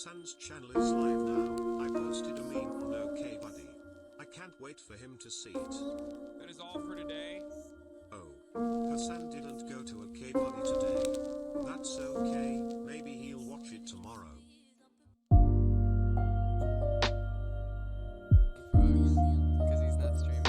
Hassan's channel is live now. I posted a meme on OK Buddy. I can't wait for him to see it. That is all for today. Oh, Hassan didn't go to OK Buddy today. That's okay, maybe he'll watch it tomorrow. Because he's not streaming.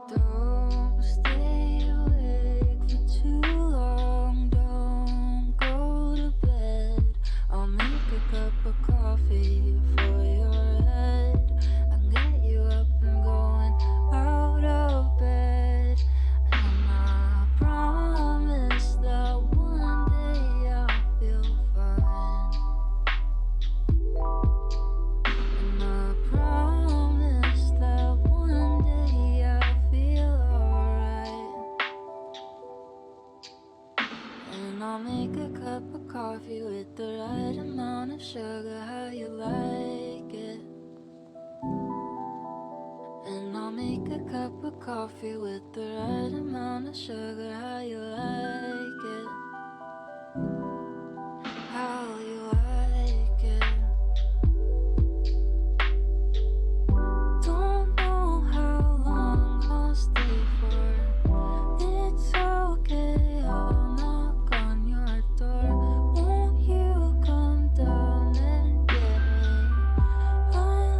Don't stay awake for too long. Don't go to bed. I'll make a cup of coffee for your head and get you up and going out of bed. And I promise that one day I'll feel fine. And I promise that one day I'll feel alright. And I'll make a cup of coffee with the right amount of sugar, how you like it. And I'll make a cup of coffee with the right amount of sugar, how you like it. How you like it. Don't know how long I'll stay for. It's okay, I'll knock on your door. Won't you come down and get me? I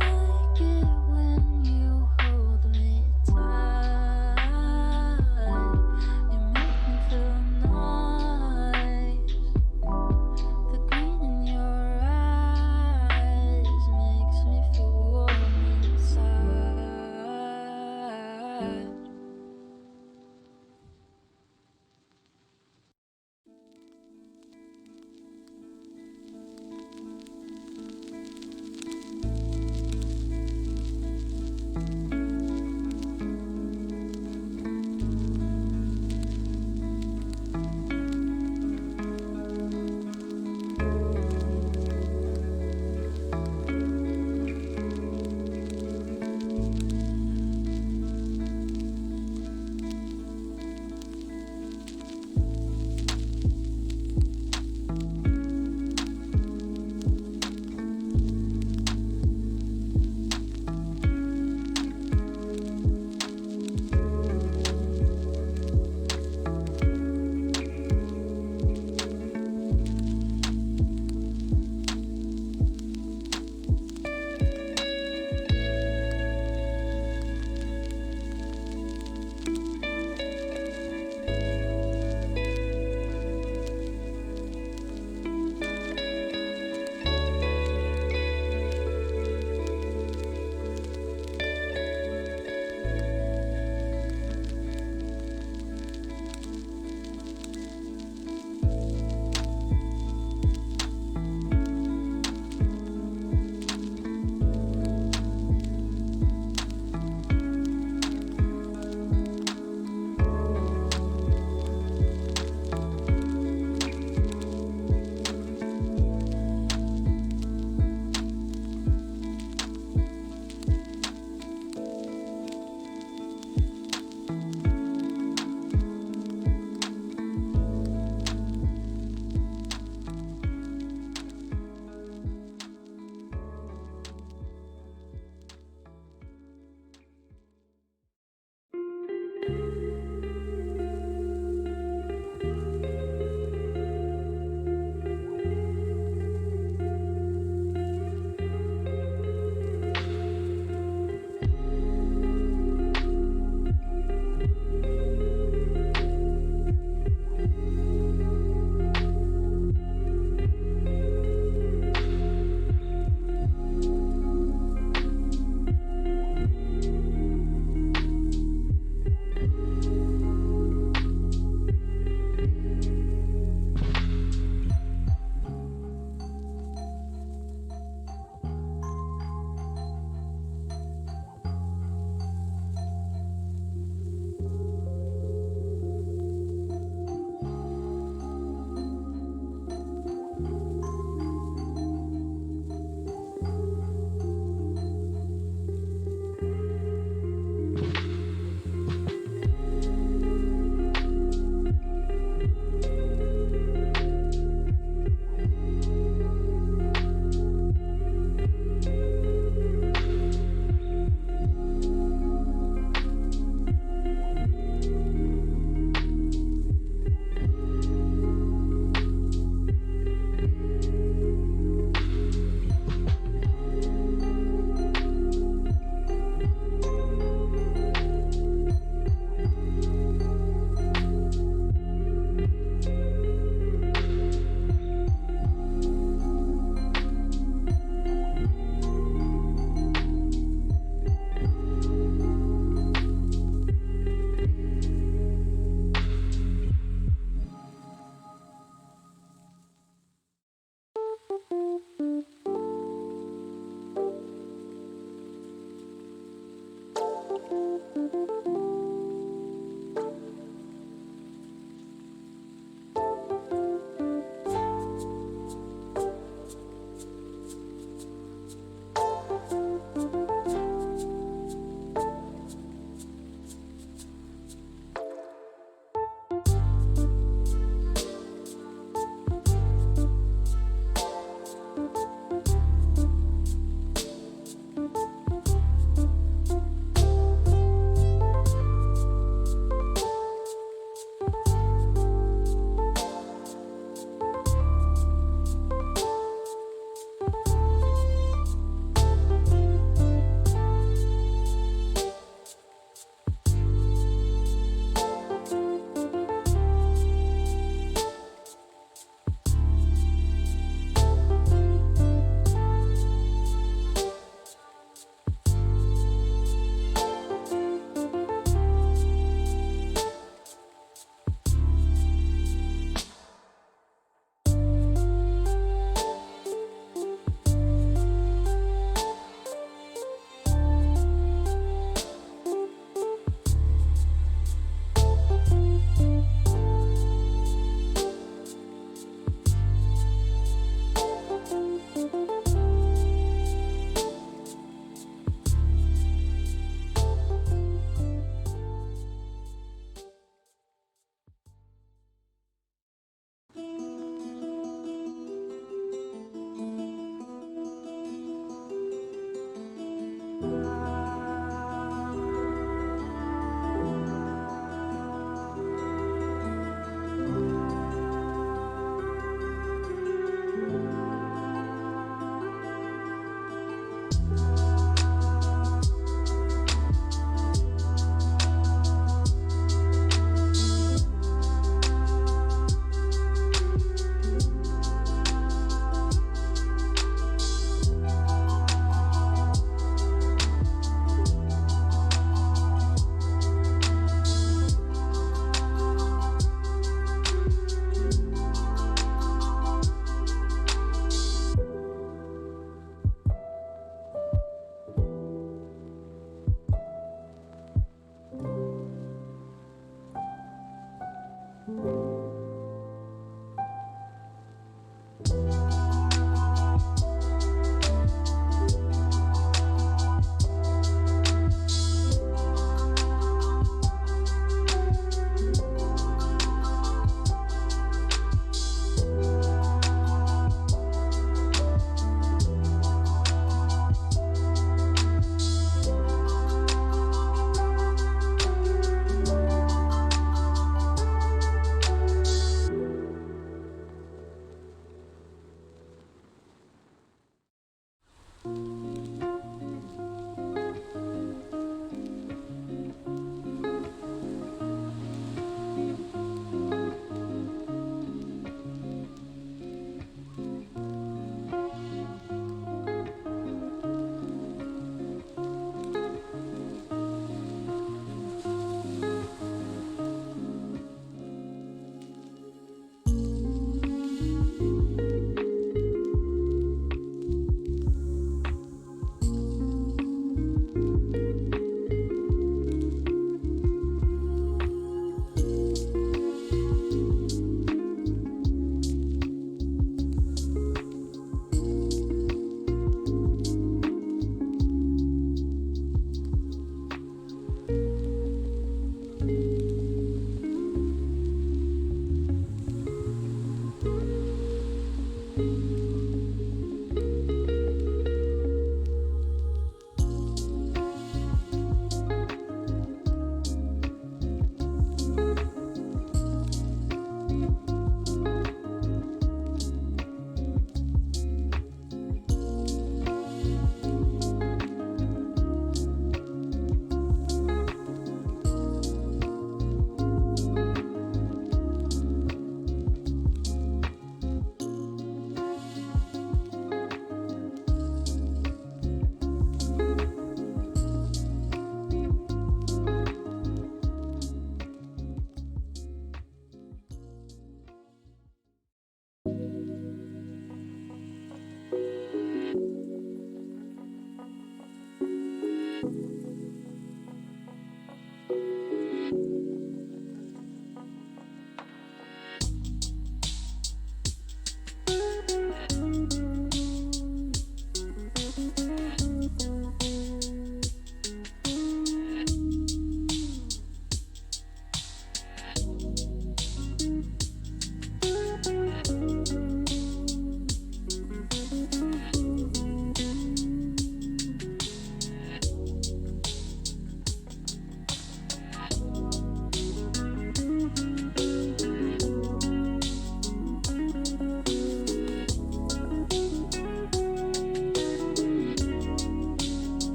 like it when you hold me tight. You make me feel nice.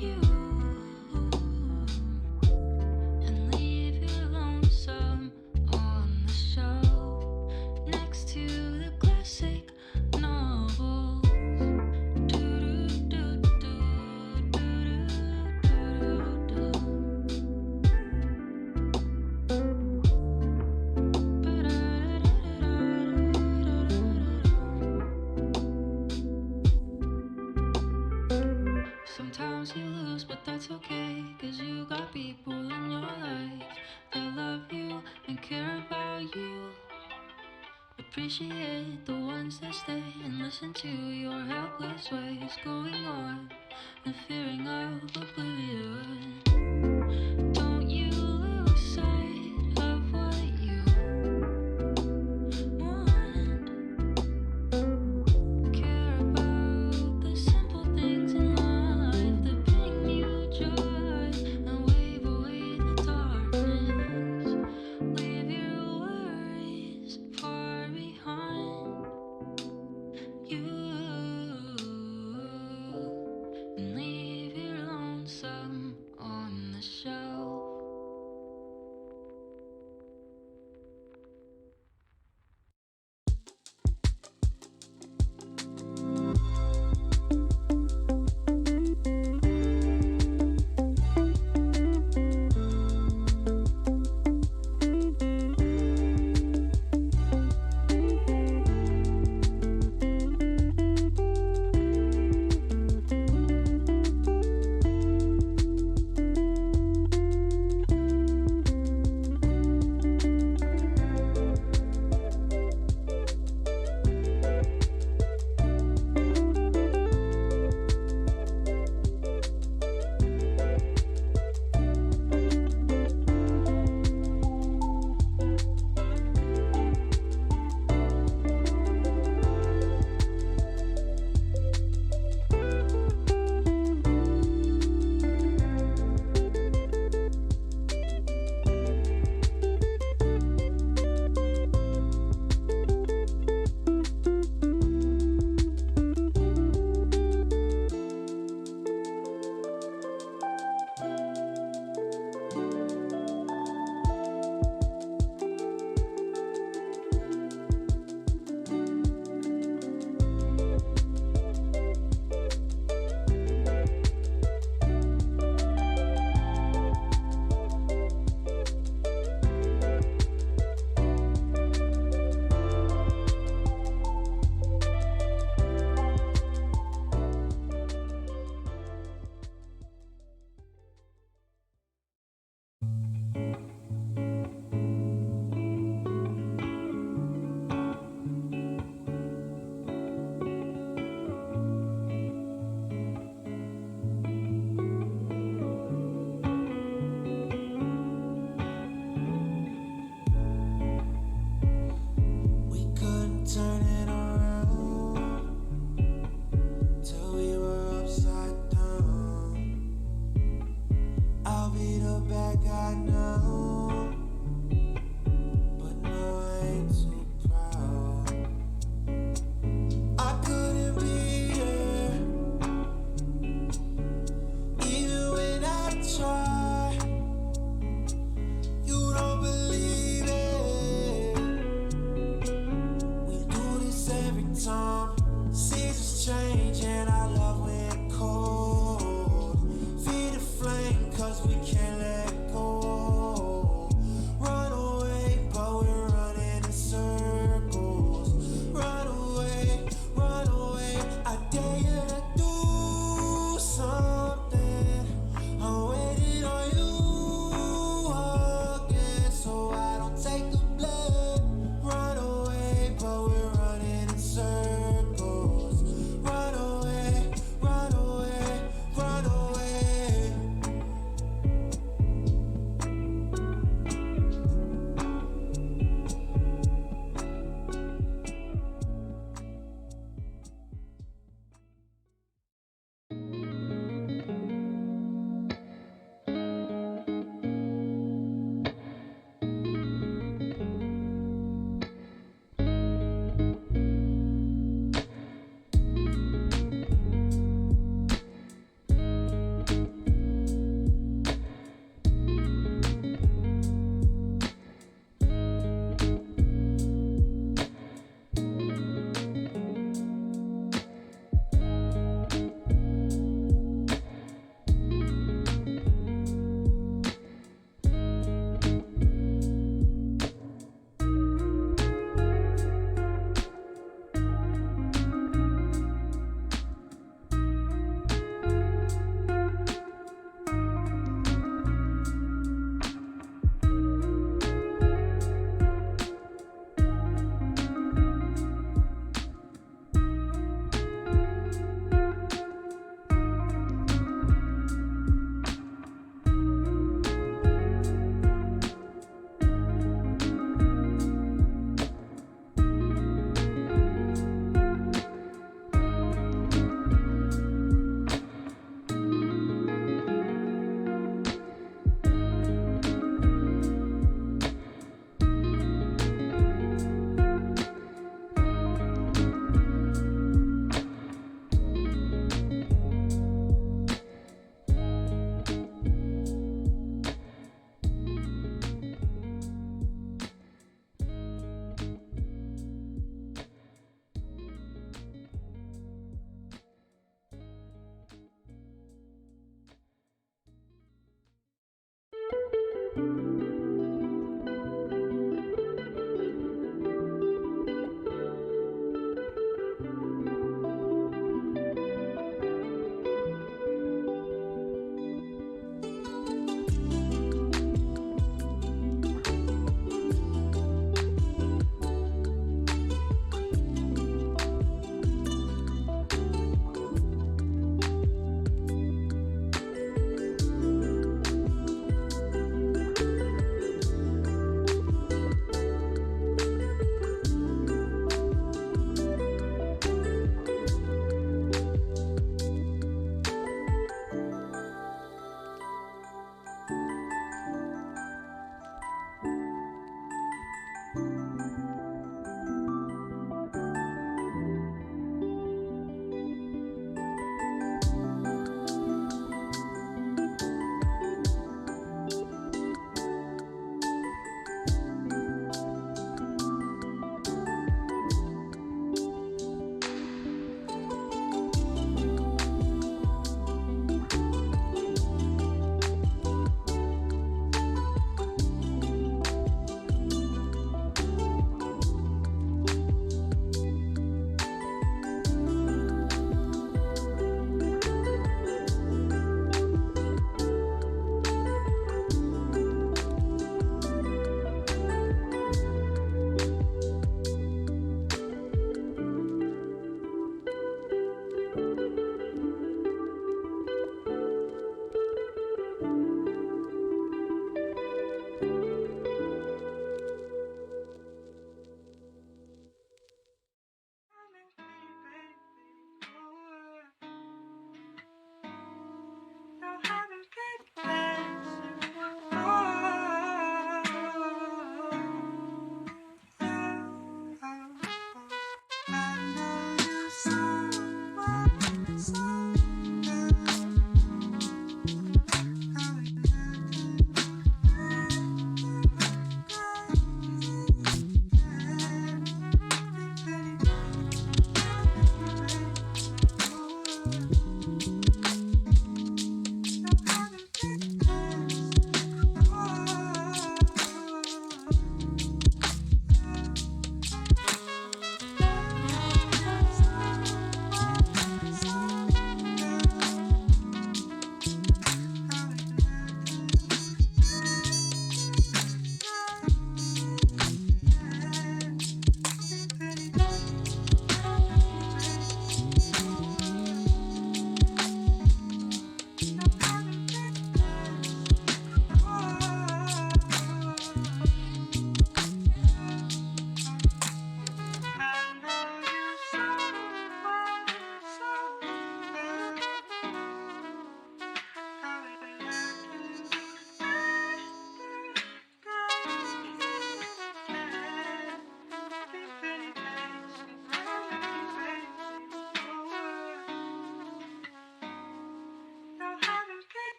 you and leave your lonesome on the shelf next to the classic novels. Sometimes you lose, but that's okay, 'cause you got people in your life that love you and care about you. Appreciate the ones that stay and listen to your helpless ways going on and fearing of oblivion. Don't you lose sight of what you want. Care about the simple things in life that bring you joy and wave away the darkness. Leave your worries far behind you and leave your lonesome on the shelf. Cause we can't let go.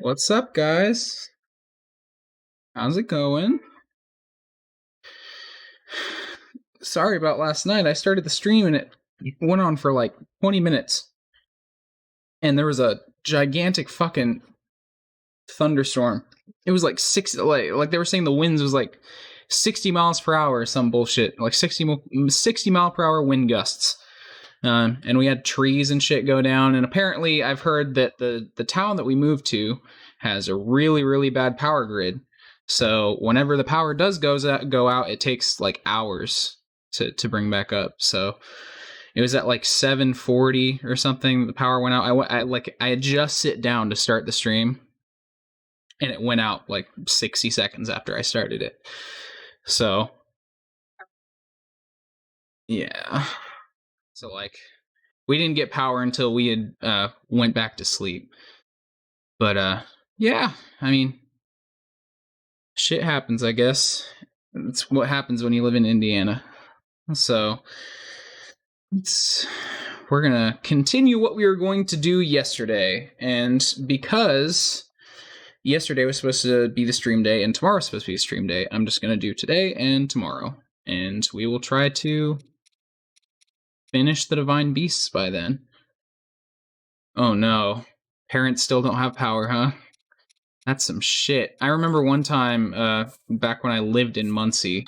What's up, guys? How's it going? Sorry about last night. I started the stream and it went on for like 20 minutes. And there was a gigantic fucking thunderstorm. It was like like they were saying the winds was like 60 miles per hour or some bullshit. Like 60 mile per hour wind gusts. And we had trees and shit go down. And apparently I've heard that the town that we moved to has a really, really bad power grid. So whenever the power does go out, it takes like hours to bring back up. So it was at like 7:40 or something. The power went out. I had just sit down to start the stream, and it went out like 60 seconds after I started it. So yeah. So like we didn't get power until we had went back to sleep. But yeah, I mean, shit happens, I guess. It's what happens when you live in Indiana. So we're gonna continue what we were going to do yesterday, and because yesterday was supposed to be the stream day and tomorrow was supposed to be the stream day, I'm just gonna do today and tomorrow, and we will try to finish the Divine Beasts by then. Oh no. Parents still don't have power, huh? That's some shit. I remember one time, back when I lived in Muncie,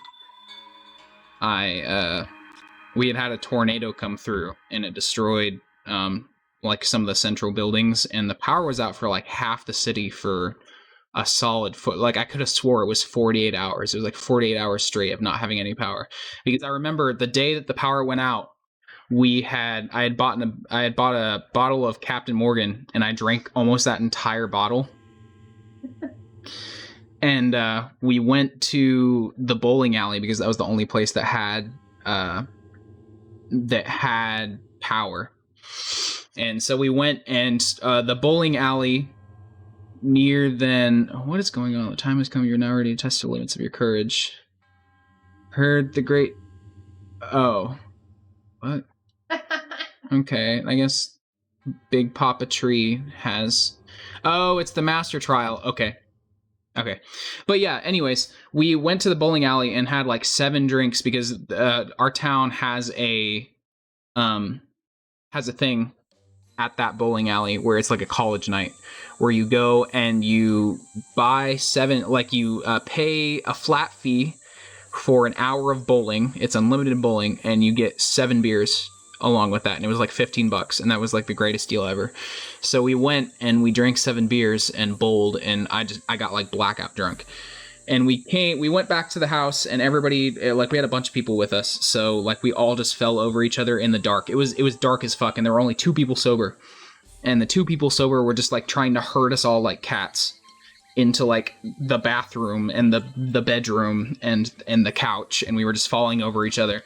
we had a tornado come through, and it destroyed, like, some of the central buildings, and the power was out for, like, half the city for a solid foot. Like, I could have swore it was 48 hours. It was, like, 48 hours straight of not having any power. Because I remember the day that the power went out, I had bought a bottle of Captain Morgan, and I drank almost that entire bottle. And we went to the bowling alley because that was the only place that had power. And so we went, and the bowling alley near then. What is going on? The time has come. You're now ready to test the limits of your courage. Heard the great. Oh, what? Okay, I guess Big Papa Tree has... Oh, it's the Master Trial. Okay. But yeah, anyways, we went to the bowling alley and had like 7 drinks because our town has a thing at that bowling alley where it's like a college night where you go and you buy 7, like you pay a flat fee for an hour of bowling. It's unlimited bowling, and you get 7 beers along with that, and it was like $15, and that was like the greatest deal ever. So we went and we drank 7 beers and bowled, and I got like blackout drunk. And we went back to the house, and everybody, like, we had a bunch of people with us, so like we all just fell over each other in the dark. It was dark as fuck, and there were only 2 people sober, and the 2 people sober were just like trying to herd us all like cats into like the bathroom and the bedroom and the couch, and we were just falling over each other.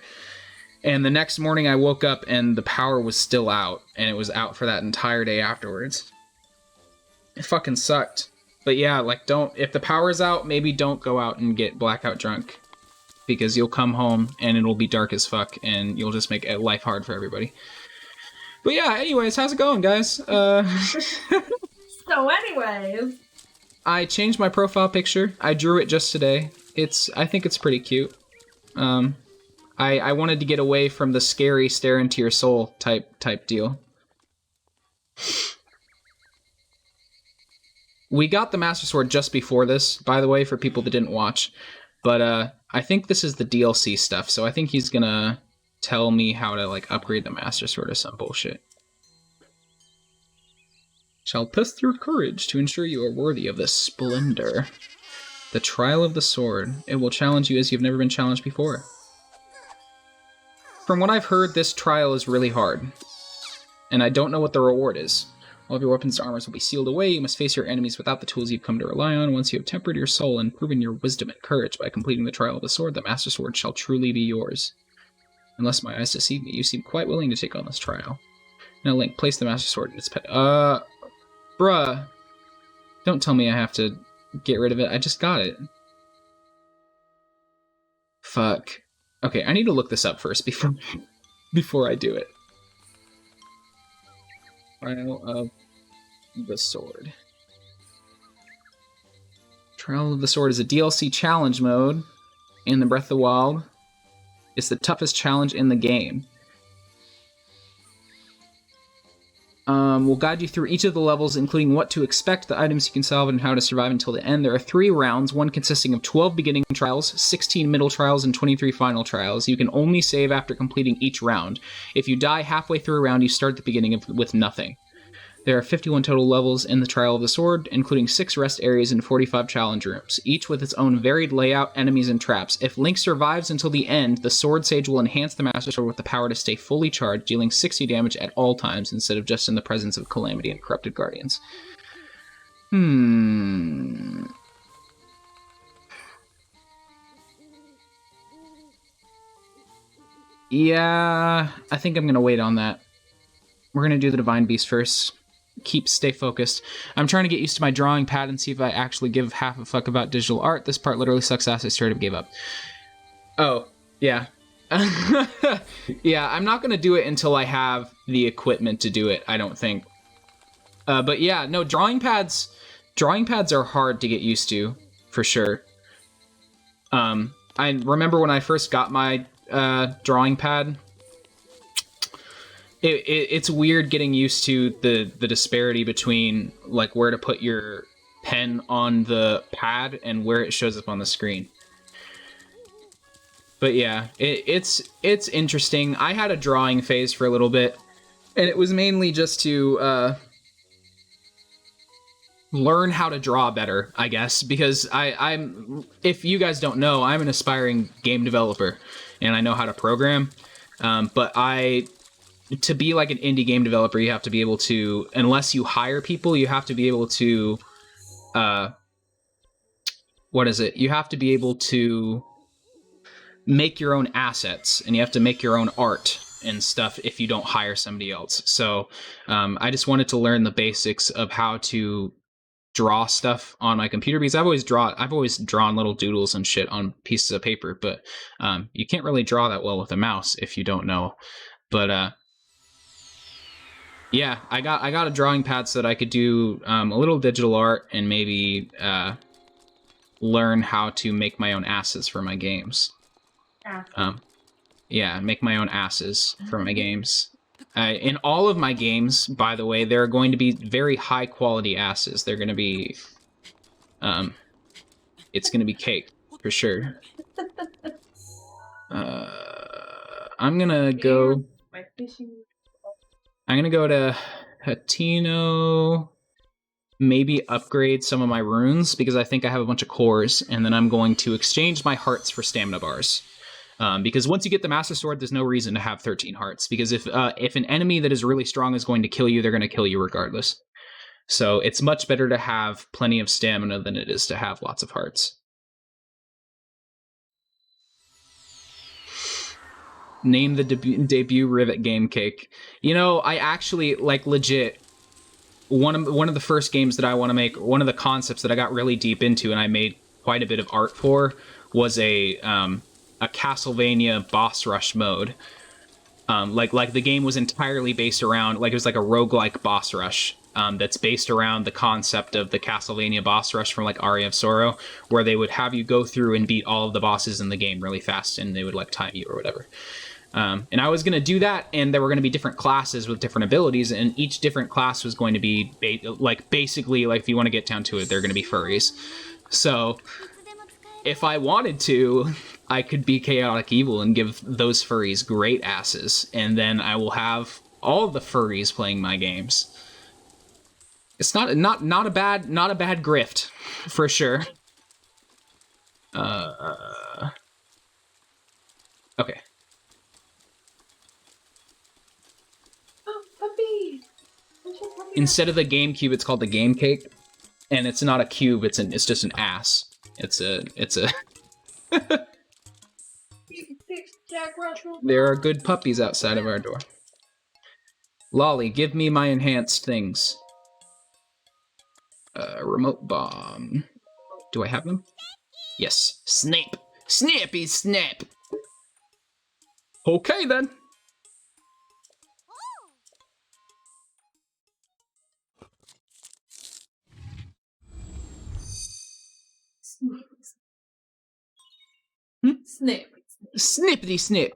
And the next morning I woke up and the power was still out, and it was out for that entire day afterwards. It fucking sucked. But yeah, like, if the power's out, maybe don't go out and get blackout drunk, because you'll come home and it'll be dark as fuck, and you'll just make life hard for everybody. But yeah, anyways, how's it going, guys? So anyways, I changed my profile picture. I drew it just today. I think it's pretty cute. I wanted to get away from the scary stare into your soul type deal. We got the Master Sword just before this, by the way, for people that didn't watch. But I think this is the DLC stuff, so I think he's gonna tell me how to, like, upgrade the Master Sword or some bullshit. Shall test your courage to ensure you are worthy of this splendor. The Trial of the Sword. It will challenge you as you've never been challenged before. From what I've heard, this trial is really hard. And I don't know what the reward is. All of your weapons and armors will be sealed away. You must face your enemies without the tools you've come to rely on. Once you have tempered your soul and proven your wisdom and courage by completing the Trial of the Sword, the Master Sword shall truly be yours. Unless my eyes deceive me, you seem quite willing to take on this trial. Now, Link, place the Master Sword in its pet. Bruh. Don't tell me I have to get rid of it. I just got it. Fuck. Okay, I need to look this up first before I do it. Trial of the Sword. Trial of the Sword is a DLC challenge mode in the Breath of the Wild. It's the toughest challenge in the game. We'll guide you through each of the levels, including what to expect, the items you can salvage, and how to survive until the end. There are 3 rounds, one consisting of 12 beginning trials, 16 middle trials, and 23 final trials. You can only save after completing each round. If you die halfway through a round, you start at the beginning with nothing. There are 51 total levels in the Trial of the Sword, including 6 rest areas and 45 challenge rooms, each with its own varied layout, enemies, and traps. If Link survives until the end, the Sword Sage will enhance the Master Sword with the power to stay fully charged, dealing 60 damage at all times instead of just in the presence of Calamity and Corrupted Guardians. Yeah, I think I'm going to wait on that. We're going to do the Divine Beast first. Stay focused. I'm trying to get used to my drawing pad and see if I actually give half a fuck about digital art. This part literally sucks ass. I straight up gave up. Oh, yeah. Yeah, I'm not going to do it until I have the equipment to do it, I don't think. But yeah, no, drawing pads are hard to get used to, for sure. I remember when I first got my drawing pad, it's weird getting used to the disparity between, like, where to put your pen on the pad and where it shows up on the screen. But yeah, it's interesting. I had a drawing phase for a little bit, and it was mainly just to learn how to draw better, I guess, because I'm if you guys don't know, I'm an aspiring game developer, and I know how to program, but to be like an indie game developer, you have to be able to, unless you hire people, you have to be able to, you have to be able to make your own assets, and you have to make your own art and stuff if you don't hire somebody else. So I just wanted to learn the basics of how to draw stuff on my computer, because I've always drawn little doodles and shit on pieces of paper, but you can't really draw that well with a mouse if you don't know. But yeah, I got a drawing pad so that I could do a little digital art and maybe learn how to make my own asses for my games. Yeah, make my own asses for my games. In all of my games, by the way, there are going to be very high quality asses. They're going to be, it's going to be cake for sure. I'm gonna go to Hatino, maybe upgrade some of my runes, because I think I have a bunch of cores, and then I'm going to exchange my hearts for stamina bars. Because once you get the Master Sword, there's no reason to have 13 hearts, because if an enemy that is really strong is going to kill you, they're going to kill you regardless. So it's much better to have plenty of stamina than it is to have lots of hearts. Name the debut Rivet game cake. You know, I actually, like, legit, one of the first games that I want to make, one of the concepts that I got really deep into and I made quite a bit of art for, was a Castlevania boss rush mode. Like the game was entirely based around, like, it was like a roguelike boss rush that's based around the concept of the Castlevania boss rush from, like, Aria of Sorrow, where they would have you go through and beat all of the bosses in the game really fast, and they would, like, time you or whatever. And I was going to do that, and there were going to be different classes with different abilities, and each different class was going to be, basically, like, if you want to get down to it, they're going to be furries. So, if I wanted to, I could be chaotic evil and give those furries great asses, and then I will have all the furries playing my games. It's not a bad grift, for sure. Okay. Oh, puppy! Instead of the GameCube, it's called the Game Cake, and it's not a cube. It's just an ass. It's a. Jack Russell. There are good puppies outside of our door. Lolly, give me my enhanced things. Remote bomb. Do I have them? Yes. Snape. Snappy snap. Okay then. Snip. Snippity snip.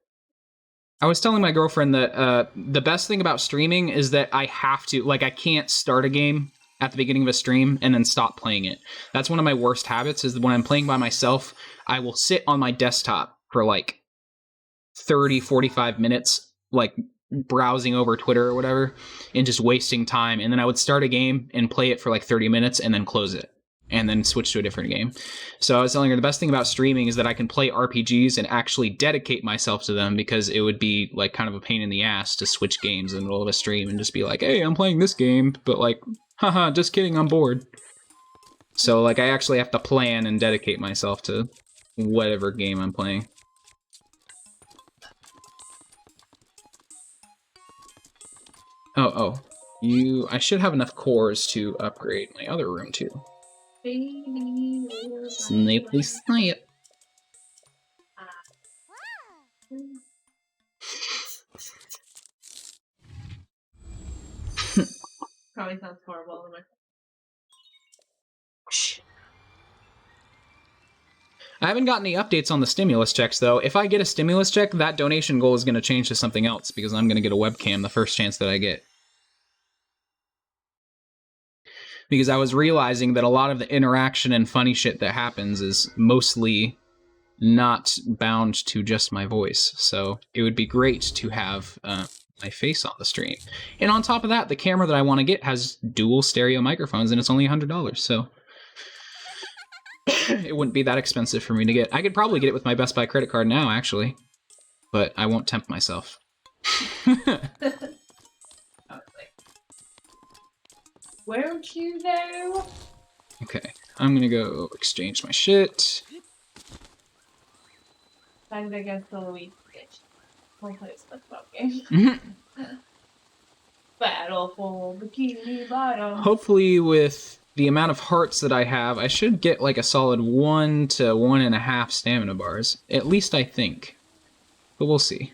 I was telling my girlfriend that the best thing about streaming is that I have to, like, I can't start a game at the beginning of a stream and then stop playing it. That's one of my worst habits, is that when I'm playing by myself, I will sit on my desktop for like 30, 45 minutes, like browsing over Twitter or whatever, and just wasting time. And then I would start a game and play it for like 30 minutes and then close it, and then switch to a different game. So I was telling her the best thing about streaming is that I can play RPGs and actually dedicate myself to them, because it would be like kind of a pain in the ass to switch games in the middle of a stream and just be like, hey, I'm playing this game, but like, haha, just kidding, I'm bored. So like I actually have to plan and dedicate myself to whatever game I'm playing. Oh, I should have enough cores to upgrade my other room too. Snapely snipe. Probably sounds horrible. I haven't gotten any updates on the stimulus checks, though. If I get a stimulus check, that donation goal is going to change to something else, because I'm going to get a webcam the first chance that I get. Because I was realizing that a lot of the interaction and funny shit that happens is mostly not bound to just my voice. So it would be great to have my face on the stream. And on top of that, the camera that I want to get has dual stereo microphones, and it's only $100, so it wouldn't be that expensive for me to get. I could probably get it with my Best Buy credit card now, actually, but I won't tempt myself. Won't you know? Okay, I'm gonna go exchange my shit. Time to get the Luigi bitch. We'll play a SpongeBob game. Battle for Bikini Bottom. Hopefully with the amount of hearts that I have, I should get like a solid 1 to 1.5 stamina bars. At least I think. But we'll see.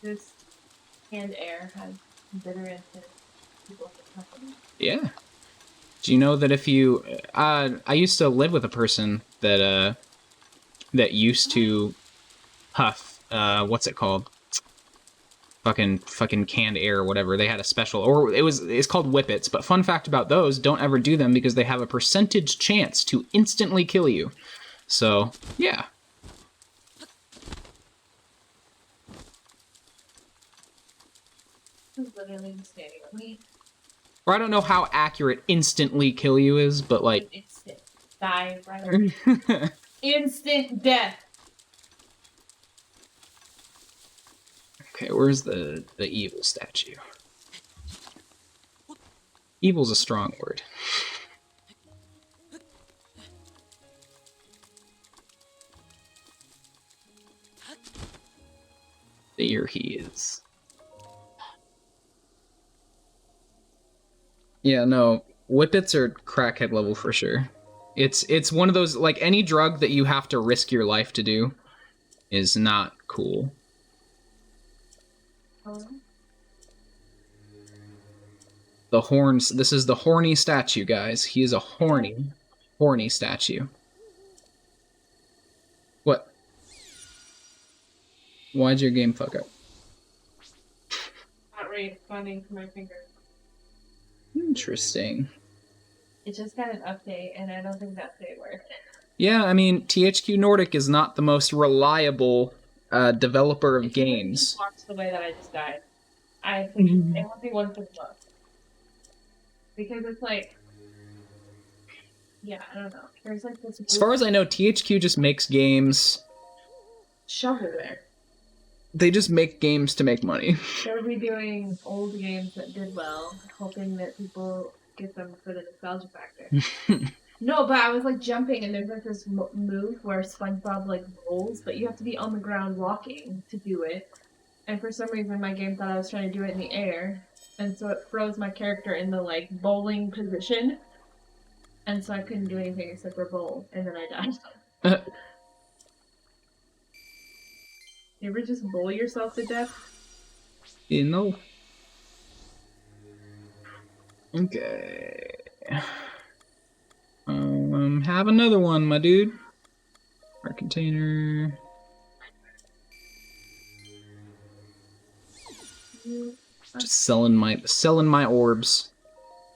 This canned air has bitter into people. Yeah. Do you know that if you... I used to live with a person that that used to huff, what's it called? Fucking canned air or whatever. They had a special, or it's called whippets, but fun fact about those, don't ever do them because they have a percentage chance to instantly kill you. So, yeah. Literally standing on me. Or I don't know how accurate instantly kill you is, but like... Instant. Die, brother. Instant death. Okay, where's the evil statue? Evil's a strong word. There he is. Yeah, no, whippets are crackhead level for sure. It's one of those, like, any drug that you have to risk your life to do is not cool. The horns, this is the horny statue, guys. He is a horny statue. What? Why'd your game fuck up? Not responding to my finger. Interesting. It just got an update, and I don't think that update worked. Yeah, I mean, THQ Nordic is not the most reliable developer of If you would games. just watch the way that I just died, I think it would be one for the book. Because it's like, yeah, I don't know. There's like this. As far as I know, THQ just makes games. shovelware. They just make games to make money. They're redoing old games that did well, hoping that people get them for the nostalgia factor. No, but I was like jumping, and there's like this move where SpongeBob like rolls, but you have to be on the ground walking to do it. And for some reason, my game thought I was trying to do it in the air, and so it froze my character in the like bowling position, and so I couldn't do anything except for bowl, and then I died. You ever just bowl yourself to death? You know. Okay. Have another one, my dude. Our container. Just selling my orbs.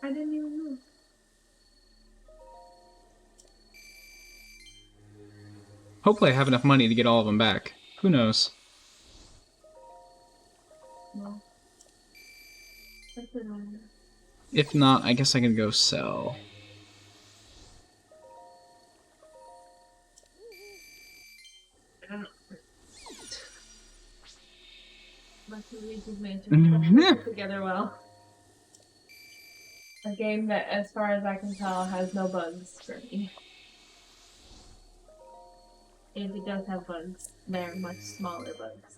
I didn't even move. Hopefully I have enough money to get all of them back. Who knows? No. That's annoying. If not, I guess I can go sell. I don't know. But Luigi's Mansion put together well. A game that, as far as I can tell, has no bugs for me. If it does have bugs, they're much smaller bugs.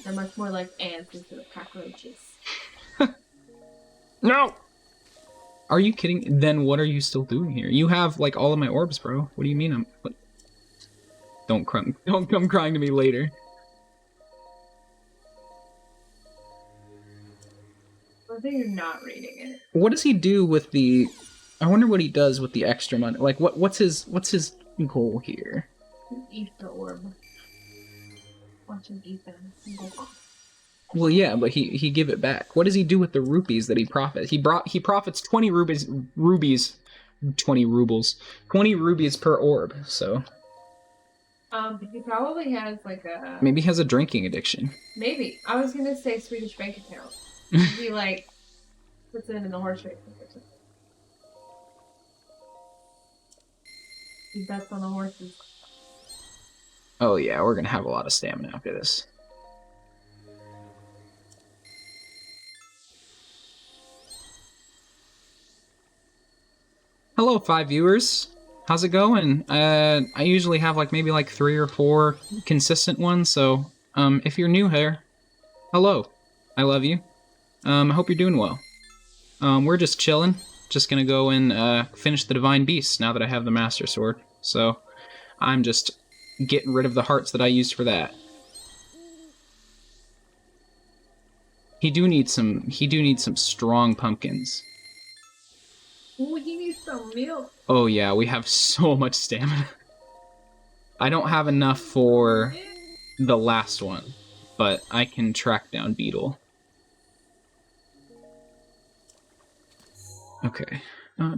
They're much more like ants instead of cockroaches. No! Are you kidding? Then what are you still doing here? You have, like, all of my orbs, bro. What do you mean what? Don't come crying to me later. I think you're not reading it. What does he do with the... I wonder what he does with the extra money. Like, what's his goal here? Eat the orb. Watch him eat them. Well, yeah, but he give it back. What does he do with the rupees that he profits? He profits 20 rubies, 20 rubles, 20 rubies per orb. So he probably has like a maybe he has a drinking addiction. maybe. I was gonna say Swedish bank account. He like puts it in the horse race or something. He bets on the horses. Oh yeah, we're gonna have a lot of stamina after this. Hello, 5 viewers. How's it going? I usually have like maybe like 3 or 4 consistent ones, so if you're new here, hello. I love you. I hope you're doing well. We're just chilling. Just gonna go and finish the Divine Beast now that I have the Master Sword. So I'm just getting rid of the hearts that I used for that. He do need some strong pumpkins. Ooh, he needs some milk. Oh yeah, we have so much stamina. I don't have enough for the last one, but I can track down Beetle. Okay. Beetle.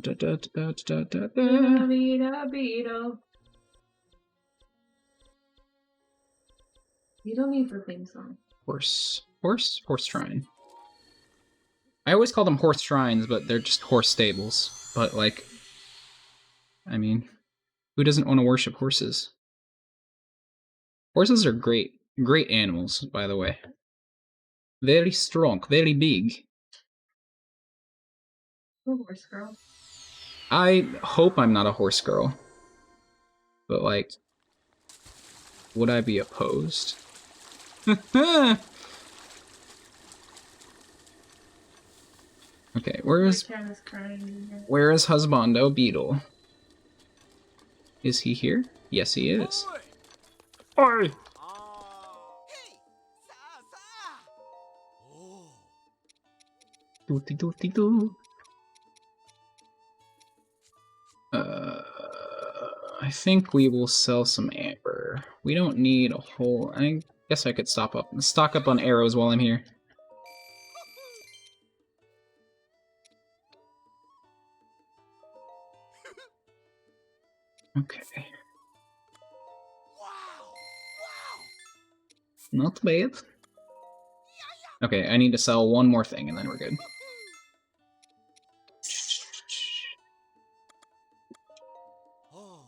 You don't need the theme song. Horse shrine. I always call them horse shrines, but they're just horse stables. But like, I mean, who doesn't want to worship horses? Horses are great animals, by the way. Very strong, very big. Horse girl. I hope I'm not a horse girl. But like, would I be opposed? Okay, where is Husbando Beetle? Is he here? Yes, he is. Oi! Doo-dee-doo-dee-doo. I think we will sell some amber. We don't need a whole... I guess I could stock up on arrows while I'm here. Okay. Not bad. Okay, I need to sell one more thing and then we're good. Oh,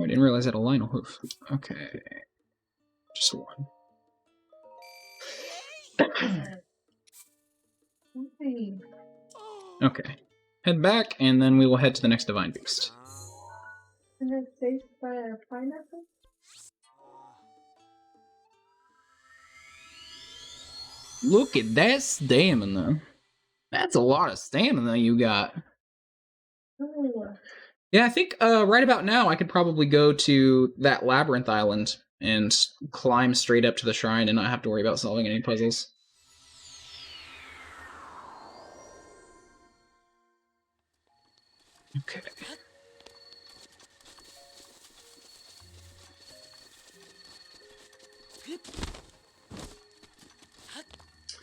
I didn't realize I had a Lionel hoof. Okay. Just one. Okay. Okay. Head back, and then we will head to the next Divine Beast. And then saved by a pineapple? Look at that stamina. That's a lot of stamina you got. Oh. Yeah, I think right about now I could probably go to that Labyrinth Island and climb straight up to the shrine and not have to worry about solving any puzzles. Okay.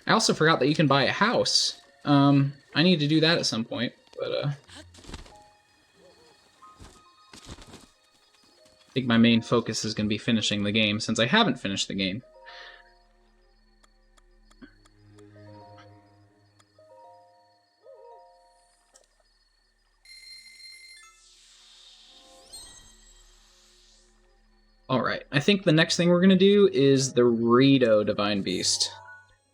I also forgot that you can buy a house. I need to do that at some point, but I think my main focus is going to be finishing the game, since I haven't finished the game. Alright, I think the next thing we're going to do is the Rito Divine Beast.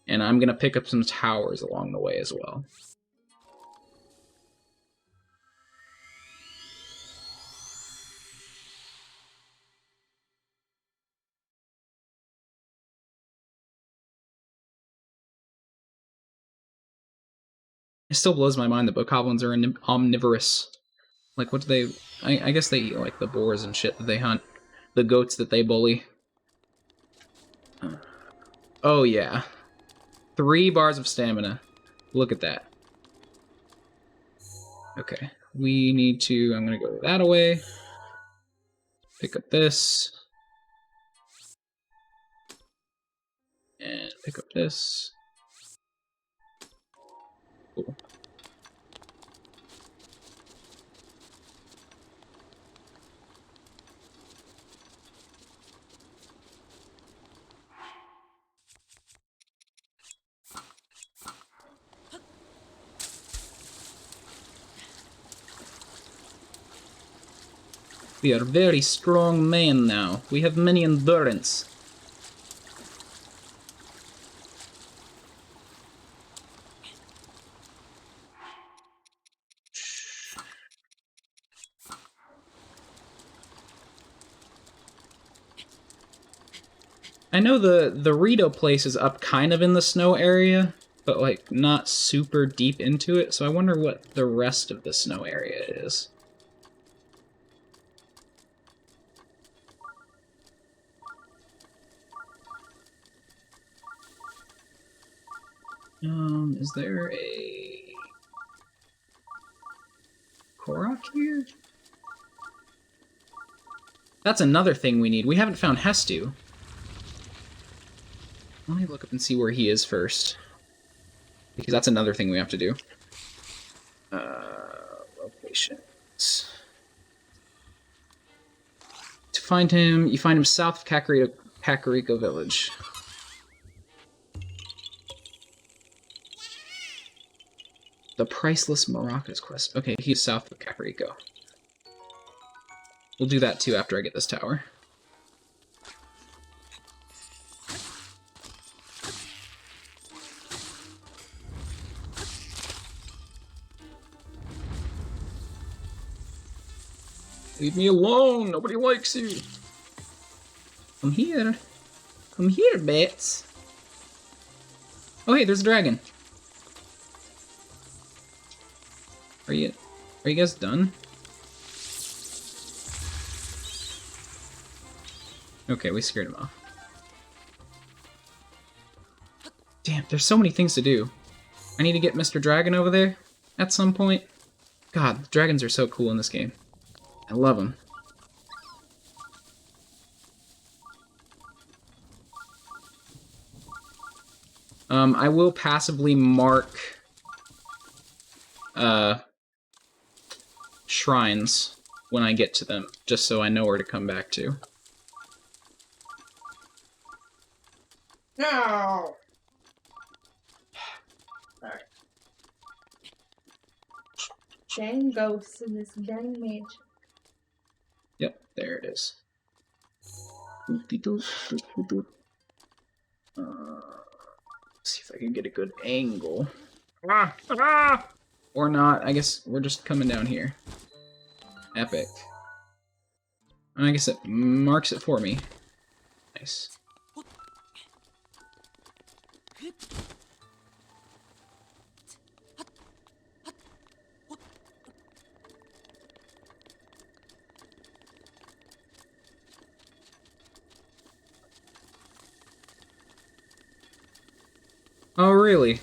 And I'm going to pick up some towers along the way as well. It still blows my mind that bokoblins are omnivorous. Like, what do they... I guess they eat, like, the boars and shit that they hunt. The goats that they bully. Oh, yeah. 3 bars of stamina. Look at that. Okay. We need to... I'm going to go that away. Pick up this. And pick up this. Cool. We are very strong men now. We have many endurance. I know the Rito place is up kind of in the snow area, but like not super deep into it, so I wonder what the rest of the snow area is. Is there a Korok here? That's another thing we need. We haven't found Hestu. Let me look up and see where he is first. Because that's another thing we have to do. Locations. To find him, you find him south of Kakariko Village. The Priceless Maracas quest. Okay, he's south of Kakariko. We'll do that too after I get this tower. Leave me alone! Nobody likes you! Come here. Come here, bats. Oh hey, there's a dragon. Are you guys done? Okay, we scared him off. Damn, there's so many things to do. I need to get Mr. Dragon over there at some point. God, the dragons are so cool in this game. I love them. I will passively mark shrines when I get to them, just so I know where to come back to. No! Sorry. Dang ghosts in this dang mansion. Yep, there it is. See if I can get a good angle. Or not. I guess we're just coming down here. Epic. I guess it marks it for me. Nice. Oh, really?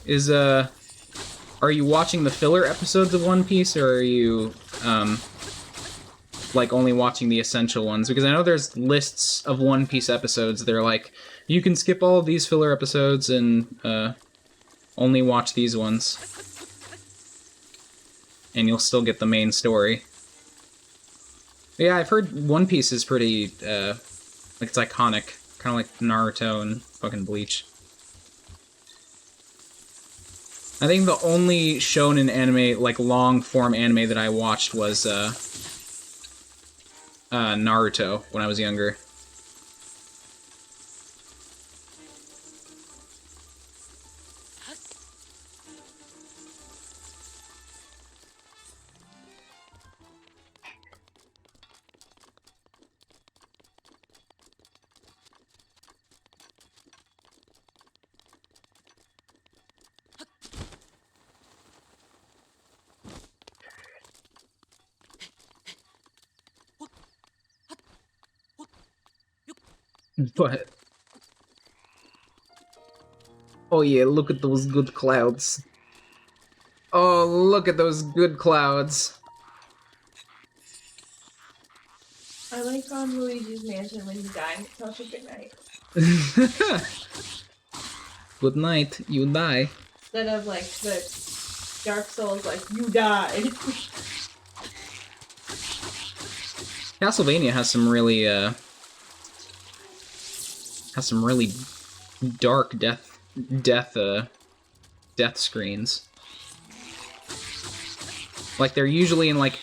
Are you watching the filler episodes of One Piece, or are you, like, only watching the essential ones? Because I know there's lists of One Piece episodes. They're like, you can skip all of these filler episodes and, only watch these ones. And you'll still get the main story. But yeah, I've heard One Piece is pretty, like, it's iconic. Kind of like Naruto and fucking Bleach. I think the only shonen anime, like long-form anime that I watched was Naruto when I was younger. But oh yeah, look at those good clouds. Oh, look at those good clouds. I like on Luigi's Mansion when you die and it tells you good night. Good night, you die. Instead of like the Dark Souls, like you died. Castlevania has some really dark death screens. Like they're usually in like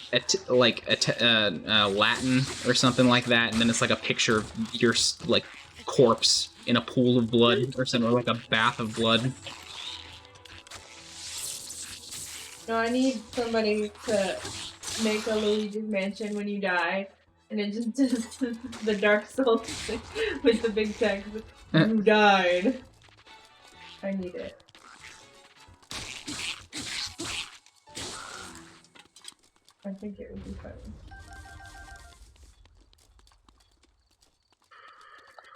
Latin or something like that, and then it's like a picture of your like corpse in a pool of blood or something, or like a bath of blood. No, I need somebody to make a Luigi's Mansion when you die, and it just does the Dark Souls with the big text. You died. I need it. I think it would be fun.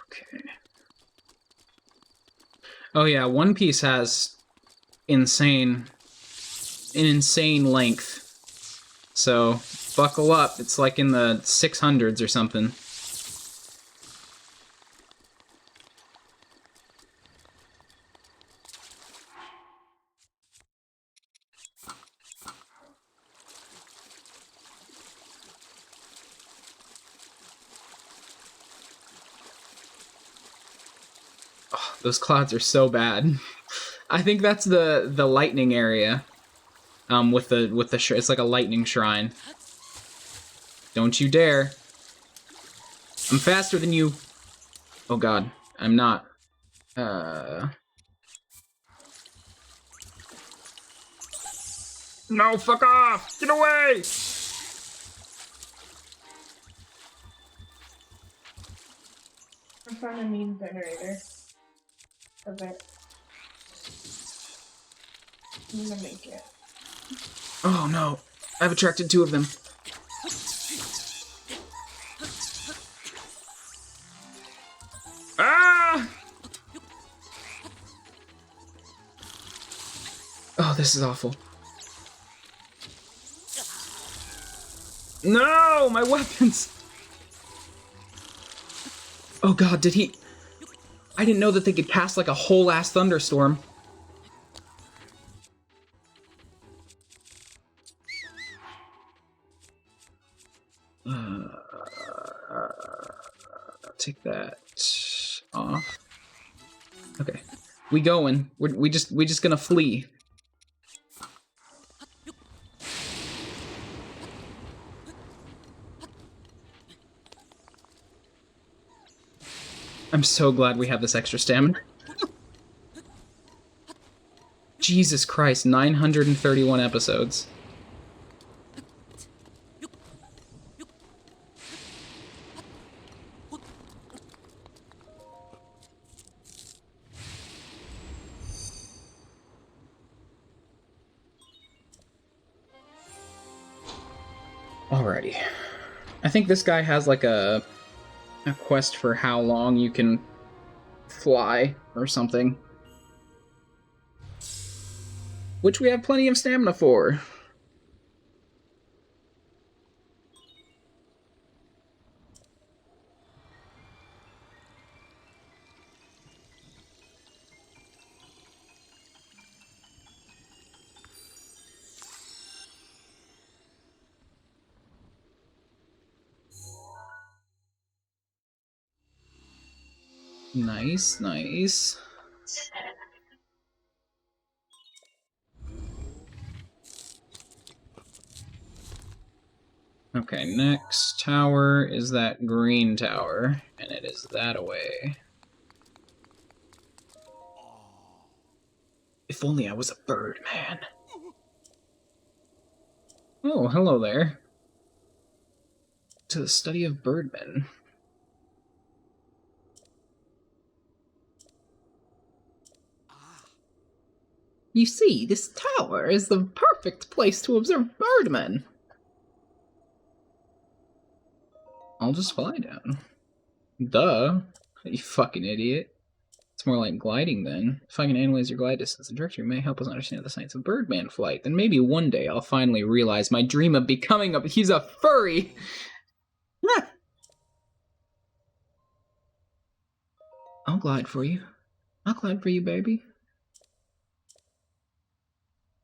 Okay. Oh yeah, One Piece has an insane length. So buckle up. It's like in the 600s or something. Oh, those clouds are so bad. I think that's the lightning area. With the it's like a lightning shrine. Don't you dare. I'm faster than you. Oh god, I'm not. No, fuck off! Get away! I found a mean generator. Of it. I'm gonna make it. Oh no, I've attracted two of them. Ah! Oh, this is awful. No, my weapons! Oh god, did he... I didn't know that they could cast like a whole ass thunderstorm. Take that off. Okay, we going. We just gonna flee. I'm so glad we have this extra stamina. Jesus Christ, 931 episodes. Alrighty. I think this guy has like a quest for how long you can fly or something. Which we have plenty of stamina for. Nice, nice. Okay, next tower is that green tower, and it is that away. If only I was a bird, man. Oh, hello there. To the study of birdmen. You see, this tower is the perfect place to observe birdmen. I'll just fly down. Duh. You fucking idiot. It's more like gliding then. If I can analyze your glide distance and trajectory, it may help us understand the science of birdman flight. Then maybe one day I'll finally realize my dream of becoming he's a furry! I'll glide for you. I'll glide for you, baby.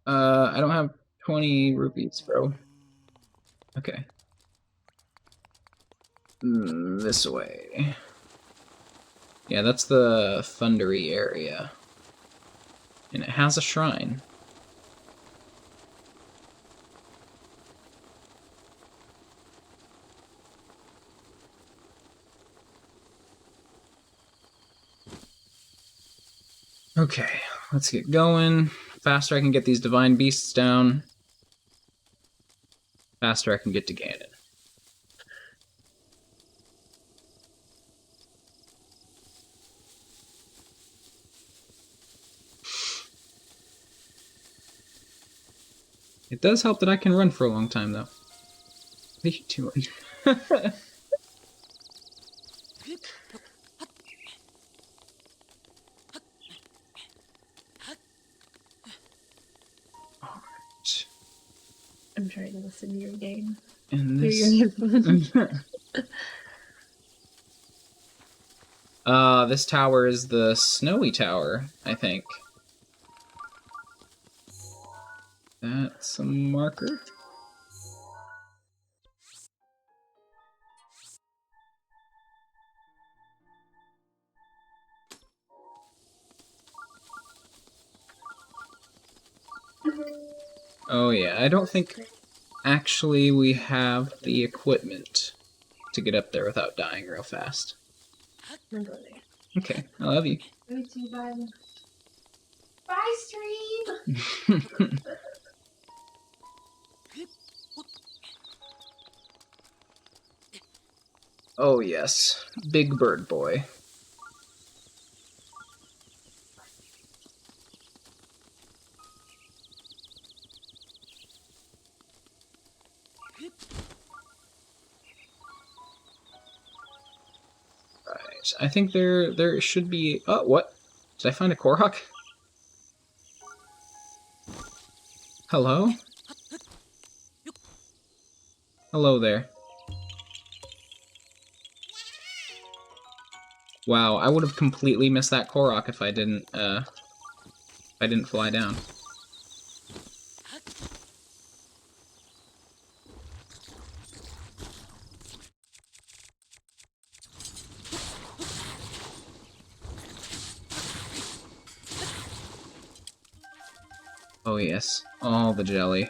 I don't have 20 rupees, bro. Okay. This way. Yeah, that's the thundery area. And it has a shrine. Okay, let's get going. Faster I can get these divine beasts down, faster I can get to Ganon. It does help that I can run for a long time, though. What are you doing? Alright. I'm trying to listen to your game. And Hear this... your headphones. This tower is the snowy tower, I think. That's a marker. Oh yeah, I don't think actually we have the equipment to get up there without dying real fast. Okay, I love you. Me too, bud. Bye, stream! Oh yes, Big Bird Boy. Right, I think there should be... Oh, what? Did I find a Korok? Hello? Hello there. Wow, I would have completely missed that Korok if I didn't fly down. Oh yes, all the jelly.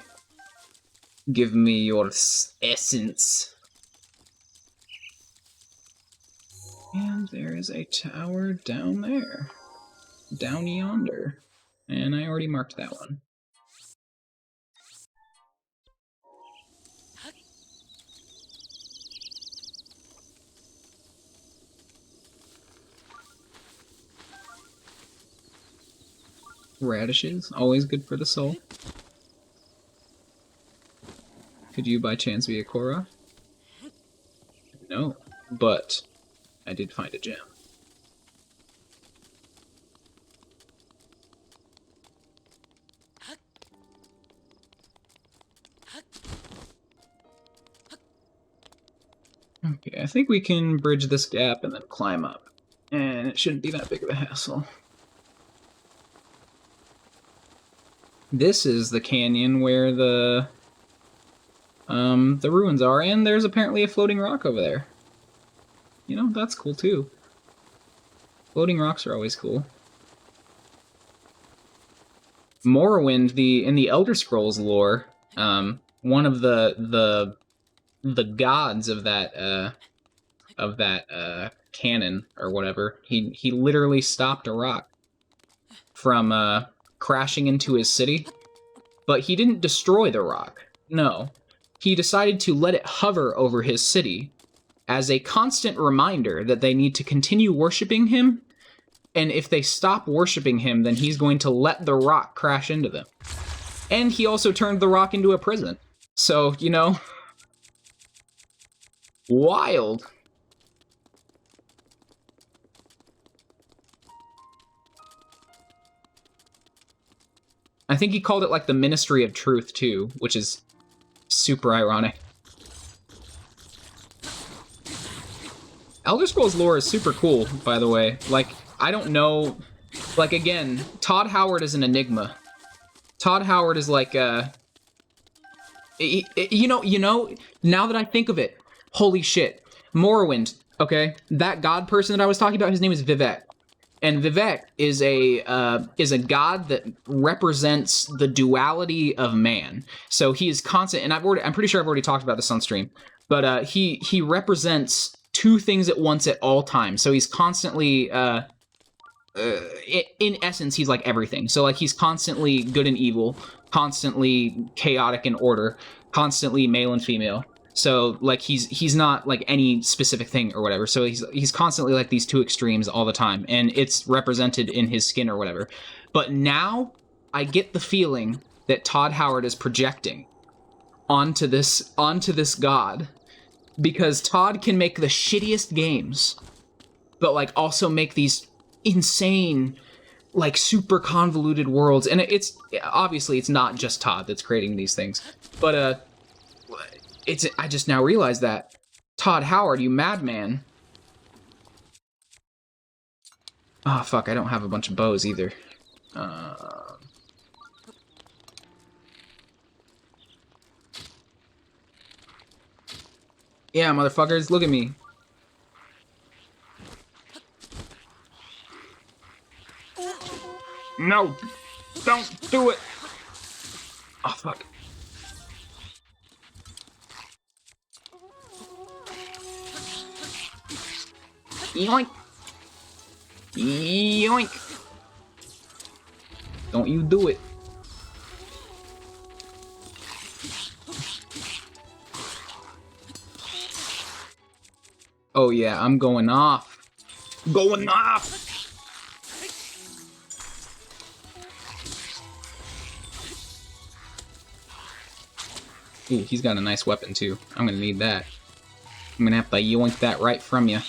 Give me your essence. And there is a tower down there. Down yonder. And I already marked that one. Radishes, always good for the soul. Could you by chance be a Korra? No, but I did find a gem. Okay, I think we can bridge this gap and then climb up. And it shouldn't be that big of a hassle. This is the canyon where the ruins are, and there's apparently a floating rock over there. You know, that's cool too. Floating rocks are always cool. Morrowind, in the Elder Scrolls lore, one of the gods of that canon or whatever, he literally stopped a rock from crashing into his city, but he didn't destroy the rock. No, he decided to let it hover over his city as a constant reminder that they need to continue worshiping him, and if they stop worshiping him, then he's going to let the rock crash into them. And he also turned the rock into a prison. So, you know, wild. I think he called it like the Ministry of Truth too, which is super ironic. Elder Scrolls lore is super cool, by the way. Like, I don't know... Like, again, Todd Howard is an enigma. Todd Howard is like, you know, now that I think of it, holy shit. Morrowind, okay? That god person that I was talking about, his name is Rivet. And Rivet is a god that represents the duality of man. So he is constant, and I'm pretty sure I've already talked about this on stream, but he represents two things at once at all times. So he's constantly, in essence, he's like everything. So like he's constantly good and evil, constantly chaotic and order, constantly male and female. So like he's not like any specific thing or whatever. So he's constantly like these two extremes all the time, and it's represented in his skin or whatever. But now I get the feeling that Todd Howard is projecting onto this god, because Todd can make the shittiest games, but like also make these insane, like super convoluted worlds. And it's obviously it's not just Todd that's creating these things, but I just now realized that. Todd Howard, you madman. Oh, fuck, I don't have a bunch of bows either. Yeah, motherfuckers, look at me. No! Don't do it! Oh, fuck. Yoink! Yoink! Don't you do it. Oh yeah, I'm going off. Going off! Ooh, he's got a nice weapon too. I'm gonna need that. I'm gonna have to yoink that right from you.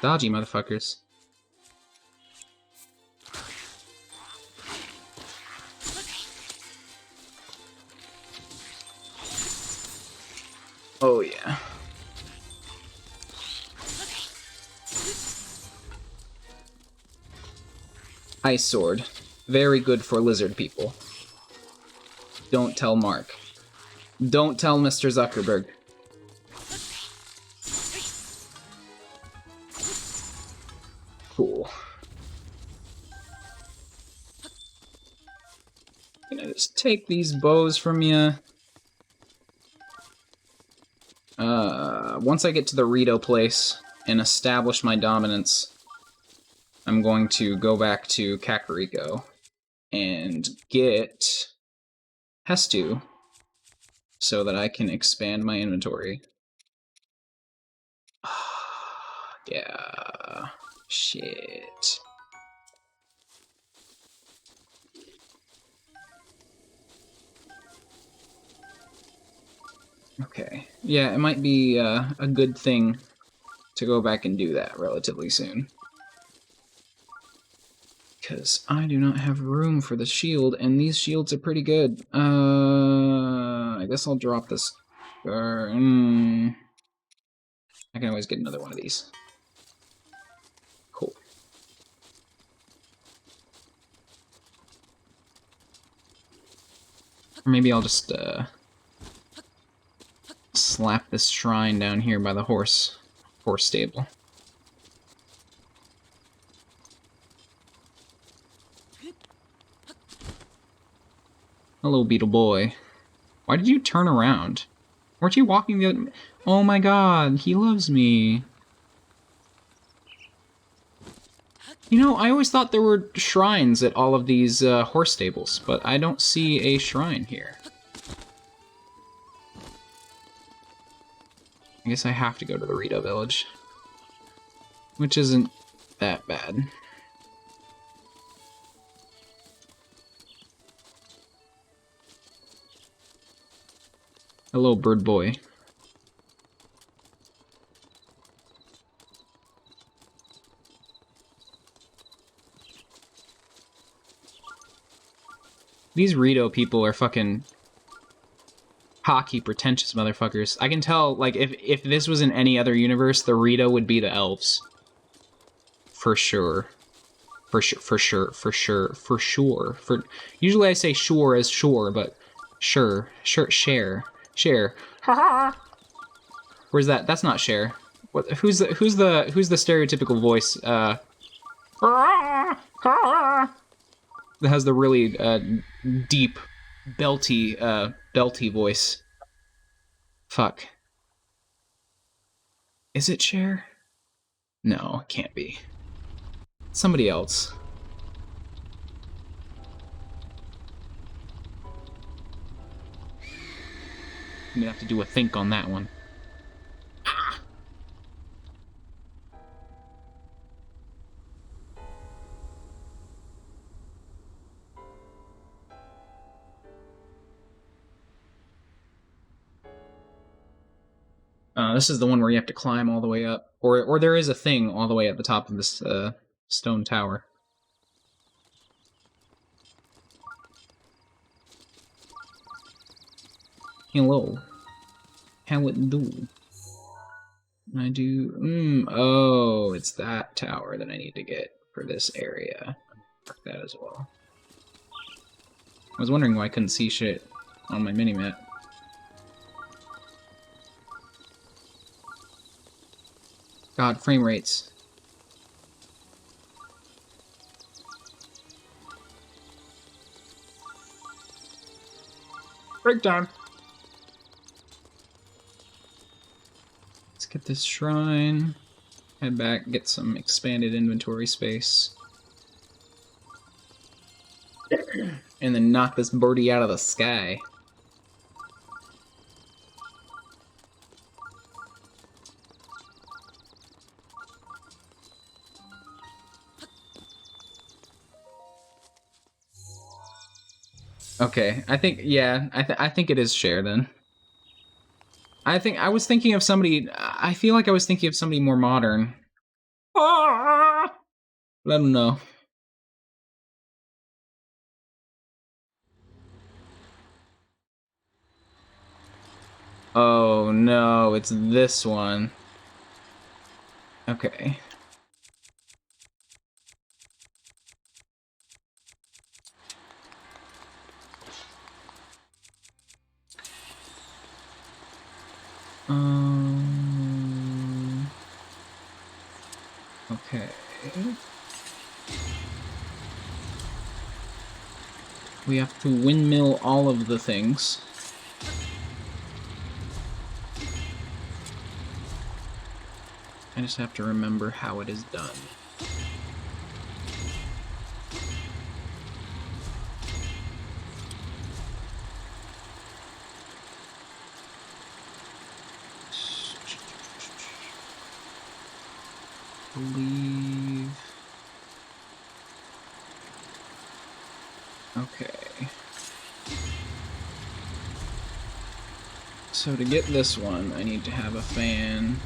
Dodgy motherfuckers. Oh yeah. Ice sword. Very good for lizard people. Don't tell Mark. Don't tell Mr. Zuckerberg. Cool. Can I just take these bows from you? Once I get to the Rito place and establish my dominance, I'm going to go back to Kakariko and get Hestu so that I can expand my inventory. Yeah. Shit. Okay. Yeah, it might be a good thing to go back and do that relatively soon. Because I do not have room for the shield, and these shields are pretty good. I guess I'll drop this. I can always get another one of these. Cool. Or maybe I'll just slap this shrine down here by the horse stable. Hello, beetle boy. Why did you turn around? Weren't you walking the other... Oh my god, he loves me. You know, I always thought there were shrines at all of these horse stables, but I don't see a shrine here. I guess I have to go to the Rito village. Which isn't that bad. Hello, bird boy. These Rito people are fucking cocky, pretentious motherfuckers. I can tell, like, if this was in any other universe, the Rito would be the elves. For sure. For sure, for sure, for sure, for sure. Usually I say sure as sure, but sure, share. Where's that? That's not share. What? Who's the stereotypical voice? That has the really deep, belty voice. Fuck. Is it Cher? No, it can't be. Somebody else. I'm gonna have to do a think on that one. This is the one where you have to climb all the way up. Or there is a thing all the way at the top of this stone tower. Hello. How it do? I do... oh, it's that tower that I need to get for this area. Mark that as well. I was wondering why I couldn't see shit on my minimap. God, frame rates. Breakdown. Let's get this shrine. Head back, get some expanded inventory space. And then knock this birdie out of the sky. Okay, I think, yeah, I think it is Cher then. I was thinking of somebody, I feel like I was thinking of somebody more modern. Let them know. Oh no, it's this one. Okay. Okay. We have to windmill all of the things. I just have to remember how it is done. Believe. Okay. So to get this one, I need to have a fan.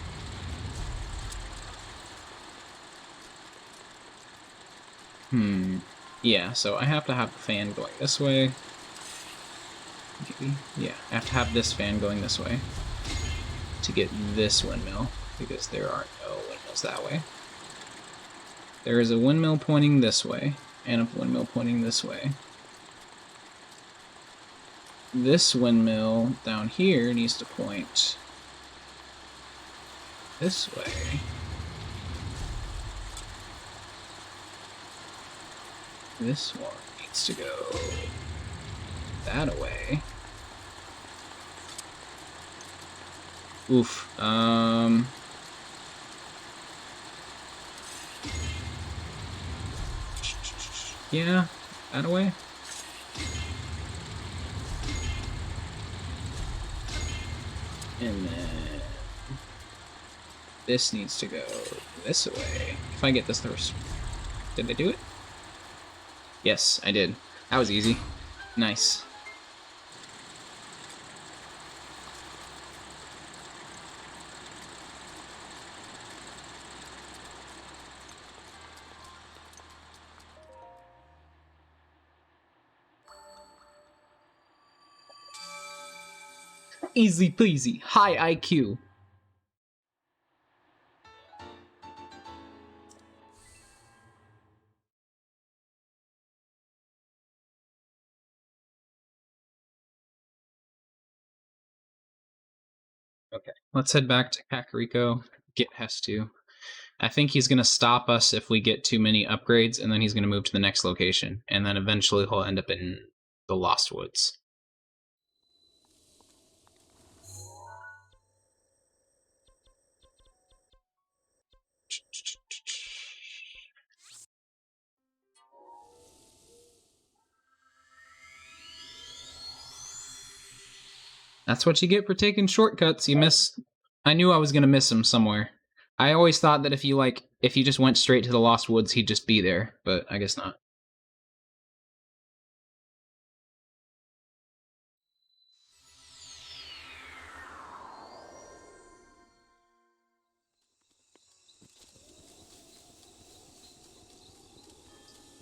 Yeah, so I have to have the fan going this way. Yeah, I have to have this fan going this way to get this windmill, because there are no windmills that way. There is a windmill pointing this way, and a windmill pointing this way. This windmill down here needs to point this way. This one needs to go that way. Oof. Yeah, that away. And then this needs to go this way. If I get this first. Did I do it? Yes, I did. That was easy. Nice. Easy peasy. High IQ. Okay, let's head back to Kakariko. Git has to. I think he's going to stop us if we get too many upgrades, and then he's going to move to the next location. And then eventually he'll end up in the Lost Woods. That's what you get for taking shortcuts. You miss... I knew I was going to miss him somewhere. I always thought that if you just went straight to the Lost Woods, he'd just be there, but I guess not.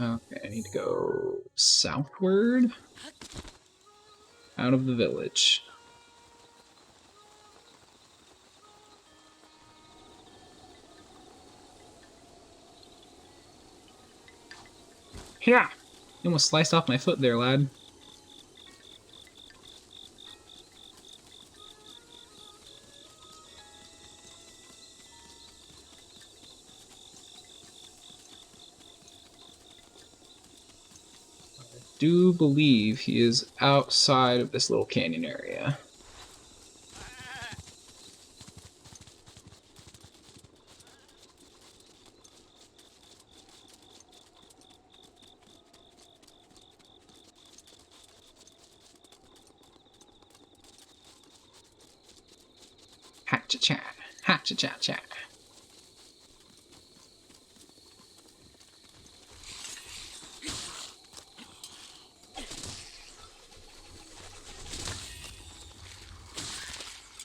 Okay, I need to go southward. Out of the village. Yeah! You almost sliced off my foot there, lad. I do believe he is outside of this little canyon area. Ha-cha-cha, ha-cha-cha-cha.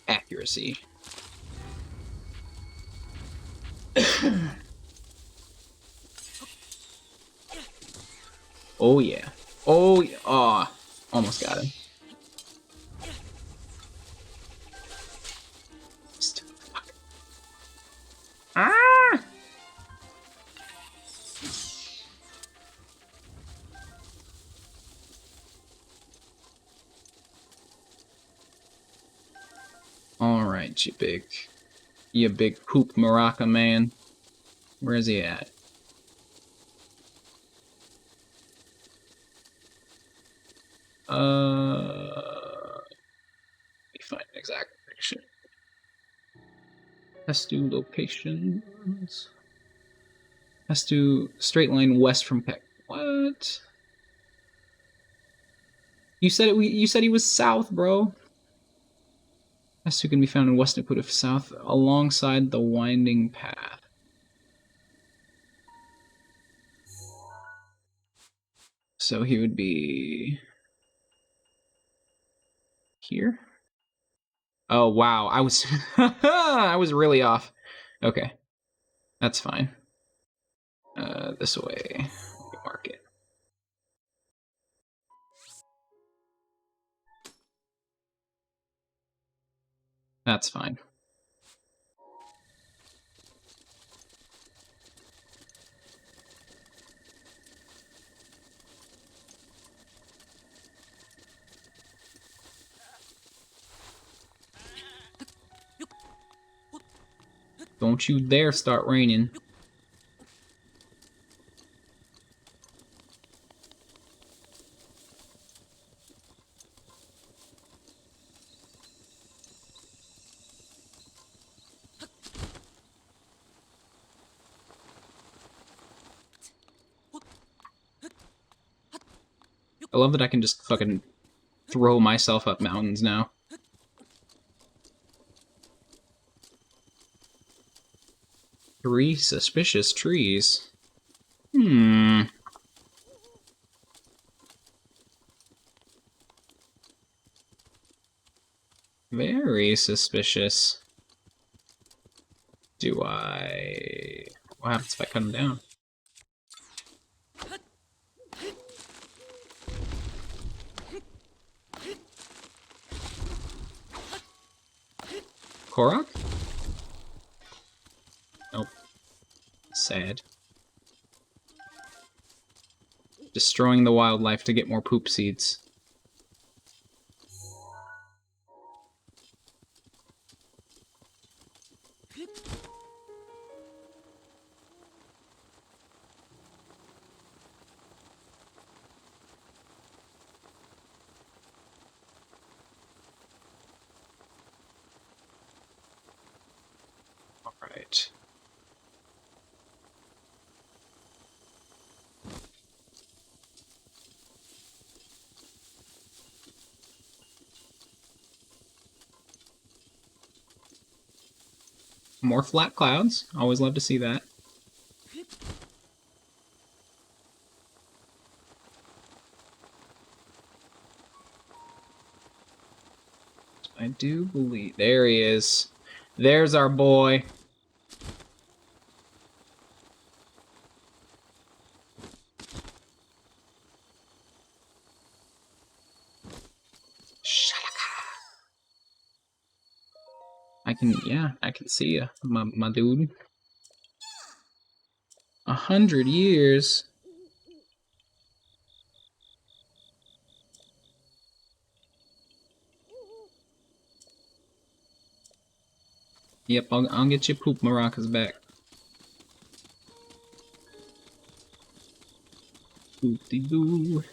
Accuracy. Oh yeah. Oh yeah. Aw. Almost got him. Fuck. Ah! Alright. Alright, you big poop maraca man. Where is he at? Let me find an exact location. Has to locations. Has to straight line west from Peck. What? You said it. You said he was south, bro. Has to can be found in West Dakota south alongside the winding path. So he would be here. Oh wow, I was I was really off. Okay, that's fine. This way. Let me mark it. That's fine. Don't you dare start raining. I love that I can just fucking throw myself up mountains now. Three suspicious trees. Very suspicious. Do I... What happens if I cut them down? Korok? Nope. Sad. Destroying the wildlife to get more poop seeds. Alright. More flat clouds. Always love to see that. I do believe... There he is. There's our boy. I can see you, my dude. 100 years. Yep, I'll get your poop maracas back. Poop-de-doo.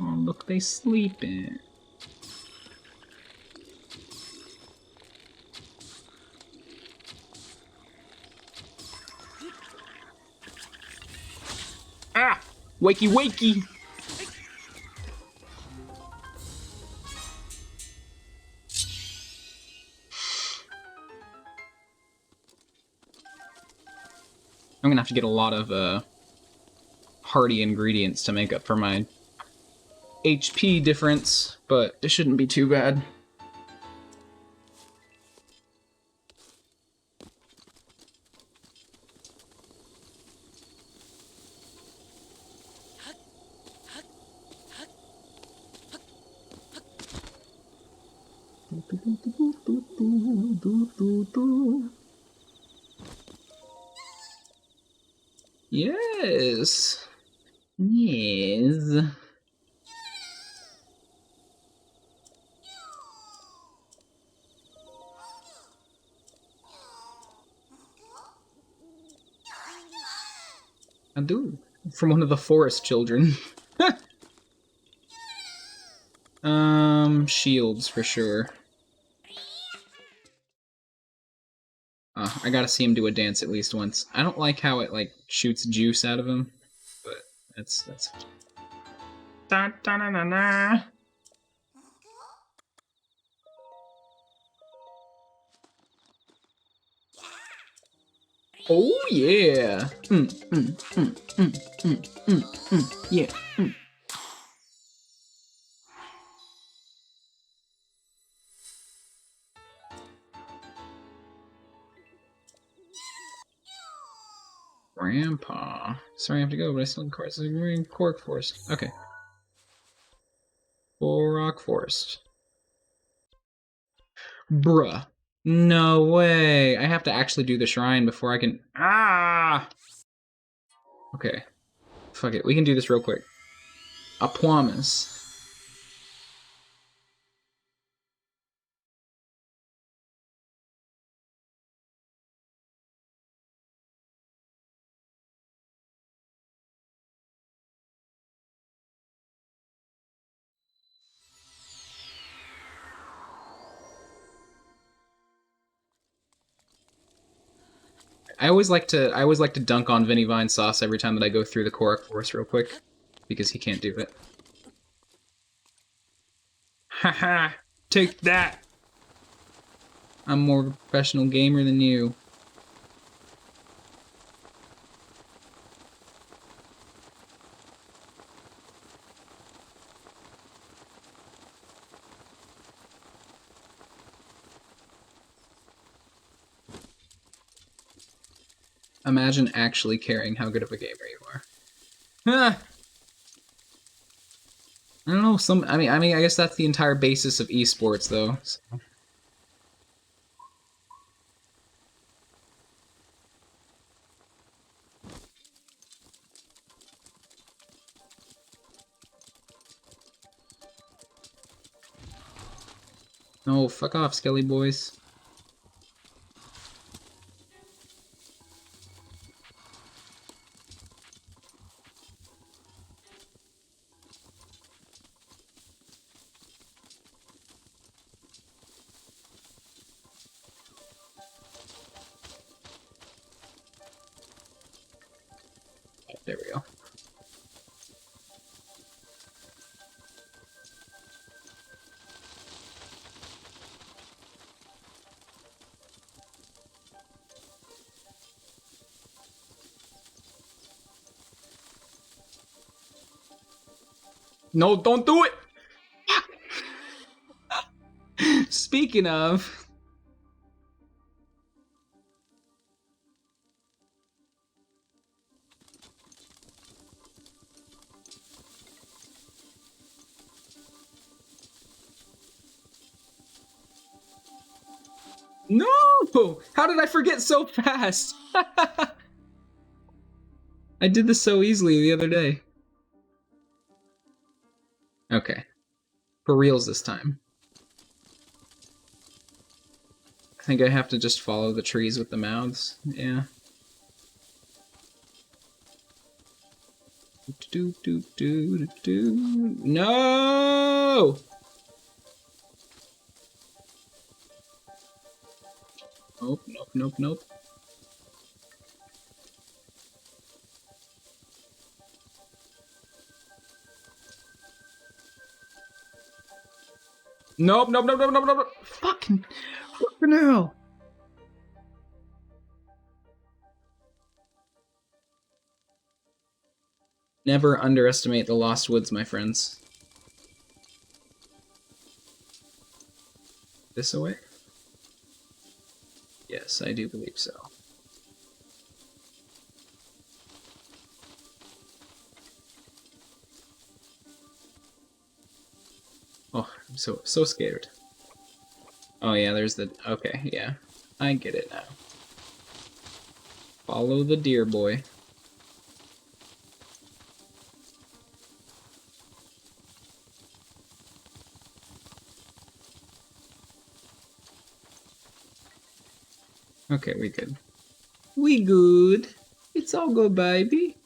Oh, look, they sleeping. Ah! Wakey, wakey! I'm gonna have to get a lot of, hearty ingredients to make up for my HP difference, but it shouldn't be too bad. Yes. Yes. I do. From one of the forest children. Shields for sure. I gotta see him do a dance at least once. I don't like how it like shoots juice out of him, but that's. Da, da, da, da, da. Oh yeah. Yeah. Grandpa. Sorry I have to go, but I still in Cork Forest. Okay. Rock Forest. Bruh. No way. I have to actually do the shrine before I can. Ah! Okay. Fuck it. We can do this real quick. I promise. I always like to dunk on Vinny Vine sauce every time that I go through the Korok Forest real quick, because he can't do it. Haha! Take that! I'm more of a professional gamer than you. Imagine actually caring how good of a gamer you are. Ah! I don't know. I mean, I guess that's the entire basis of esports, though. So. No, fuck off, Skelly boys. There we go. No, don't do it! Speaking of... No! How did I forget so fast? I did this so easily the other day. Okay. For reals this time. I think I have to just follow the trees with the mouths. Yeah. No! Nope, nope, nope, nope. Nope, nope, nope, nope, nope, nope. Fucking hell. Never underestimate the Lost Woods, my friends. This away? Yes, I do believe so. Oh, I'm so scared. Oh yeah, there's the... Okay, yeah. I get it now. Follow the deer boy. Okay, we good. We good. It's all good, baby.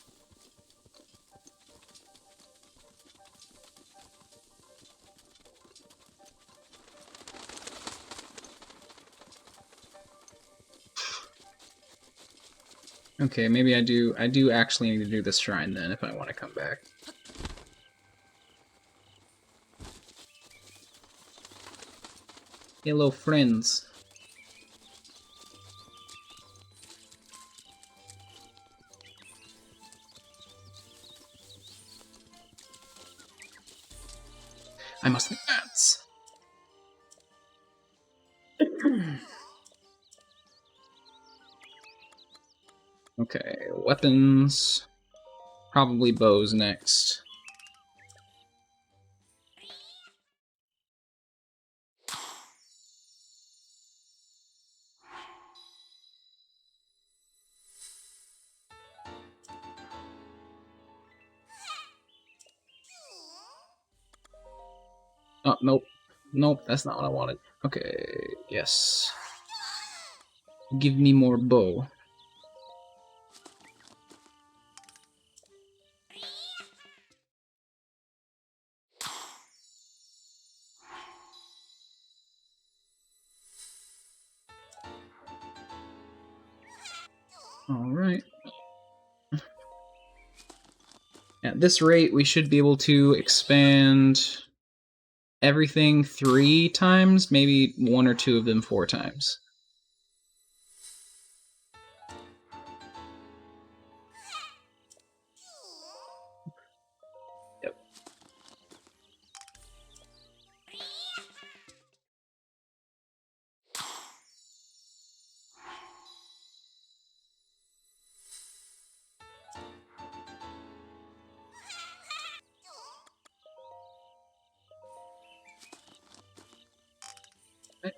Okay, maybe I do actually need to do this shrine then if I want to come back. Hello, friends. I must advance. Okay, weapons. Probably bows next. Oh, nope. Nope, that's not what I wanted. Okay, yes. Give me more bow. Alright. At this rate, we should be able to expand everything 3 times, maybe 1 or 2 of them 4 times. Yep.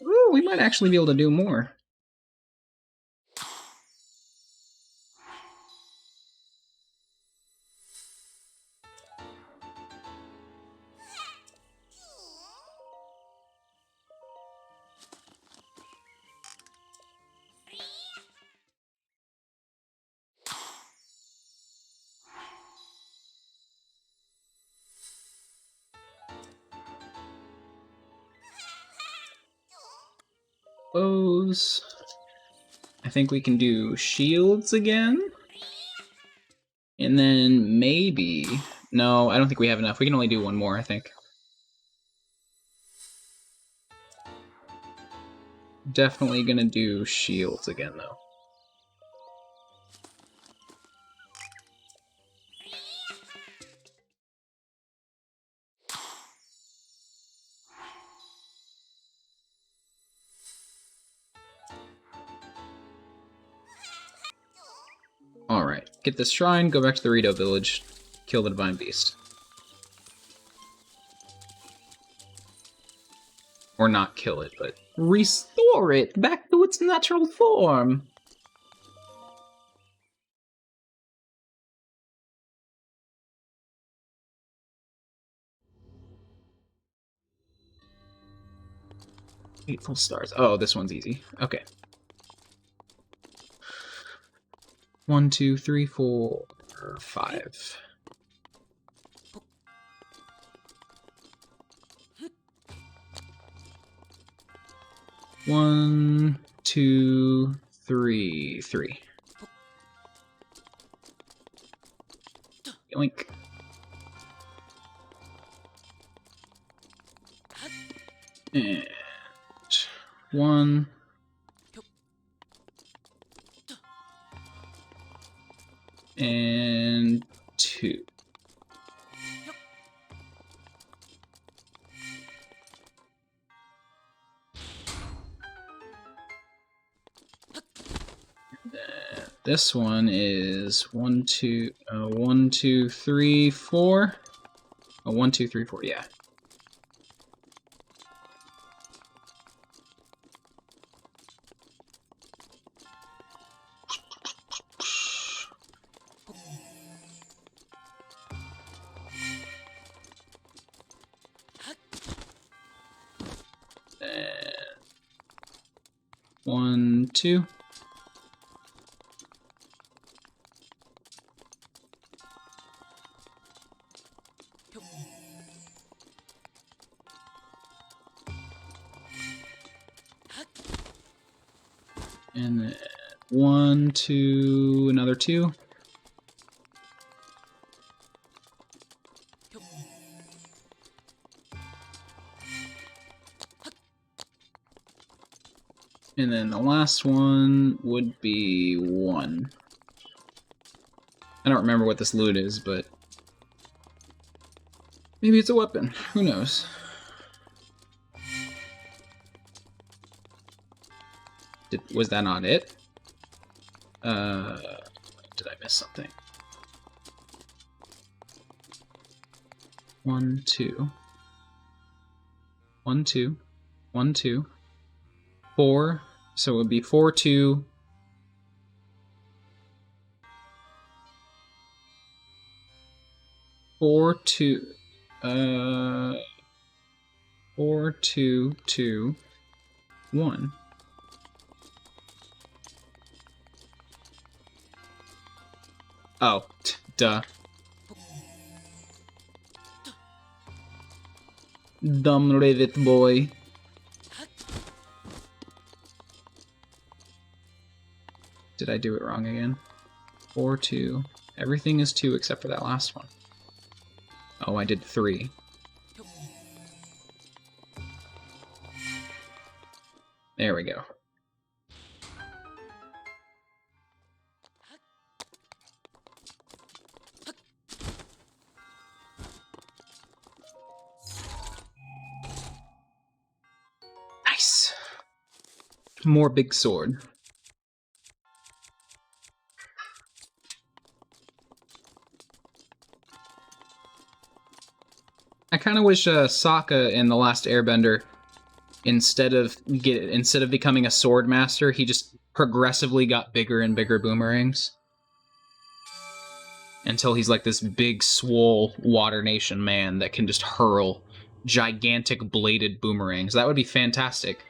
Ooh, we might actually be able to do more. Bows. I think we can do shields again. And then maybe... No, I don't think we have enough. We can only do 1 more, I think. Definitely gonna do shields again, though. Alright, get this shrine, go back to the Rito village, kill the Divine Beast. Or not kill it, but restore it back to its natural form! Fateful stars. Oh, this one's easy. Okay. 1, 2, 3, 4, 5. One, two, three, 3. Yoink. And 1. And 2. This one is 1, 2, 1, 2, 3, 4. Oh, 1, 2, 3, 4, yeah. 1, 2. And then 1, 2, another 2. And then the last one would be 1. I don't remember what this loot is, but maybe it's a weapon. Who knows? Was that not it? Did I miss something? 1, 2. 1, 2. 1, 2. 4. So it would be 4, 2. 4, 2. 4, 2, 2, 1. Oh, duh. Dumb Rivet boy. Did I do it wrong again? 4, 2. Everything is 2 except for that last one. Oh, I did 3. There we go. Nice. More big sword. I kind of wish Sokka in The Last Airbender, instead of becoming a sword master, he just progressively got bigger and bigger boomerangs. Until he's like this big, swole Water Nation man that can just hurl gigantic bladed boomerangs. That would be fantastic.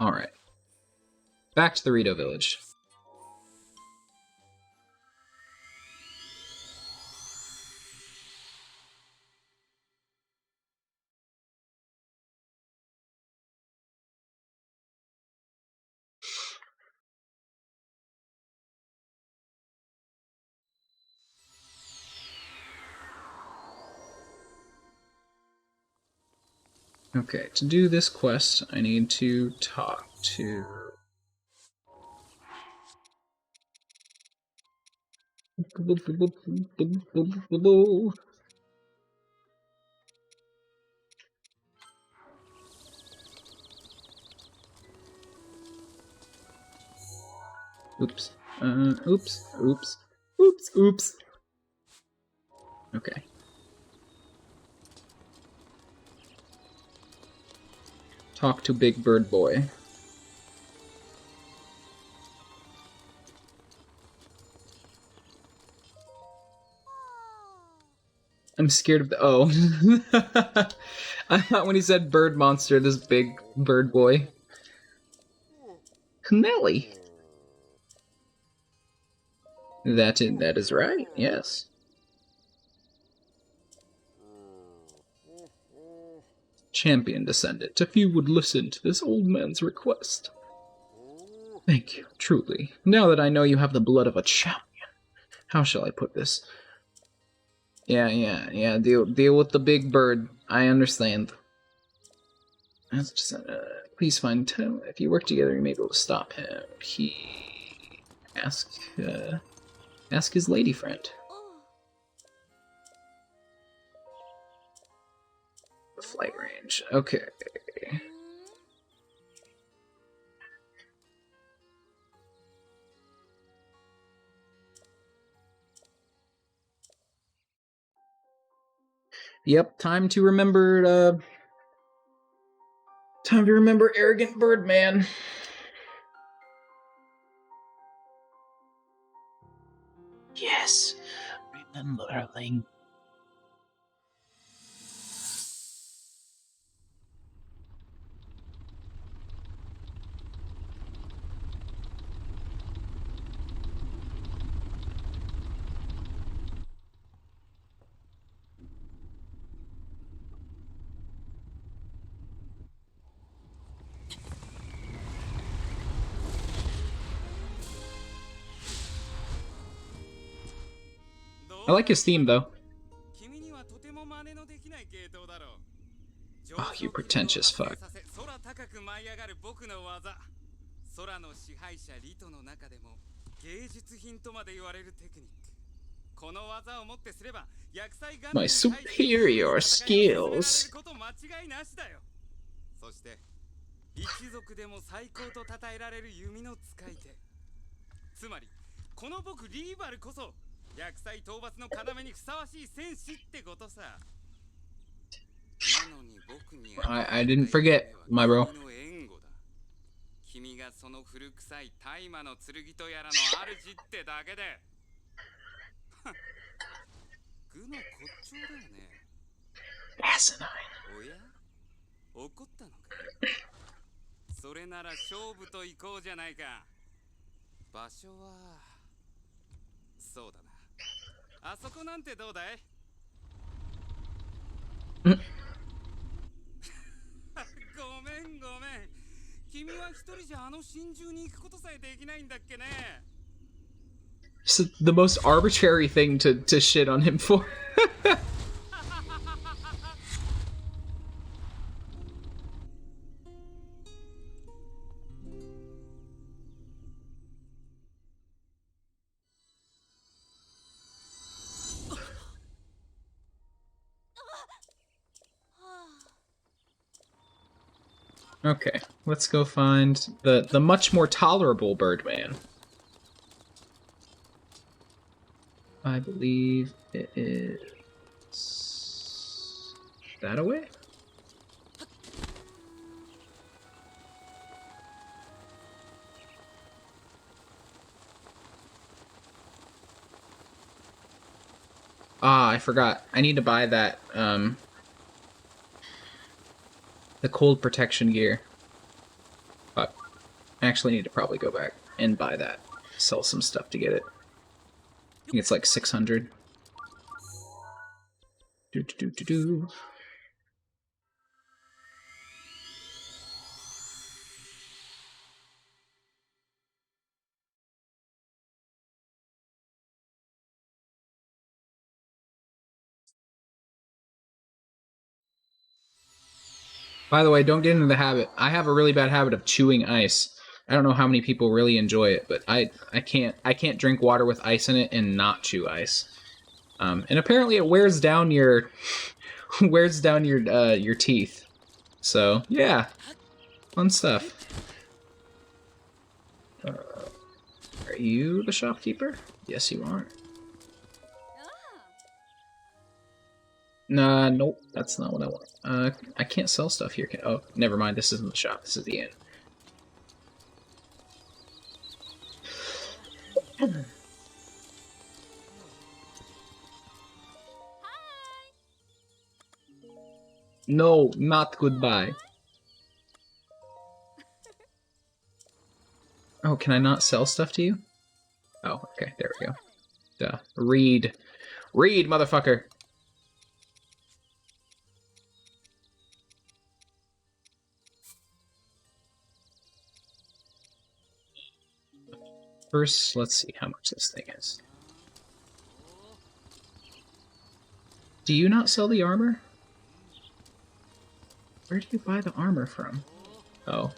Alright. Back to the Rito village. Okay, to do this quest, I need to talk to... Oops. Oops. Okay. Talk to Big Bird Boy. I'm scared of the... Oh. I thought when he said bird monster, this big bird boy. Nelly. That is right, yes. Champion descendant, if you would listen to this old man's request. Thank you, truly. Now that I know you have the blood of a champion, how shall I put this? Yeah, deal with the big bird. I understand. That's just, please find Tim. If you work together, you may be able to stop him. Ask his lady friend. The flight range. Okay. Yep, time to remember arrogant Birdman. Yes, remembering. I like his theme though. Oh, you pretentious fuck. 空の支配者リトの中でも芸術品とまで言われるテクニック。この技をもってすれば薬剤ガン My superior skills. こと間違いなしだよ。そして一族でも最高と称えられる弓の使い手。つまりこの僕リーバルこそ薬剤討伐の要にふさわしい戦士ってことさ。なのに僕に I didn't forget, my bro. 君がその古臭い大麻の剣とやらの主ってだけで愚の骨頂だよね。Asinine. おや怒ったのか。それなら勝負と行こうじゃないか。場所はそうだな、あそこなんてどうだい。ごめんごめん、君は一人じゃあの真珠に行くことさえできないんだっけね。It's the most arbitrary thing to shit on him for. Okay, let's go find the much more tolerable Birdman. I believe it is that away? Ah, I forgot. I need to buy that, the cold protection gear. But I actually need to probably go back and buy that. Sell some stuff to get it. I think it's like 600. Do. By the way, don't get into the habit. I have a really bad habit of chewing ice. I don't know how many people really enjoy it, but I can't drink water with ice in it and not chew ice. And apparently it wears down your your teeth. So yeah, fun stuff. Are you the shopkeeper? Yes, you are. Nah, nope, that's not what I want. I can't sell stuff here. Oh, never mind. This isn't the shop. This is the inn. No, not goodbye. Oh, can I not sell stuff to you? Oh, okay, there we go. Duh. Read. Read, motherfucker! First, let's see how much this thing is. Do you not sell the armor? Where do you buy the armor from? Oh.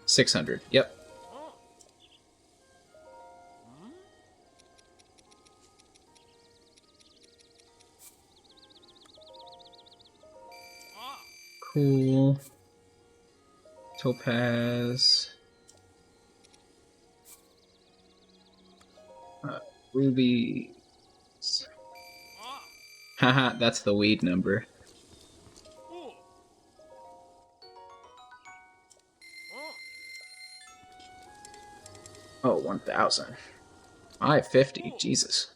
$600. Yep. Cool. Topaz. Ruby. Haha, that's the weed number. Oh, 1,000. 550, Jesus.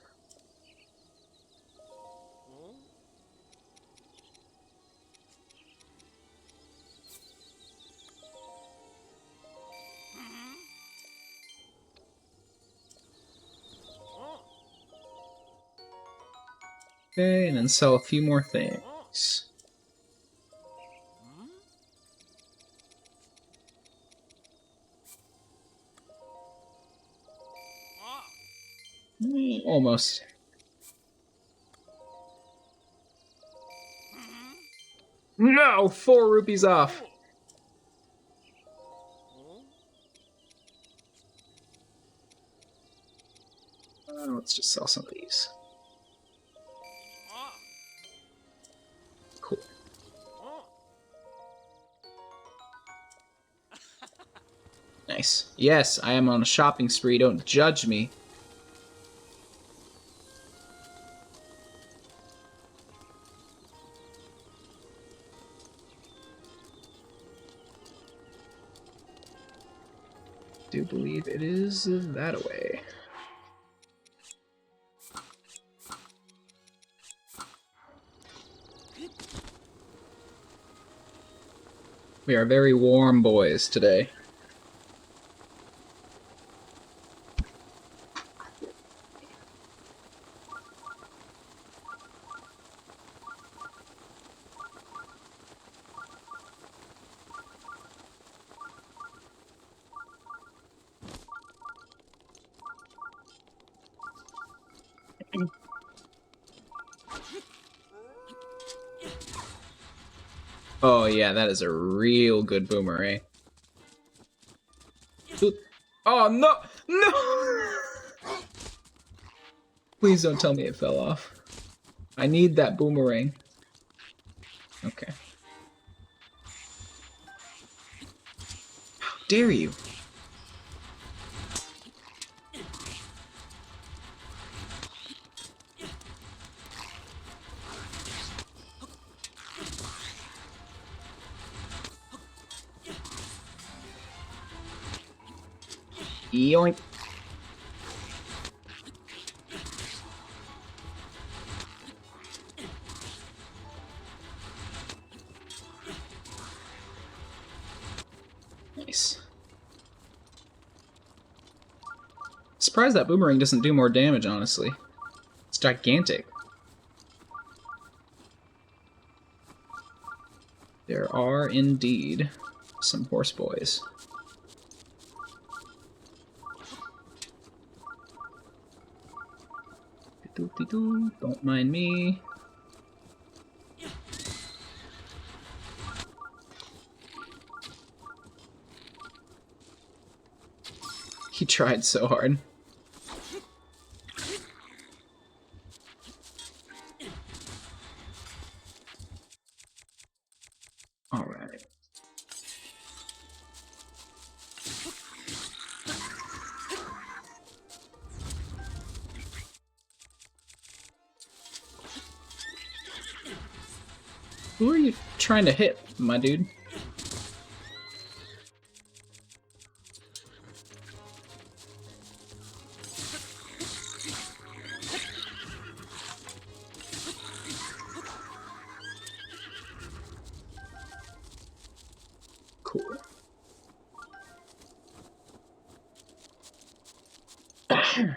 Okay, and then sell a few more things. Almost. No! 4 rupees off! Let's just sell some of these. Cool. Nice. Yes, I am on a shopping spree. Don't judge me. Do believe it is that away. We are very warm boys today. Oh yeah, that is a real good boomerang. Oh no! No! Please don't tell me it fell off. I need that boomerang. Okay. How dare you? Yoink. Nice. Surprised that boomerang doesn't do more damage, honestly. It's gigantic. There are indeed some horse boys. Don't mind me. He tried so hard. All right. Who are you trying to hit, my dude? Cool. Okay,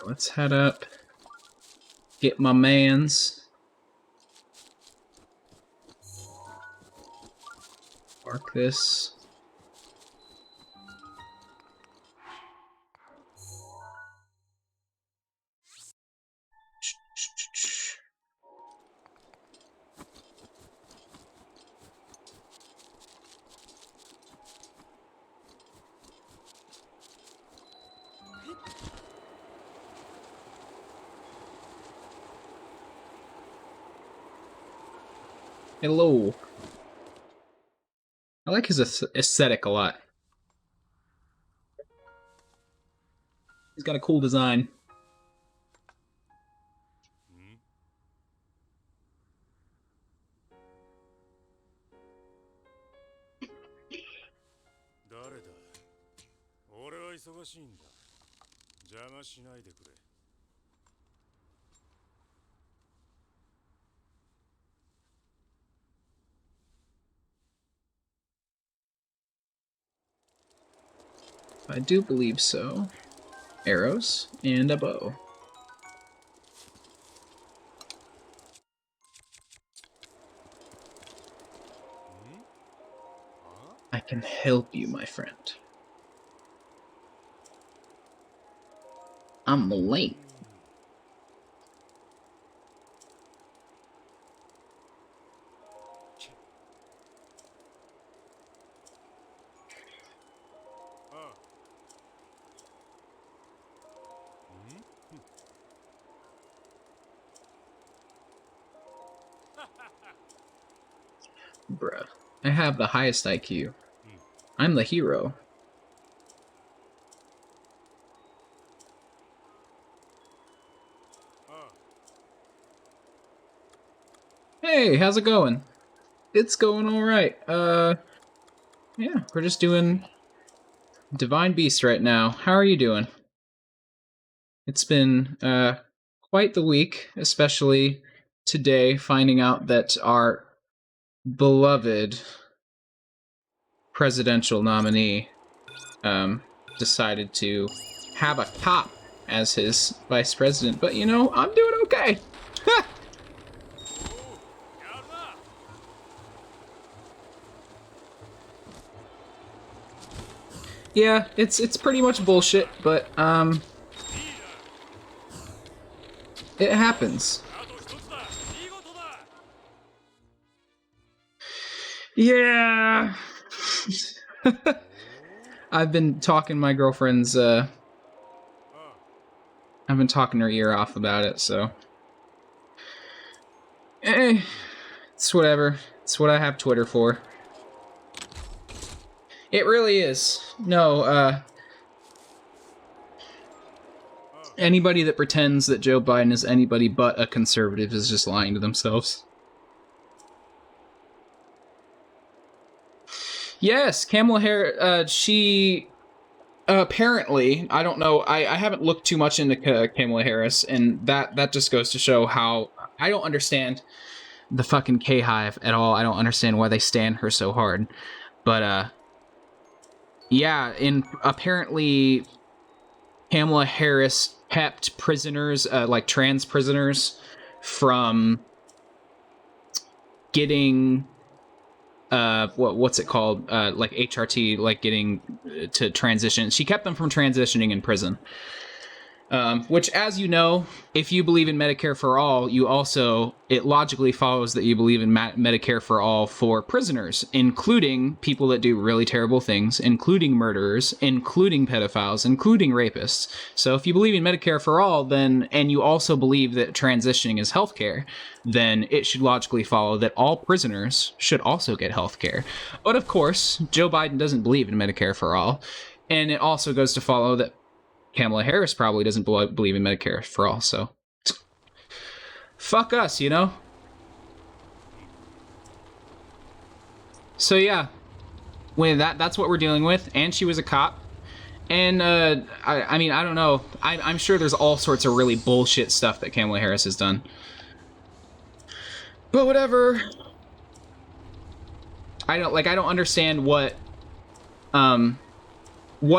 let's head up. Get my mans. Mark this. Hello. I like his aesthetic a lot. He's got a cool design. I do believe so. Arrows and a bow. I can help you, my friend. I'm late. Bruh, I have the highest IQ. I'm the hero. Hey, how's it going? It's going alright. Yeah, we're just doing Divine Beast right now. How are you doing? It's been, quite the week, especially today, finding out that our beloved presidential nominee, decided to have a cop as his vice president. But, you know, I'm doing okay. Yeah, it's pretty much bullshit, but, it happens. Yeah. I've been talking my girlfriend's, I've been talking her ear off about it, so. It's whatever. It's what I have Twitter for. It really is. No, anybody that pretends that Joe Biden is anybody but a conservative is just lying to themselves. Yes, Kamala Harris, she apparently, I don't know, I haven't looked too much into Kamala Harris, and that just goes to show how I don't understand the fucking K-Hive at all. I don't understand why they stand her so hard. But, yeah, apparently Kamala Harris kept prisoners, like trans prisoners, from getting, what's it called? Like HRT, like getting to transition. She kept them from transitioning in prison. Which, as you know, if you believe in Medicare for all, it logically follows that you believe in Medicare for all for prisoners, including people that do really terrible things, including murderers, including pedophiles, including rapists. So if you believe in Medicare for all, then, and you also believe that transitioning is healthcare, then it should logically follow that all prisoners should also get healthcare. But of course, Joe Biden doesn't believe in Medicare for all, and it also goes to follow that Kamala Harris probably doesn't believe in Medicare for all, so fuck us, you know? So yeah, when that's what we're dealing with, and she was a cop, and I mean, I don't know, I'm sure there's all sorts of really bullshit stuff that Kamala Harris has done, but whatever. I don't understand what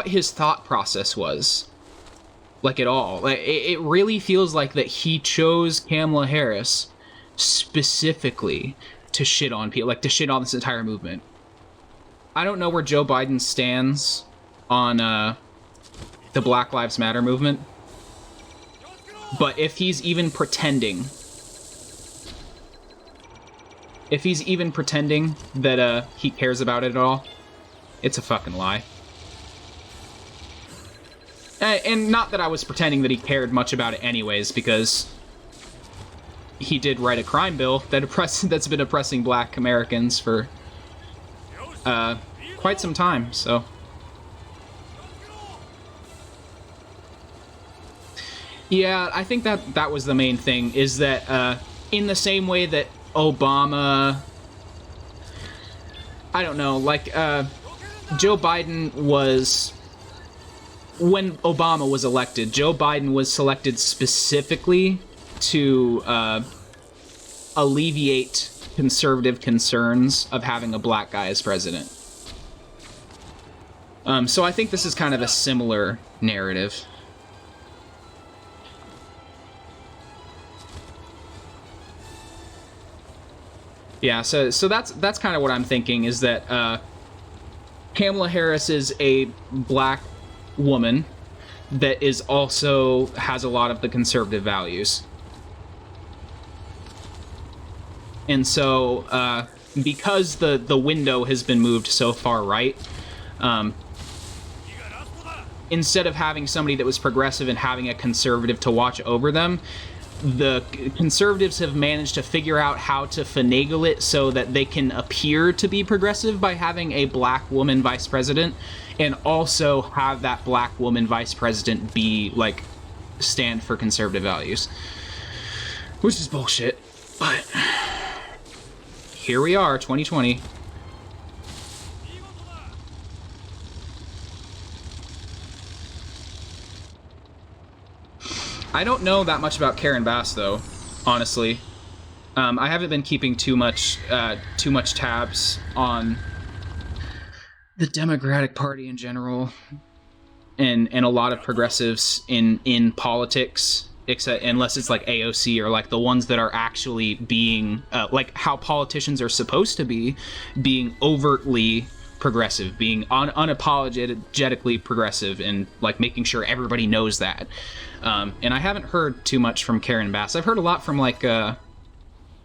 his thought process was. Like, at all. Like, it really feels like that he chose Kamala Harris specifically to shit on people, like to shit on this entire movement. I don't know where Joe Biden stands on the Black Lives Matter movement, but if he's even pretending that he cares about it at all, it's a fucking lie. And not that I was pretending that he cared much about it anyways, because he did write a crime bill that's been oppressing Black Americans for quite some time. So yeah, I think that was the main thing, is that in the same way that Obama, I don't know, like Joe Biden was, when Obama was elected, Joe Biden was selected specifically to alleviate conservative concerns of having a black guy as president. So I think this is kind of a similar narrative. Yeah, so that's kind of what I'm thinking, is that Kamala Harris is a black woman that is also has a lot of the conservative values. And so, because the window has been moved so far right, instead of having somebody that was progressive and having a conservative to watch over them, the conservatives have managed to figure out how to finagle it so that they can appear to be progressive by having a black woman vice president, and also have that black woman vice president be, like, stand for conservative values. Which is bullshit, but here we are, 2020. I don't know that much about Karen Bass, though, honestly. I haven't been keeping too much tabs on the Democratic Party in general, and a lot of progressives in politics, except unless it's like AOC or like the ones that are actually being like how politicians are supposed to be, being overtly progressive, being unapologetically progressive, and like making sure everybody knows that. And I haven't heard too much from Karen Bass. I've heard a lot from like the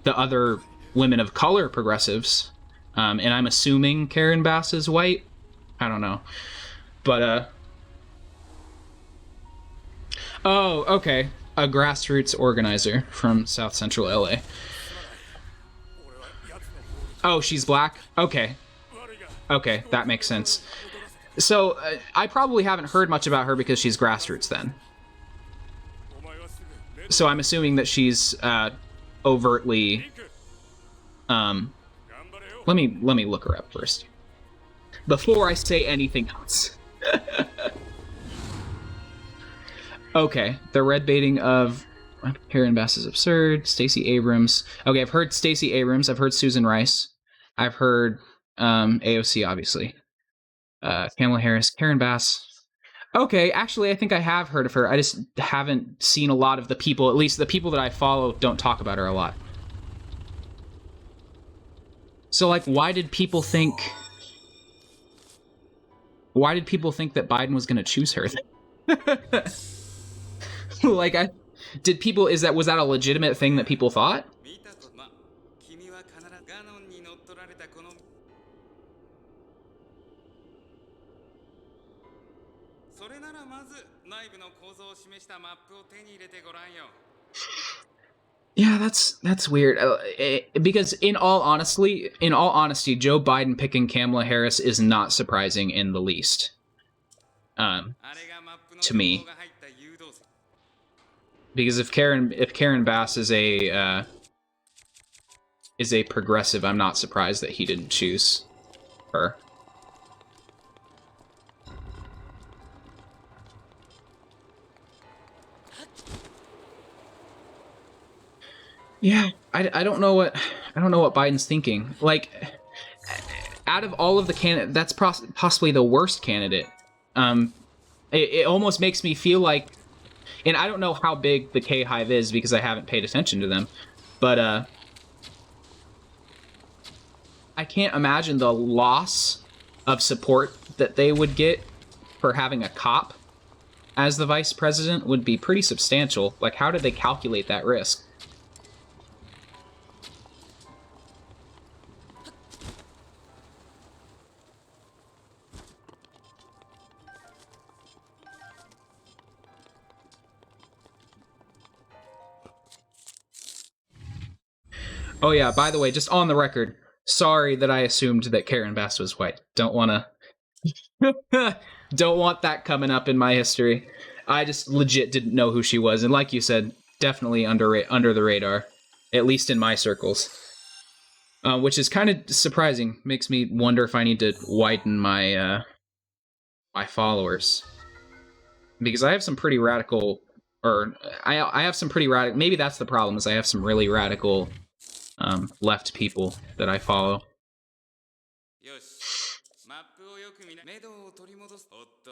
other women of color progressives, and I'm assuming Karen Bass is white. I don't know, but oh, okay, a grassroots organizer from South Central LA. Oh, she's black? Okay, that makes sense. So I probably haven't heard much about her because she's grassroots then. So I'm assuming that she's overtly. Let me look her up first before I say anything else. Okay, the red baiting of Karen Bass is absurd. Stacey Abrams. Okay, I've heard Stacey Abrams. I've heard Susan Rice. I've heard AOC, obviously. Kamala Harris, Karen Bass. Okay, actually, I think I have heard of her. I just haven't seen a lot of the people, at least the people that I follow, don't talk about her a lot. So, like, why did people think that Biden was going to choose her? Like, was that a legitimate thing that people thought? Yeah, that's weird. Because in all honesty, Joe Biden picking Kamala Harris is not surprising in the least. To me, because if Karen Bass is a progressive, I'm not surprised that he didn't choose her. Yeah, I don't know what Biden's thinking. Like, out of all of the candidates, that's possibly the worst candidate. It almost makes me feel like, and I don't know how big the K-Hive is because I haven't paid attention to them, but I can't imagine the loss of support that they would get for having a cop as the vice president would be pretty substantial. Like, how did they calculate that risk? Oh yeah, by the way, just on the record, sorry that I assumed that Karen Bass was white. Don't wanna... Don't want that coming up in my history. I just legit didn't know who she was, and like you said, definitely under the radar. At least in my circles. Which is kind of surprising. Makes me wonder if I need to widen my, my followers. Because I have some pretty radical... Or, I have some pretty radical... Maybe that's the problem, is I have some really radical, left people that I follow. よし、マップをよく見な、目処を取り戻す。おっと。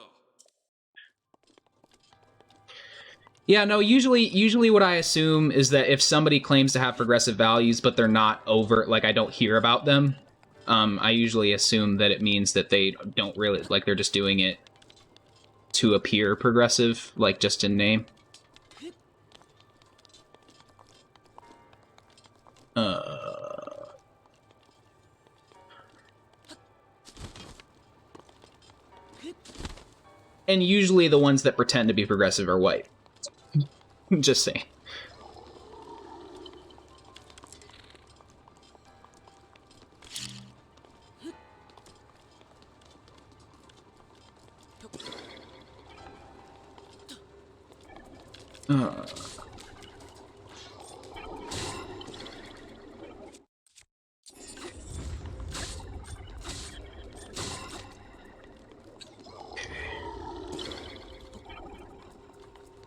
Yeah, no, usually what I assume is that if somebody claims to have progressive values, but they're not overt, like I don't hear about them, I usually assume that it means that they don't really, like they're just doing it to appear progressive, like just in name. And usually the ones that pretend to be progressive are white. Just saying.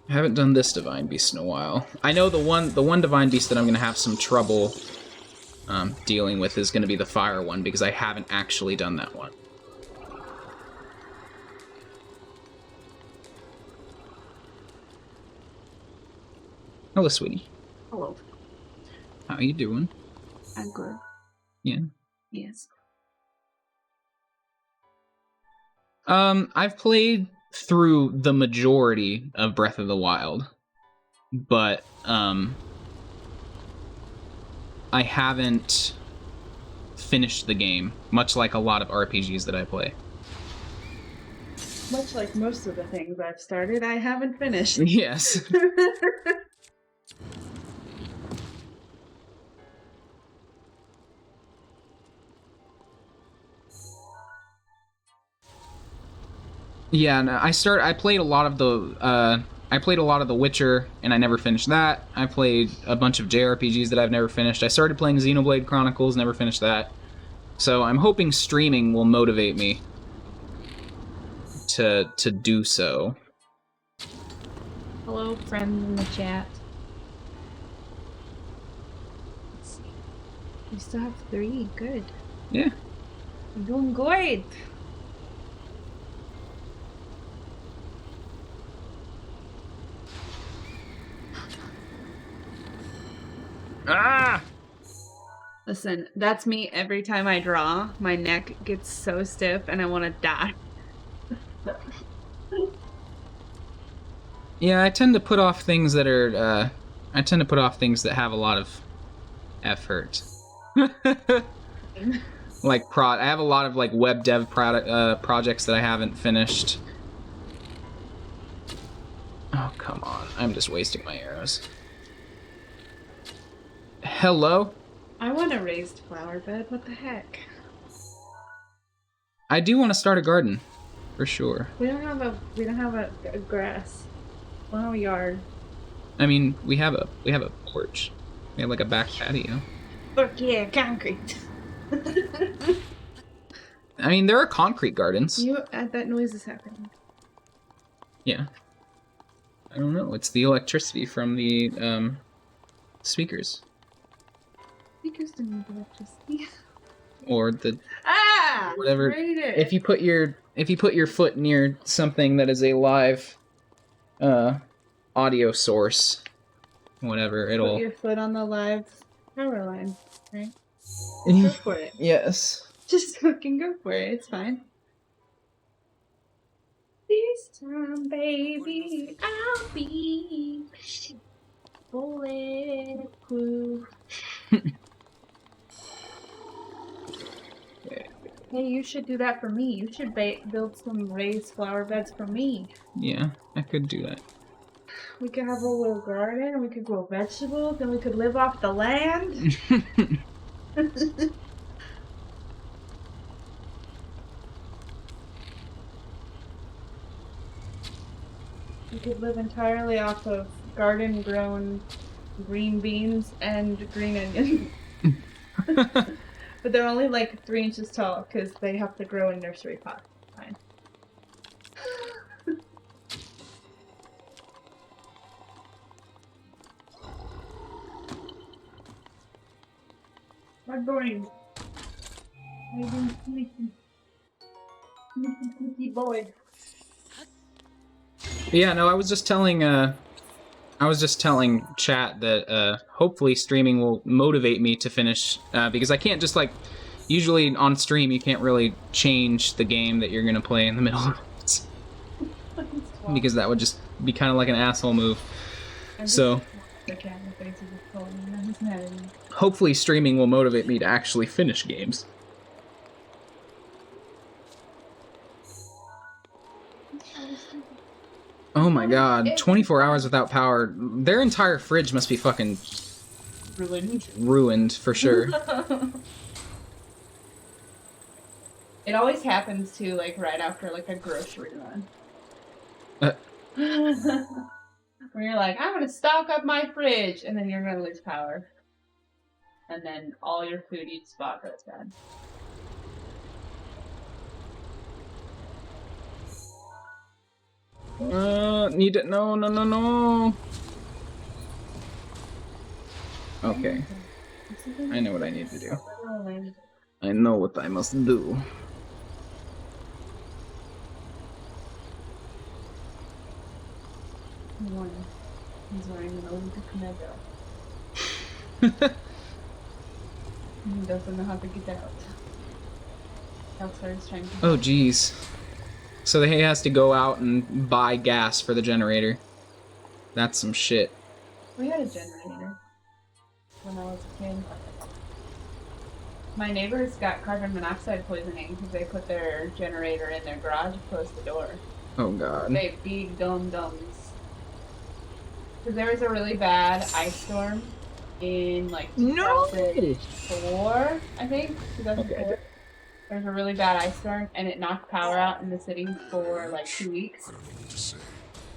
I haven't done this Divine Beast in a while. I know the one Divine Beast that I'm gonna have some trouble dealing with is gonna be the Fire one, because I haven't actually done that one. Hello, sweetie. Hello. How you doing? I'm good. Yeah. Yes. I've played through the majority of Breath of the Wild, but I haven't finished the game, much like a lot of RPGs that I play. Much like most of the things I've started, I haven't finished. Yes. Yeah, no, I played a lot of the Witcher, and I never finished that. I played a bunch of JRPGs that I've never finished. I started playing Xenoblade Chronicles, never finished that. So I'm hoping streaming will motivate me to do so. Hello, friends in the chat. Let's see. We still have 3. Good. Yeah. We're doing great. Ah! Listen, that's me every time I draw. My neck gets so stiff and I want to die. Yeah, I tend to put off things that are, I tend to put off things that have a lot of effort. Like, I have a lot of, like, web dev projects that I haven't finished. Oh, come on. I'm just wasting my arrows. Hello? I want a raised flower bed. What the heck? I do want to start a garden, for sure. We don't have a grass. We don't have a yard. I mean, we have a porch. We have like a back patio. Fuck yeah, concrete. I mean, there are concrete gardens. That noise is happening. Yeah. I don't know. It's the electricity from the speakers. Speakers don't need electricity. Or the whatever. Rated. If you put your foot near something that is a live audio source, whatever, it'll Put your foot on the live power line, right? Go for it. Yes. Just fucking go for it. It's fine. This time, baby, I'll be bulletproof. Hey, you should do that for me. You should build some raised flower beds for me. Yeah, I could do that. We could have a little garden, we could grow vegetables, and we could live off the land. We could live entirely off of garden-grown green beans and green onions. But they're only like 3 inches tall because they have to grow in nursery pots. Fine. My brain. I've been sleeping. Sleepy boy. Yeah, no, I was just telling chat that hopefully streaming will motivate me to finish because I can't just like usually on stream you can't really change the game that you're gonna play in the middle of it because that would just be kind of like an asshole move. So hopefully streaming will motivate me to actually finish games. Oh my god, 24 hours without power. Their entire fridge must be fucking ruined for sure. It always happens too, like right after like a grocery run. Where you're like, I'm gonna stock up my fridge, and then you're gonna lose power. And then all your food each spot goes bad. Need it. No. Okay. I know what I need to do. I know what I must do. He's wearing an Olympic medal. He doesn't know how to get out. Outside's trying to. Oh, jeez. So he has to go out and buy gas for the generator. That's some shit. We had a generator when I was a kid. My neighbors got carbon monoxide poisoning because they put their generator in their garage and closed the door. Oh god. They big dum-dums. Because there was a really bad ice storm in like 2004, I think. 2004. Okay. There was a really bad ice storm and it knocked power out in the city for like 2 weeks.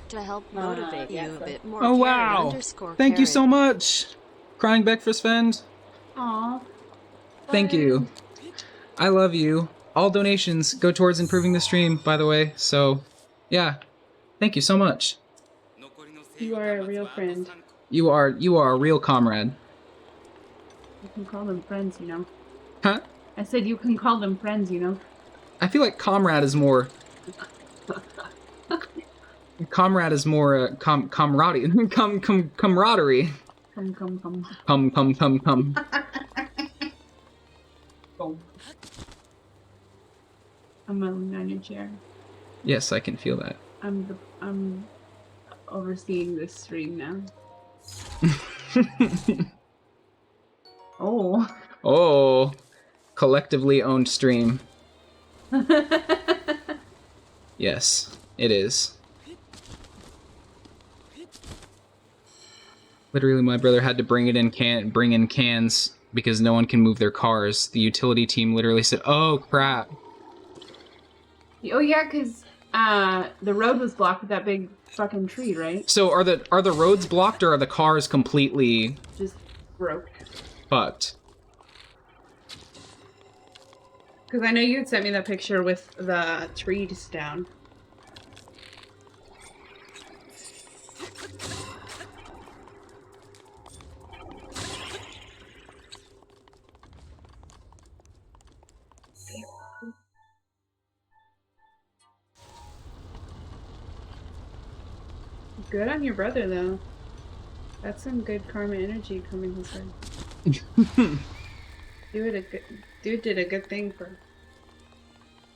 To help motivate you a bit more. Oh wow! Thank you so much! Crying back for Sven. Aww. Thank you. I love you. All donations go towards improving the stream, by the way, so yeah. Thank you so much. You are a real friend. You are a real comrade. You can call them friends, you know. Huh? I said you can call them friends, you know. I feel like comrade is more... comrade is more camaraderie. Camaraderie. Come. Come. I'm on your chair. Yes, I can feel that. I'm overseeing this stream now. Oh. Collectively owned stream. Yes, it is. Literally, my brother had to bring in cans because no one can move their cars. The utility team literally said, "Oh crap." Oh yeah, because the road was blocked with that big fucking tree, right? So are the roads blocked or are the cars completely just broke? Fucked. Because I know you had sent me that picture with the trees down. Good on your brother, though. That's some good karma energy coming his way. Dude did a good thing for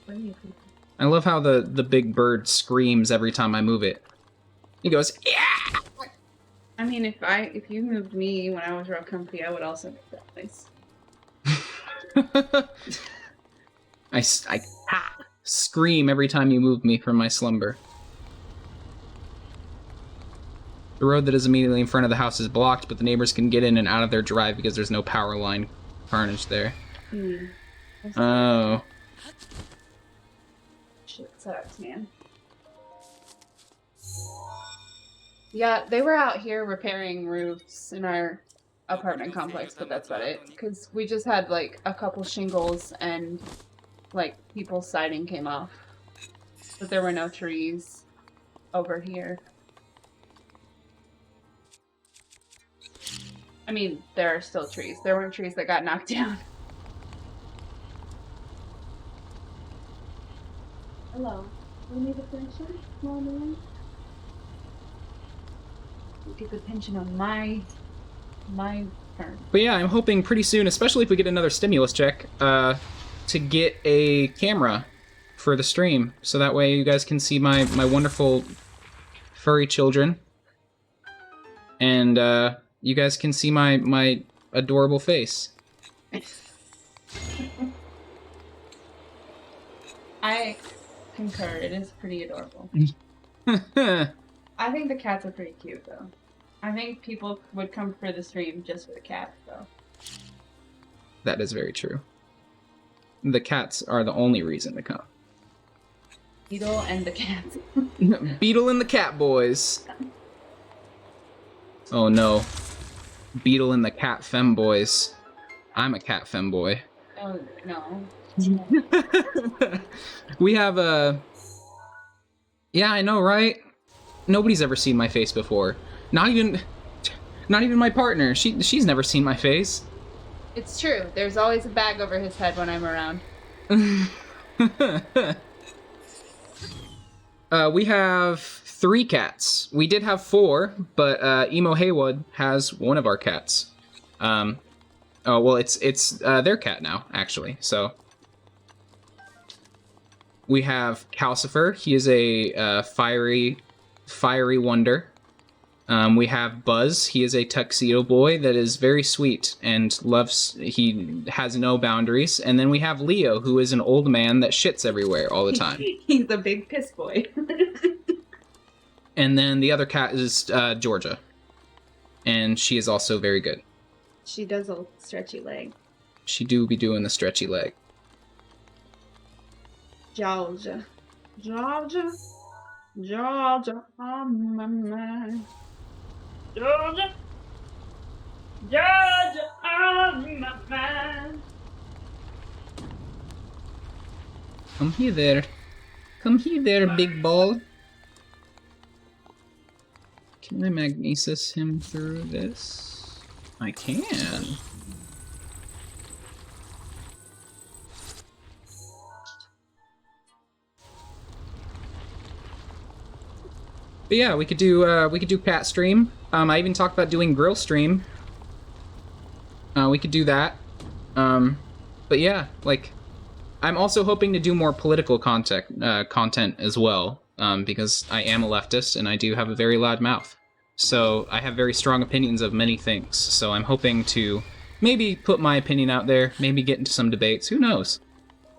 plenty of people. I love how the big bird screams every time I move it. He goes, yeah! I mean, if you moved me when I was real comfy, I would also make that noise. I scream every time you move me from my slumber. The road that is immediately in front of the house is blocked, but the neighbors can get in and out of their drive because there's no power line carnage there. Oh. Shit sucks, man. Yeah, they were out here repairing roofs in our apartment complex, but that's about it. Because we just had like a couple shingles and like people's siding came off. But there were no trees over here. I mean, there are still trees. There weren't trees that got knocked down. Hello. We need a pension, small man? You get the pension on my turn. But yeah, I'm hoping pretty soon, especially if we get another stimulus check, to get a camera for the stream. So that way you guys can see my wonderful furry children. And, you guys can see my adorable face. I concur. It is pretty adorable. I think the cats are pretty cute, though. I think people would come for the stream just for the cats, though. That is very true. The cats are the only reason to come. Beetle and the cats. Beetle and the cat boys. Oh no. Beetle and the cat femboys. I'm a cat femboy. Oh, no. We have a... Yeah, I know, right? Nobody's ever seen my face before. Not even my partner. She's never seen my face. It's true. There's always a bag over his head when I'm around. We have 3 cats. We did have 4, but Emo Haywood has one of our cats. Oh well, it's their cat now, actually. So we have Calcifer. He is a fiery wonder. We have Buzz. He is a tuxedo boy that is very sweet and loves. He has no boundaries. And then we have Leo, who is an old man that shits everywhere all the time. He's a big piss boy. And then the other cat is Georgia, and she is also very good. She does a stretchy leg. She do be doing the stretchy leg. Georgia, oh my mind. Georgia, on my mind. Come here there, big ball. Can I magnesis him through this? I can. But yeah, we could do cat stream. I even talked about doing grill stream. We could do that. But yeah, like, I'm also hoping to do more political content as well, because I am a leftist and I do have a very loud mouth. So I have very strong opinions of many things. So I'm hoping to maybe put my opinion out there, maybe get into some debates. Who knows?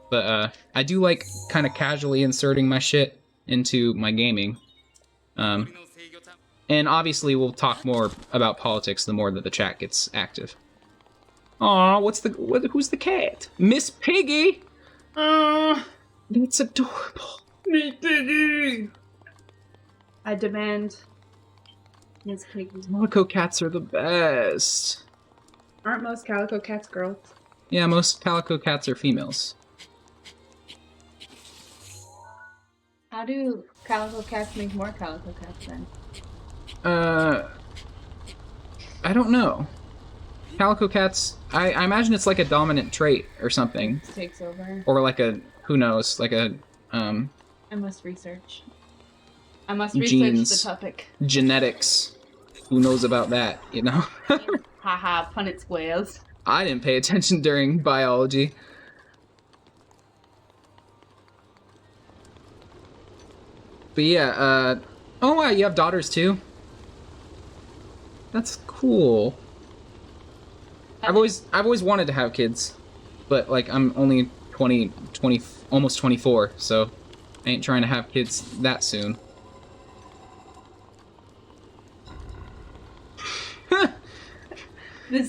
But I do like kind of casually inserting my shit into my gaming. And obviously we'll talk more about politics the more that the chat gets active. Aw, who's the cat? Miss Piggy! That's adorable. Miss Piggy! I demand Miss Piggy. Calico cats are the best. Aren't most calico cats girls? Yeah, most calico cats are females. How do calico cats make more calico cats then? I don't know. Calico cats, I imagine it's like a dominant trait or something. It takes over. Or like a, who knows, like a, I must research. I must genes, research the topic. Genetics. Who knows about that, you know? Haha, Punnett squares. I didn't pay attention during biology. But yeah, oh wow, you have daughters too? That's cool. I've always wanted to have kids, but like I'm only 20, almost 24, so I ain't trying to have kids that soon.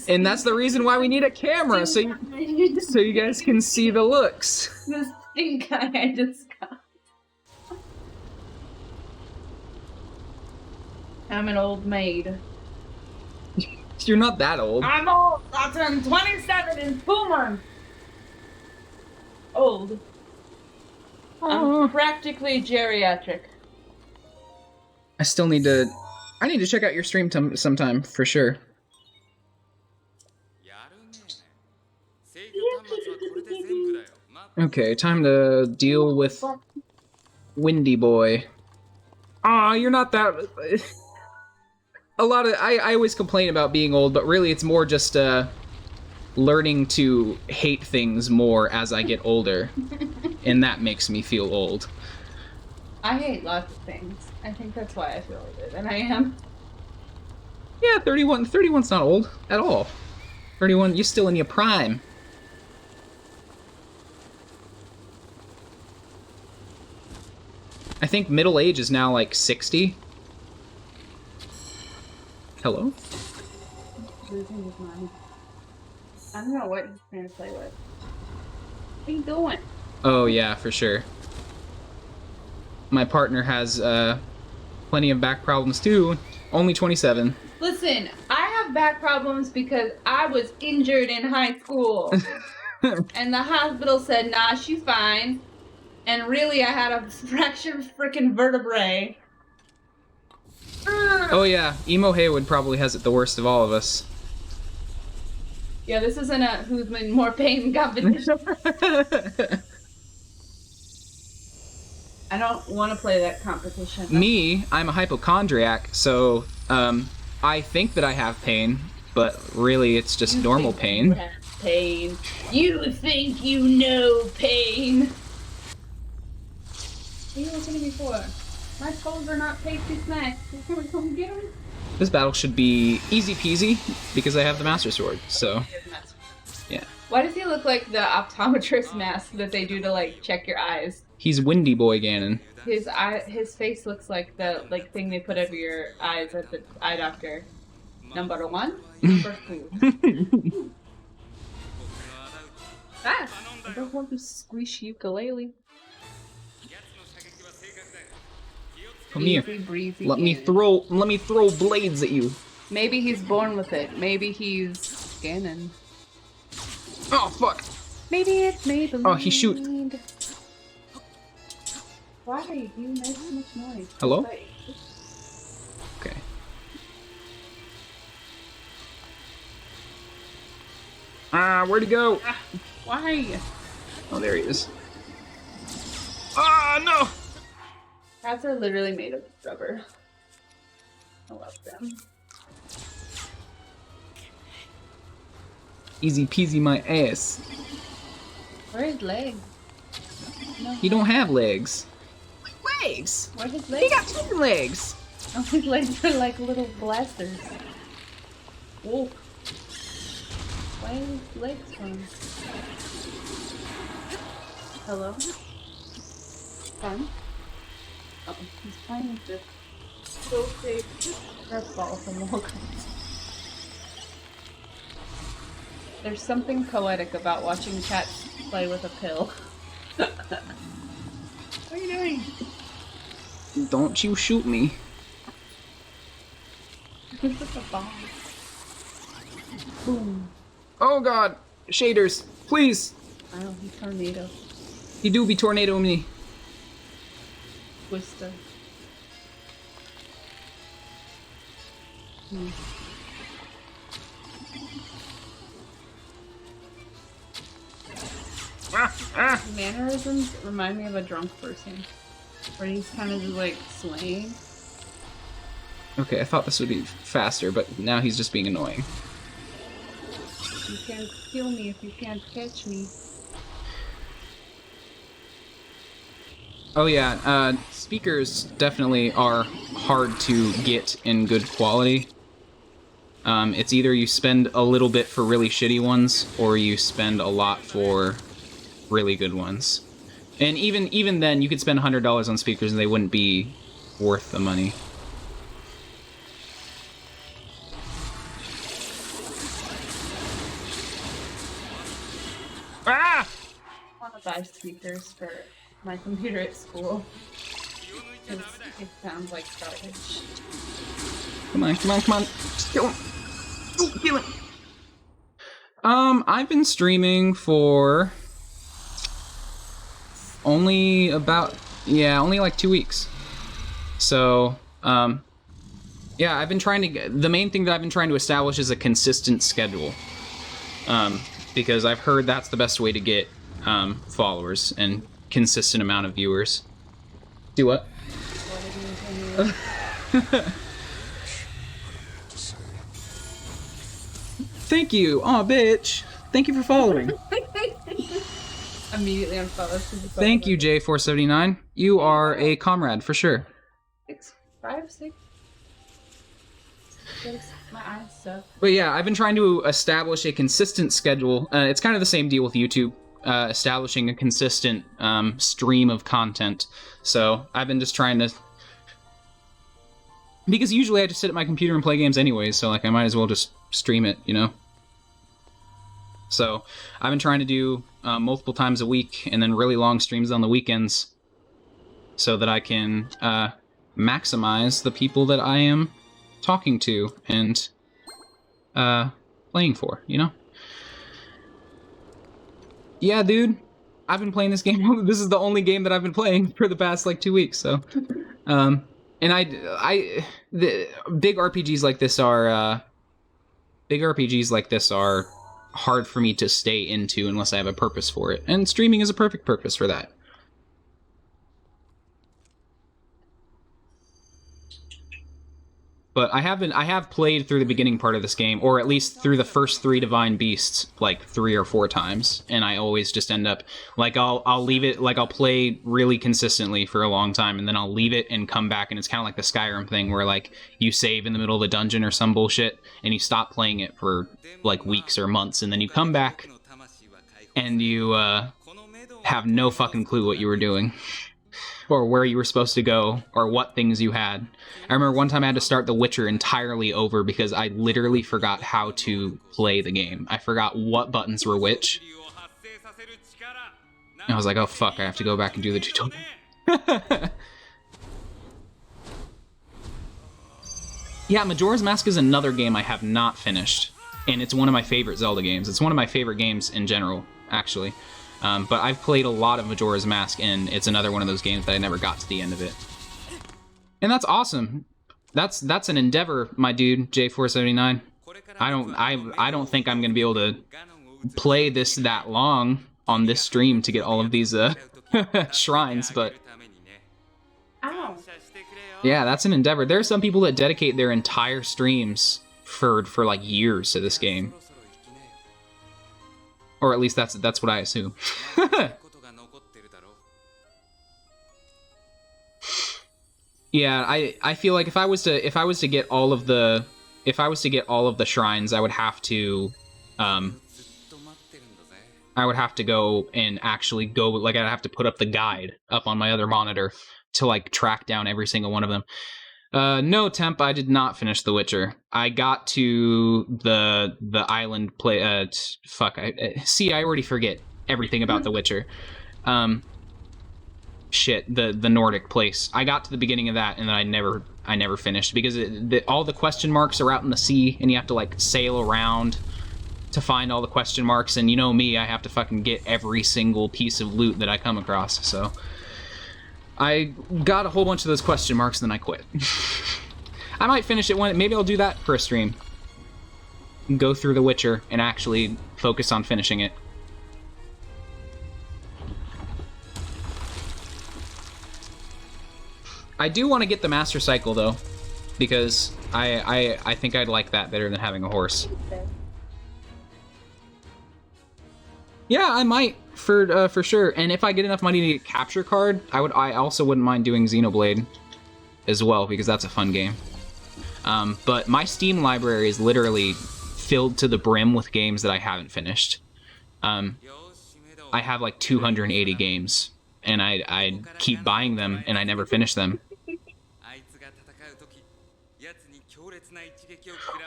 And that's the reason why we need a camera, so you guys can see the looks. This stink eye I just got. I'm an old maid. You're not that old. I'm old. I'll turn 27 in 2 months. Old. I'm practically geriatric. I still need to... I need to check out your stream sometime, for sure. Okay, time to deal with Windy Boy. Aw, you're not that... A lot of... I always complain about being old, but really it's more just, learning to hate things more as I get older. And that makes me feel old. I hate lots of things. I think that's why I feel older than I am. Yeah, 31. 31's not old at all. 31, you're still in your prime. I think middle age is now like 60. Hello? Losing his mind. I don't know what he's trying to play with. What are you doing? Oh yeah, for sure. My partner has plenty of back problems too. Only 27. Listen, I have back problems because I was injured in high school. And the hospital said, nah, she's fine. And really, I had a fractured freaking vertebrae. Oh yeah, Emo Haywood probably has it the worst of all of us. Yeah, this isn't a who's in more pain competition. I don't want to play that competition. Me, I'm a hypochondriac, so I think that I have pain, but really it's just normal pain. You have pain. You think you know pain. What are you looking at me for? My toes are not tasty snacks. Can we come get them? This battle should be easy peasy because I have the Master Sword, so yeah. Why does he look like the optometrist mask that they do to like check your eyes? He's Windy Boy Ganon. His face looks like the thing they put over your eyes at the eye doctor. Number 1, number 2. Ah! I don't want to squish ukulele. Come here. Breezy Let me throw blades at you. Maybe he's born with it. Maybe he's Ganon. Oh fuck. Maybe it's Maybelline. Oh, he shoot. Why are you making so much noise? Hello? Okay. Where'd he go? Why? Oh, there he is. Ah, no! Cats are literally made of rubber. I love them. Easy peasy my ass. Where are his legs? No. He don't have legs. Legs? Where are his legs? He got 2 legs. Oh, his legs are like little blasters. Whoa. Why are his legs from? Hello? Fun? Oh, he's trying to go take that ball from the hook. There's something poetic about watching cats play with a pill. What are you doing? Don't you shoot me. This is a bomb. Boom. Oh god. Shaders. Please. Wow, he's tornado. He do be tornado me. Twister. Mannerisms remind me of a drunk person. Where he's kind of just like swaying. Okay, I thought this would be faster, but now he's just being annoying. You can't kill me if you can't catch me. Oh yeah, speakers definitely are hard to get in good quality. It's either you spend a little bit for really shitty ones, or you spend a lot for really good ones. And even then, you could spend $100 on speakers and they wouldn't be worth the money. to buy speakers for my computer at school. 'Cause it sounds like garbage. Come on, come on, come on. Just kill him. Ooh, kill him. I've been streaming for only like 2 weeks. So, yeah, I've been trying to the main thing that I've been trying to establish is a consistent schedule. Because I've heard that's the best way to get followers and consistent amount of viewers. Do what? Thank you. Aw, bitch. Thank you for following. Immediately unfollow. Thank you, J479. You are a comrade for sure. 6, 5, 6. My eyes suck. But yeah, I've been trying to establish a consistent schedule. It's kind of the same deal with YouTube, establishing a consistent stream of content. So I've been just trying to... Because usually I just sit at my computer and play games anyways, so like I might as well just stream it, you know? So I've been trying to do multiple times a week and then really long streams on the weekends so that I can maximize the people that I am talking to and playing for, you know? Yeah, dude, I've been playing this game. This is the only game that I've been playing for the past like 2 weeks, so and the big RPGs like this are hard for me to stay into unless I have a purpose for it, and streaming is a perfect purpose for that. But I have played through the beginning part of this game, or at least through the first 3 Divine Beasts, like 3 or 4 times, and I always just end up, like, I'll leave it, like, I'll play really consistently for a long time, and then I'll leave it and come back, and it's kind of like the Skyrim thing, where, like, you save in the middle of the dungeon or some bullshit, and you stop playing it for, like, weeks or months, and then you come back, and you, have no fucking clue what you were doing. Or where you were supposed to go, or what things you had. I remember one time I had to start The Witcher entirely over because I literally forgot how to play the game. I forgot what buttons were which. And I was like, oh fuck, I have to go back and do the tutorial. Yeah, Majora's Mask is another game I have not finished. And it's one of my favorite Zelda games. It's one of my favorite games in general, actually. But I've played a lot of Majora's Mask, and it's another one of those games that I never got to the end of it. And that's awesome. That's an endeavor, my dude, J479. I don't think I'm gonna be able to play this that long on this stream to get all of these shrines, but Ow. yeah, that's an endeavor. There are some people that dedicate their entire streams for like years to this game. Or at least that's what I assume. Yeah, I feel like if I was to get all of the shrines, I would have to go and actually go, like, I'd have to put up the guide up on my other monitor to like track down every single one of them. No, Temp, I did not finish The Witcher. I got to the island play. See, I already forget everything about The Witcher. Shit, the Nordic place. I got to the beginning of that, and then I never finished because all the question marks are out in the sea, and you have to like sail around to find all the question marks. And you know me, I have to fucking get every single piece of loot that I come across. So I got a whole bunch of those question marks, and then I quit. I might finish it maybe I'll do that for a stream. Go through The Witcher and actually focus on finishing it. I do want to get the Master Cycle, though, because I think I'd like that better than having a horse. Yeah, I might, for sure. And if I get enough money to get Capture Card, I also wouldn't mind doing Xenoblade as well, because that's a fun game. But my Steam library is literally filled to the brim with games that I haven't finished. I have like 280 games, and I keep buying them, and I never finish them.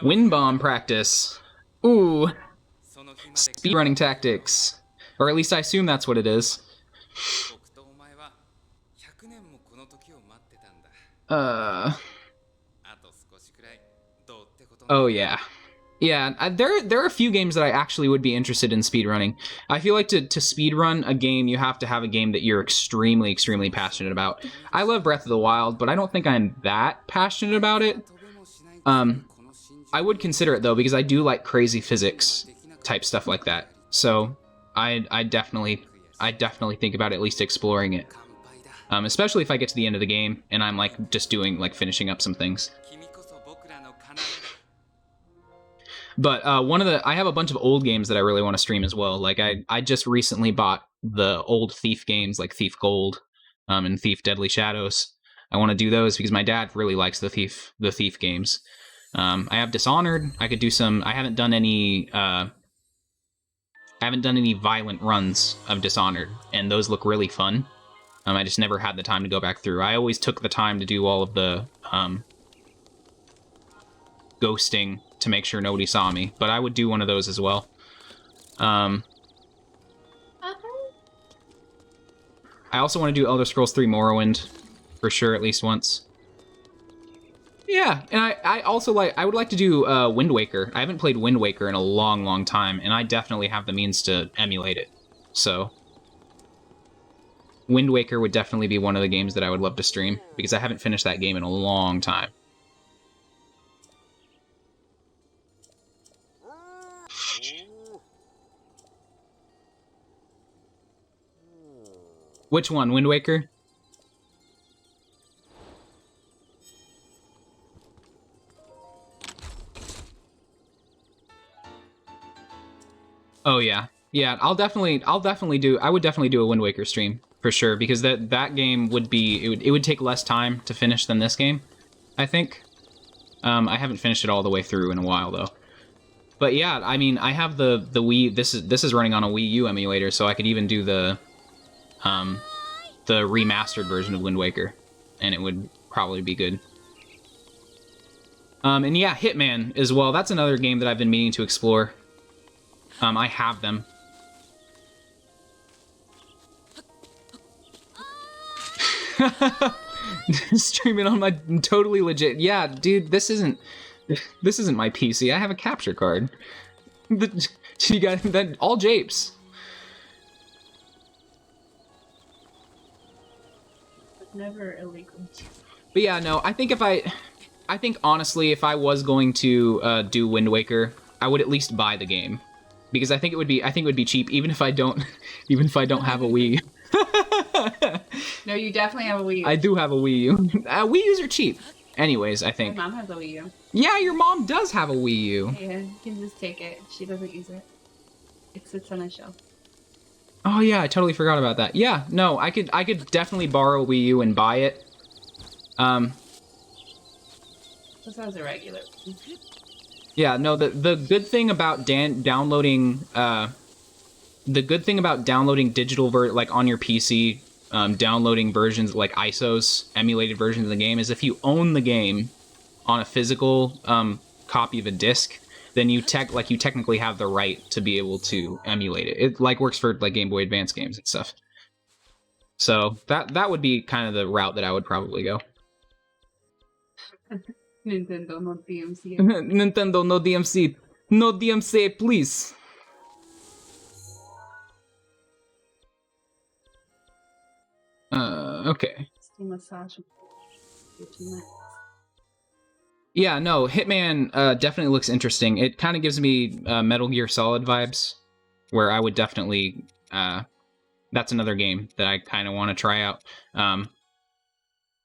Wind bomb practice. Ooh. Speedrunning tactics. Or at least I assume that's what it is. 僕とお前は100年もこの時を待ってたんだ。 Uh... あと少しくらいどうってことない。 Oh, yeah. Yeah, there are a few games that I actually would be interested in speedrunning. I feel like to speedrun a game, you have to have a game that you're extremely, extremely passionate about. I love Breath of the Wild, but I don't think I'm that passionate about it. I would consider it, though, because I do like crazy physics type stuff like that. So I definitely think about at least exploring it. Especially if I get to the end of the game and I'm like just doing like finishing up some things. But I have a bunch of old games that I really want to stream as well. Like I just recently bought the old Thief games like Thief Gold and Thief Deadly Shadows. I want to do those because my dad really likes the Thief games. I have Dishonored. I could do some. I haven't done any violent runs of Dishonored, and those look really fun. I just never had the time to go back through. I always took the time to do all of the ghosting to make sure nobody saw me, but I would do one of those as well. I also want to do Elder Scrolls 3 Morrowind, for sure, at least once. Yeah, and I also I would like to do Wind Waker. I haven't played Wind Waker in a long, long time, and I definitely have the means to emulate it. So, Wind Waker would definitely be one of the games that I would love to stream, because I haven't finished that game in a long time. Which one, Wind Waker? Oh yeah. Yeah, I would definitely do a Wind Waker stream for sure, because that game would be it would take less time to finish than this game, I think. I haven't finished it all the way through in a while though. But yeah, I mean, I have the Wii. This is running on a Wii U emulator, so I could even do the remastered version of Wind Waker, and it would probably be good. And yeah, Hitman as well. That's another game that I've been meaning to explore. I have them. Streaming on my totally legit. Yeah, dude, this isn't my PC. I have a capture card. You got that all japes. Never illegal. But yeah, no, I think honestly, if I was going to do Wind Waker, I would at least buy the game, because I think it would be cheap, even if I don't have a Wii. No, you definitely have a Wii U. I do have a Wii U. Wii U's are cheap. Anyways, I think. My mom has a Wii U. Yeah, your mom does have a Wii U. Yeah, you can just take it. She doesn't use it. It sits on a shelf. Oh yeah, I totally forgot about that. Yeah, no, I could definitely borrow a Wii U and buy it. Just as a regular. Yeah, no, the good thing about downloading digital like on your PC, downloading versions like ISOs, emulated versions of the game, is if you own the game on a physical copy of a disc, then you technically have the right to be able to emulate it. It like works for like Game Boy Advance games and stuff. So that would be kind of the route that I would probably go. Nintendo, not DMC. Nintendo, no DMC. No DMC, please. Okay. Yeah, no, Hitman definitely looks interesting. It kind of gives me Metal Gear Solid vibes, where I would definitely... that's another game that I kind of want to try out,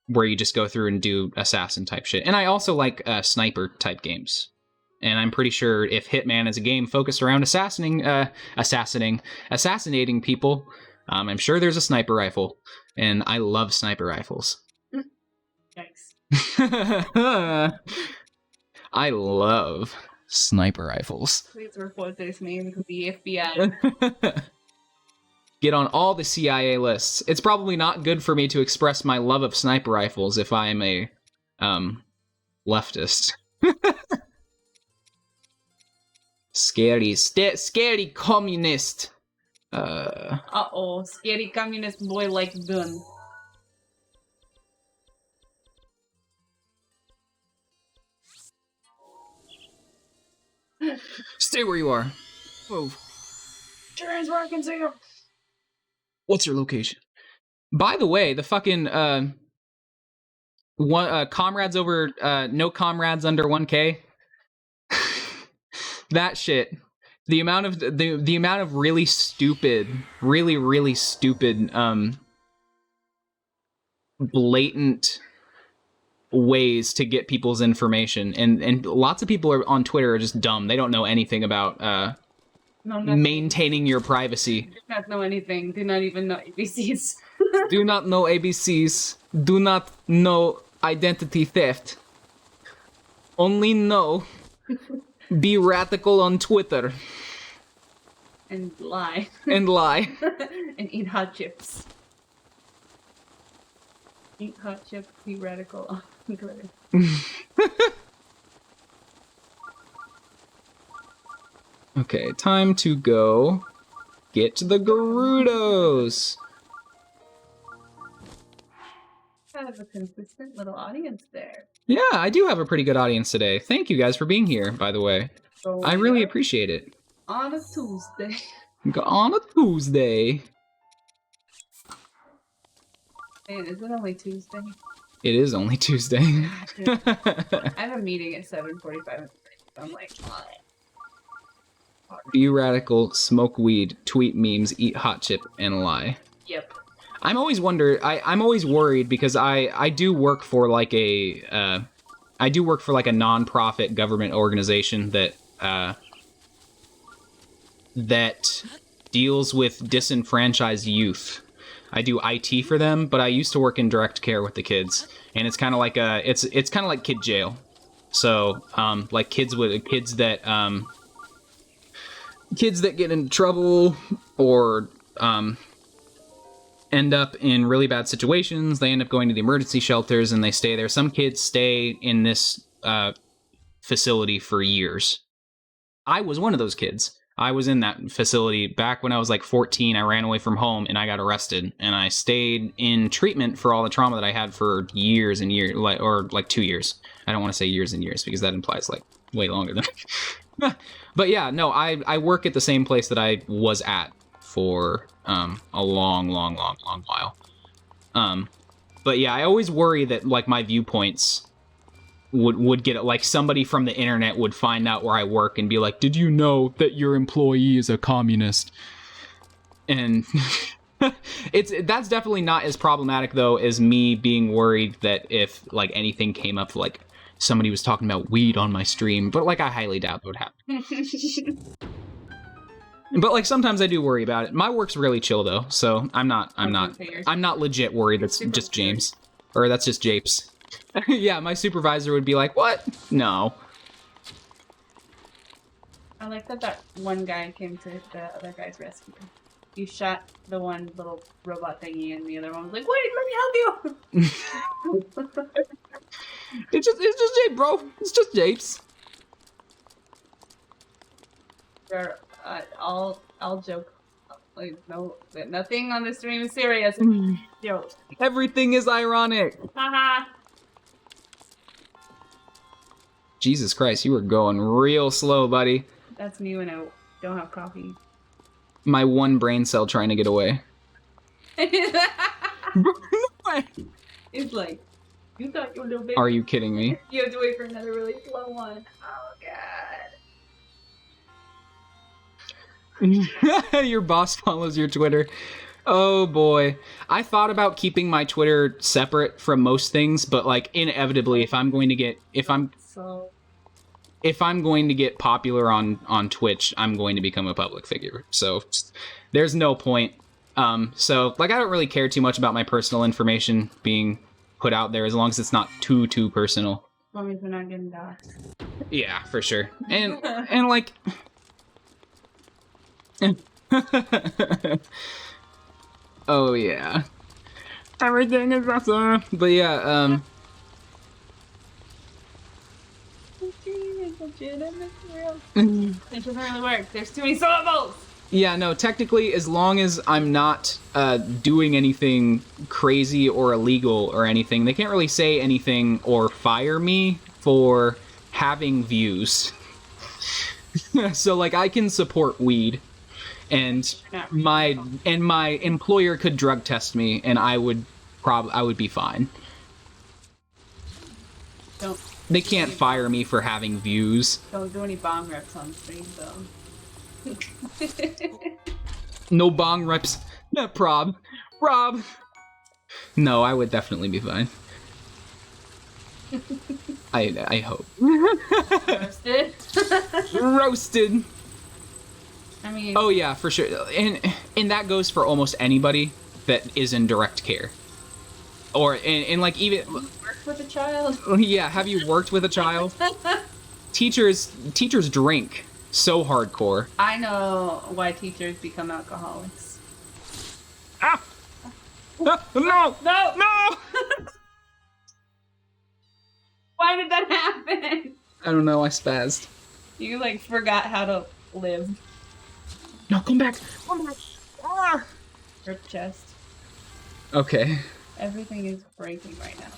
where you just go through and do assassin type shit. And I also like sniper type games. And I'm pretty sure if Hitman is a game focused around assassinating people, I'm sure there's a sniper rifle. And I love sniper rifles. Yikes. I love sniper rifles. Please report this man to the FBI. Get on all the CIA lists. It's probably not good for me to express my love of sniper rifles if I'm a leftist. Scary communist. Uh-oh, scary communist boy like gun. Stay where you are. Whoa. Turns where I can see him. What's your location? By the way, the fucking comrades over no comrades under 1K. That shit. The amount of the amount of really stupid, really stupid blatant ways to get people's information, and lots of people are on Twitter are just dumb. They don't know anything about maintaining your privacy. Do not know anything. Do not even know ABCs. Do not know ABCs. Do not know identity theft. Only know. Be radical on Twitter. And lie. And lie. And eat hot chips. Eat hot chips, be radical on Twitter. Okay, time to go get to the Gerudos. Kind of a consistent little audience there. Yeah, I do have a pretty good audience today. Thank you guys for being here, by the way. So I really appreciate it. on a Tuesday. On a Tuesday. Man, is it only Tuesday? It is only Tuesday. I have a meeting at 7:45. I'm like, what? Be radical, smoke weed, tweet memes, eat hot chip, and lie. Yep. I'm always worried because I do work for like a non-profit government organization that deals with disenfranchised youth. I do IT for them, but I used to work in direct care with the kids, and it's kind of like it's kind of like kid jail. So like kids that get in trouble or end up in really bad situations. They end up going to the emergency shelters and they stay there. Some kids stay in this facility for years. I was one of those kids. I was in that facility back when I was like 14. I ran away from home and I got arrested, and I stayed in treatment for all the trauma that I had for years and years, like 2 years. I don't want to say years and years because that implies like way longer than. But yeah, no, I work at the same place that I was at for a long while. But yeah, I always worry that like my viewpoints would get it, like somebody from the internet would find out where I work and be like, did you know that your employee is a communist? And that's definitely not as problematic though as me being worried that if like anything came up, like somebody was talking about weed on my stream, but like I highly doubt that would happen. But like sometimes I do worry about it. My work's really chill though, so I'm not legit worried that's just James. Or that's just Japes. Yeah, my supervisor would be like, what? No. I like that one guy came to the other guy's rescue. You shot the one little robot thingy and the other one was like, wait, let me help you! It's just Jape, bro. It's just Japes. They're all joke. Like, no, nothing on the stream is serious. Yo. Everything is ironic. Haha. Jesus Christ, you were going real slow, buddy. That's me when I don't have coffee. My one brain cell trying to get away. It's like, you thought you were a little bit. Are you kidding me? You have to wait for another really slow one. Oh god. Your boss follows your Twitter. Oh boy. I thought about keeping my Twitter separate from most things, but like inevitably if I'm going to get popular on Twitch, I'm going to become a public figure. So there's no point. So like I don't really care too much about my personal information being put out there as long as it's not too personal. As long as we're not getting doxxed. Yeah, for sure. And like oh yeah. Everything is awesome. But yeah, It doesn't really work. There's too many syllables. Yeah, no, technically, as long as I'm not doing anything crazy or illegal or anything, they can't really say anything or fire me for having views. So, like, I can support weed, and my employer could drug test me, and I would be fine. Don't They can't fire me for having views. don't do any bong reps on stream though. No bong reps. No, Rob. No, I would definitely be fine. I hope. Roasted. Roasted. I mean, Oh yeah, for sure. And that goes for almost anybody that is in direct care. Or and like even work with a child. yeah, have you worked with a child? Teachers drink so hardcore. I know why teachers become alcoholics. Ah! No! No! No! Why did that happen? I don't know, I spazzed. You like forgot how to live. No, come back! Come back! Ah! Rip chest. Okay. Everything is breaking right now.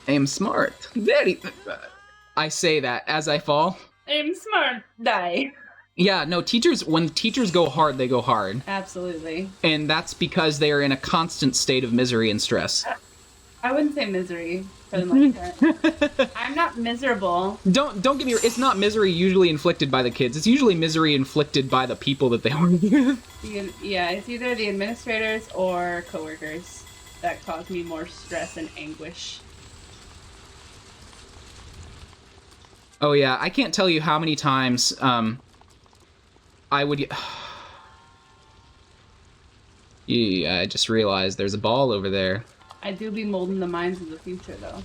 I am smart. Very. I say that as I fall. I'm smart. Die. Yeah, no, when teachers go hard, they go hard. Absolutely. And that's because they are in a constant state of misery and stress. I wouldn't say misery for the most part. I'm not miserable. Don't get me. It's not misery usually inflicted by the kids. It's usually misery inflicted by the people that they work with. Yeah, it's either the administrators or coworkers that cause me more stress and anguish. Oh yeah, I can't tell you how many times I would. Yeah, I just realized there's a ball over there. I do be molding the minds of the future, though.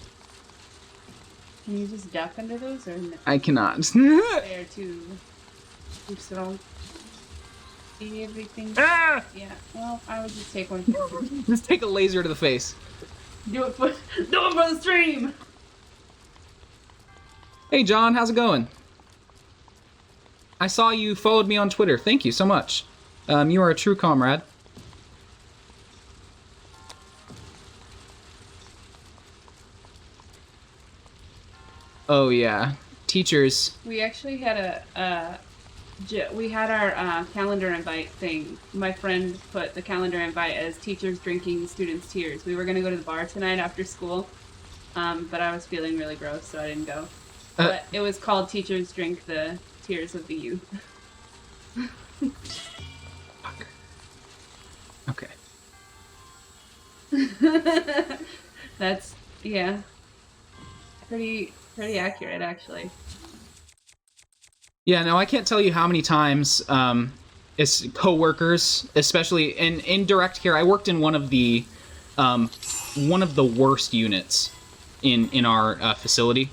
Can you just duck under those, or no? I cannot. They're too strong. See everything? Ah! Yeah. Well, I would just take one. Just take a laser to the face. Do it for the stream. Hey John, how's it going? I saw you followed me on Twitter. Thank you so much. You are a true comrade. Oh yeah, teachers. We actually had we had our calendar invite thing. My friend put the calendar invite as teachers drinking students' tears. We were gonna go to the bar tonight after school, but I was feeling really gross, so I didn't go. But it was called Teachers Drink the Tears of the Youth. Fuck. Okay. That's, yeah. Pretty accurate, actually. Yeah, no, I can't tell you how many times it's coworkers, especially in direct care. I worked in one of the worst units in our facility,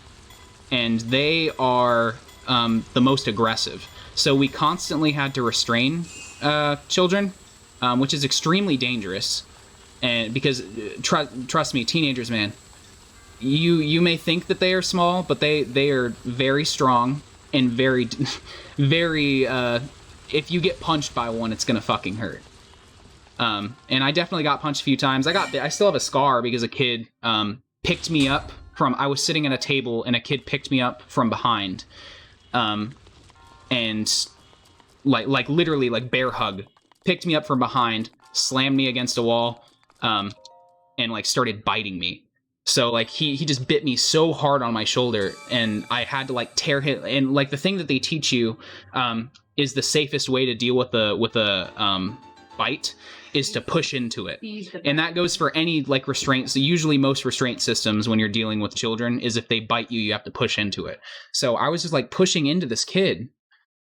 and they are the most aggressive. So we constantly had to restrain children, which is extremely dangerous. And because trust me, teenagers, man, you may think that they are small, but they are very strong and very if you get punched by one, it's gonna fucking hurt. And I definitely got punched a few times. I still have a scar because a kid picked me up I was sitting at a table and a kid picked me up from behind, and like literally like bear hug, picked me up from behind, slammed me against a wall, and like started biting me. So like he just bit me so hard on my shoulder, and I had to like tear him. And like the thing that they teach you is the safest way to deal with a bite is to push into it. And that goes for any like restraint. So usually most restraint systems when you're dealing with children is if they bite you, you have to push into it. So I was just like pushing into this kid,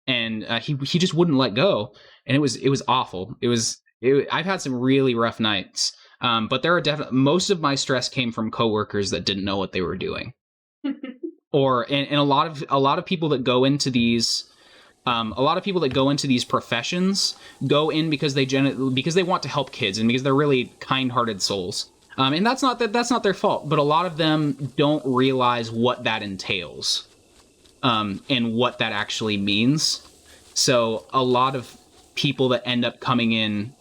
and he just wouldn't let go, and it was awful. I've had some really rough nights. But there are definitely, most of my stress came from coworkers that didn't know what they were doing. And a lot of people that go into these professions go in because they want to help kids and because they're really kind-hearted souls. And that's not their fault, but a lot of them don't realize what that entails, and what that actually means. So a lot of people that end up coming in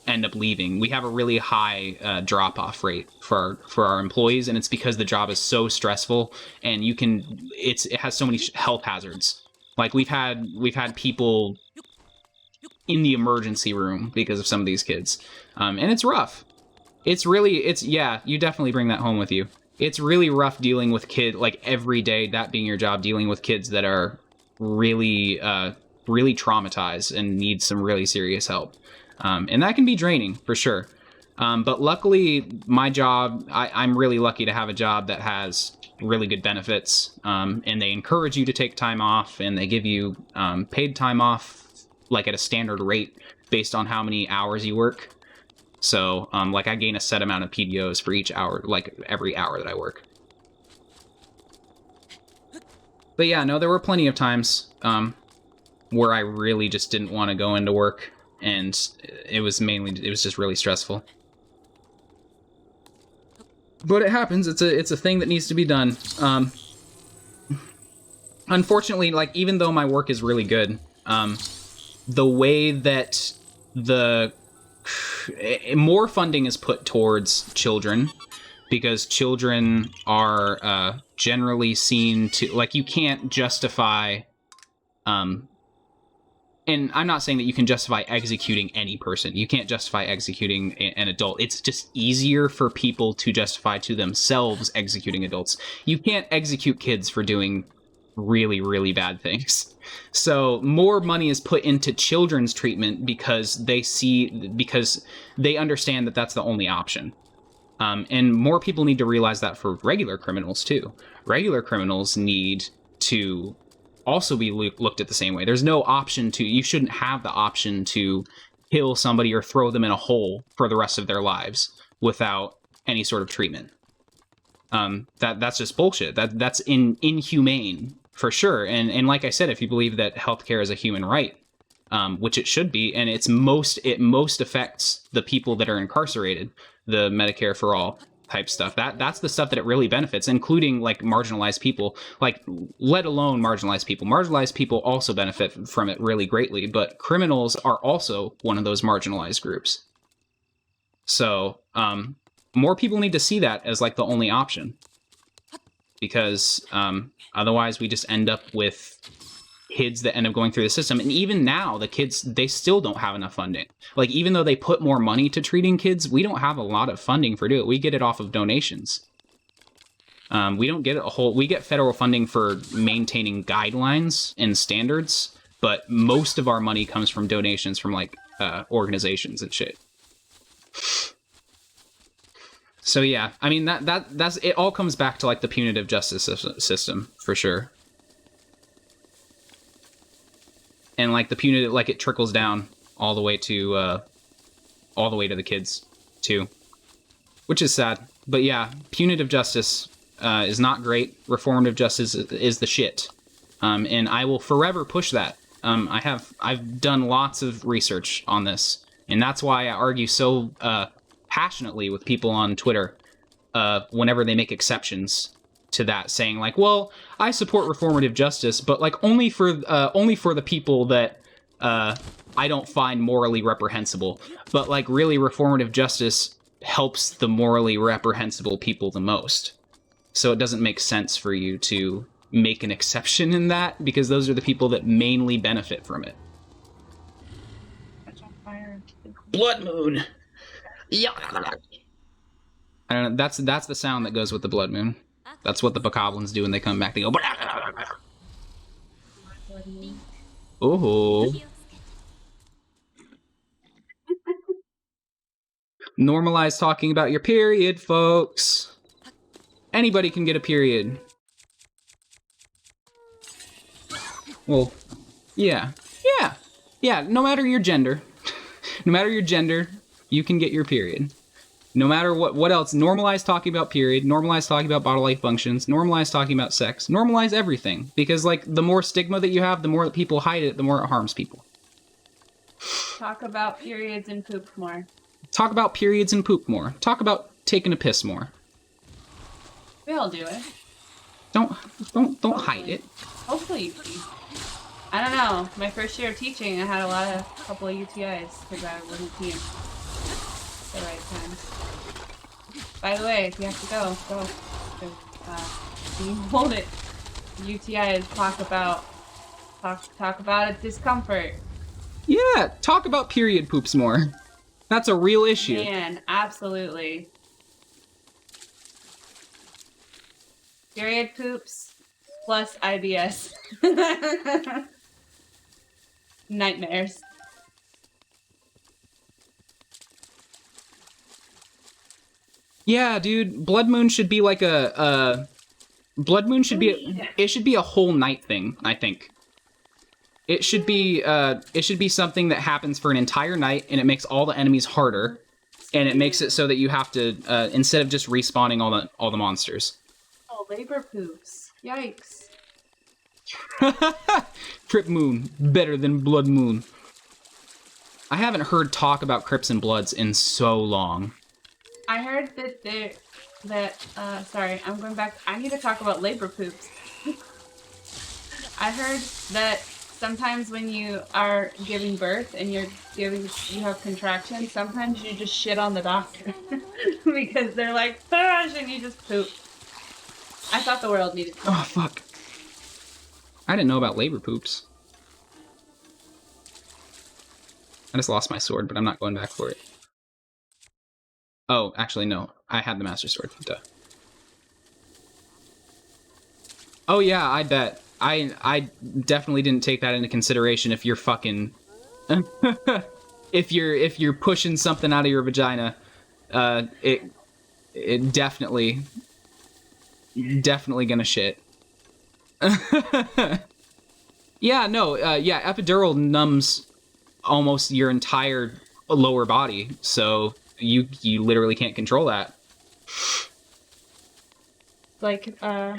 end up leaving. We have a really high drop-off rate for our employees, and it's because the job is so stressful, and it has so many health hazards. Like we've had people in the emergency room because of some of these kids, and it's rough. Yeah, you definitely bring that home with you. It's really rough dealing with like every day, that being your job, dealing with kids that are really really traumatized and need some really serious help. And that can be draining for sure. But luckily, my job, I'm really lucky to have a job that has really good benefits. And they encourage you to take time off, and they give you paid time off, like at a standard rate based on how many hours you work. So, like I gain a set amount of PDOs for each hour, like every hour that I work. But yeah, no, there were plenty of times where I really just didn't want to go into work. And it was just really stressful. But it happens. It's a thing that needs to be done. Unfortunately, like, even though my work is really good, the way that more funding is put towards children, because children are generally seen to, like, you can't justify and I'm not saying that you can justify executing any person. You can't justify executing an adult. It's just easier for people to justify to themselves executing adults. You can't execute kids for doing really, really bad things. So more money is put into children's treatment because they understand that that's the only option. And more people need to realize that for regular criminals too. Regular criminals need to also be looked at the same way. There's no option you shouldn't have the option to kill somebody or throw them in a hole for the rest of their lives without any sort of treatment. That's just bullshit. That's inhumane for sure. And like I said, if you believe that healthcare is a human right, which it should be, and it most affects the people that are incarcerated, the Medicare for all type stuff. That's the stuff that it really benefits, including like marginalized people, like let alone marginalized people. Marginalized people also benefit from it really greatly, but criminals are also one of those marginalized groups. So more people need to see that as like the only option, because otherwise we just end up with kids that end up going through the system. And even now, the kids, they still don't have enough funding. Like, even though they put more money to treating kids, we don't have a lot of funding for it. We get it off of donations. We don't get we get federal funding for maintaining guidelines and standards, but most of our money comes from donations from like organizations and shit. So yeah, I mean, that's it. All comes back to like the punitive justice system for sure. And like the punitive, like it trickles down all the way to the kids too, which is sad. But yeah, punitive justice is not great. Reformative justice is the shit, and I will forever push that. I've done lots of research on this, and that's why I argue so passionately with people on Twitter whenever they make exceptions to that, saying like, well, I support reformative justice, but like only for the people that I don't find morally reprehensible. But like really, reformative justice helps the morally reprehensible people the most. So it doesn't make sense for you to make an exception in that, because those are the people that mainly benefit from it. Blood moon. Yeah. I don't know, that's the sound that goes with the blood moon. That's what the bokoblins do when they come back. They go. Oh. Normalize talking about your period, folks. Anybody can get a period. Well, yeah. No matter your gender, you can get your period. No matter what else, normalize talking about period, normalize talking about bodily functions, normalize talking about sex, normalize everything. Because, like, the more stigma that you have, the more that people hide it, the more it harms people. Talk about periods and poop more. Talk about periods and poop more. Talk about taking a piss more. We all do it. Don't hide it. Hopefully you pee. I don't know. My first year of teaching, I had a couple of UTIs because I wasn't peeing at the right time. By the way, if you have to go, go. 'Cause, you hold it. UTIs talk about a discomfort. Yeah, talk about period poops more. That's a real issue. Man, absolutely. Period poops plus IBS. Nightmares. Yeah, dude, Blood Moon should be like Blood Moon should be it should be a whole night thing, I think. It should be something that happens for an entire night, and it makes all the enemies harder, and it makes it so that you have to instead of just respawning all the monsters. Oh, labor poops. Yikes. Crip Moon, better than Blood Moon. I haven't heard talk about Crips and Bloods in so long. I heard sorry, I'm going back. I need to talk about labor poops. I heard that sometimes when you are giving birth and you have contractions, sometimes you just shit on the doctor because they're like, gosh, and you just poop. I thought the world needed to. Oh, fuck. I didn't know about labor poops. I just lost my sword, but I'm not going back for it. Oh, actually, no. I had the Master Sword. Duh. Oh, yeah, I bet. I definitely didn't take that into consideration if you're fucking... if you're pushing something out of your vagina, it definitely gonna shit. Yeah, no, yeah, epidural numbs almost your entire lower body, so you literally can't control that. Like that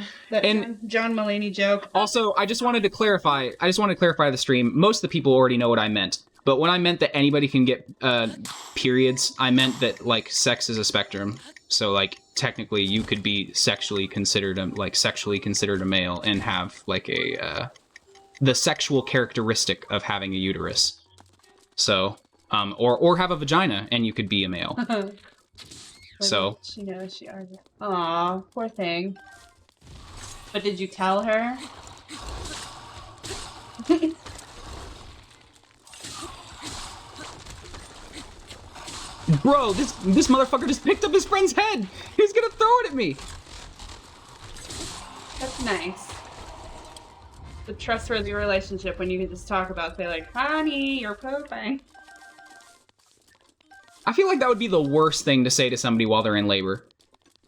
John Mulaney joke. Also, I just wanted to clarify the stream. Most of the people already know what I meant. But when I meant that anybody can get periods, I meant that like sex is a spectrum. So like technically you could be sexually considered a male and have like the sexual characteristic of having a uterus. So or have a vagina and you could be a male. So she knows she argued. Aw, poor thing. But did you tell her? Bro, this motherfucker just picked up his friend's head. He's gonna throw it at me. That's nice. The trustworthy relationship when you can just talk about, say like, honey, you're pooping. I feel like that would be the worst thing to say to somebody while they're in labor.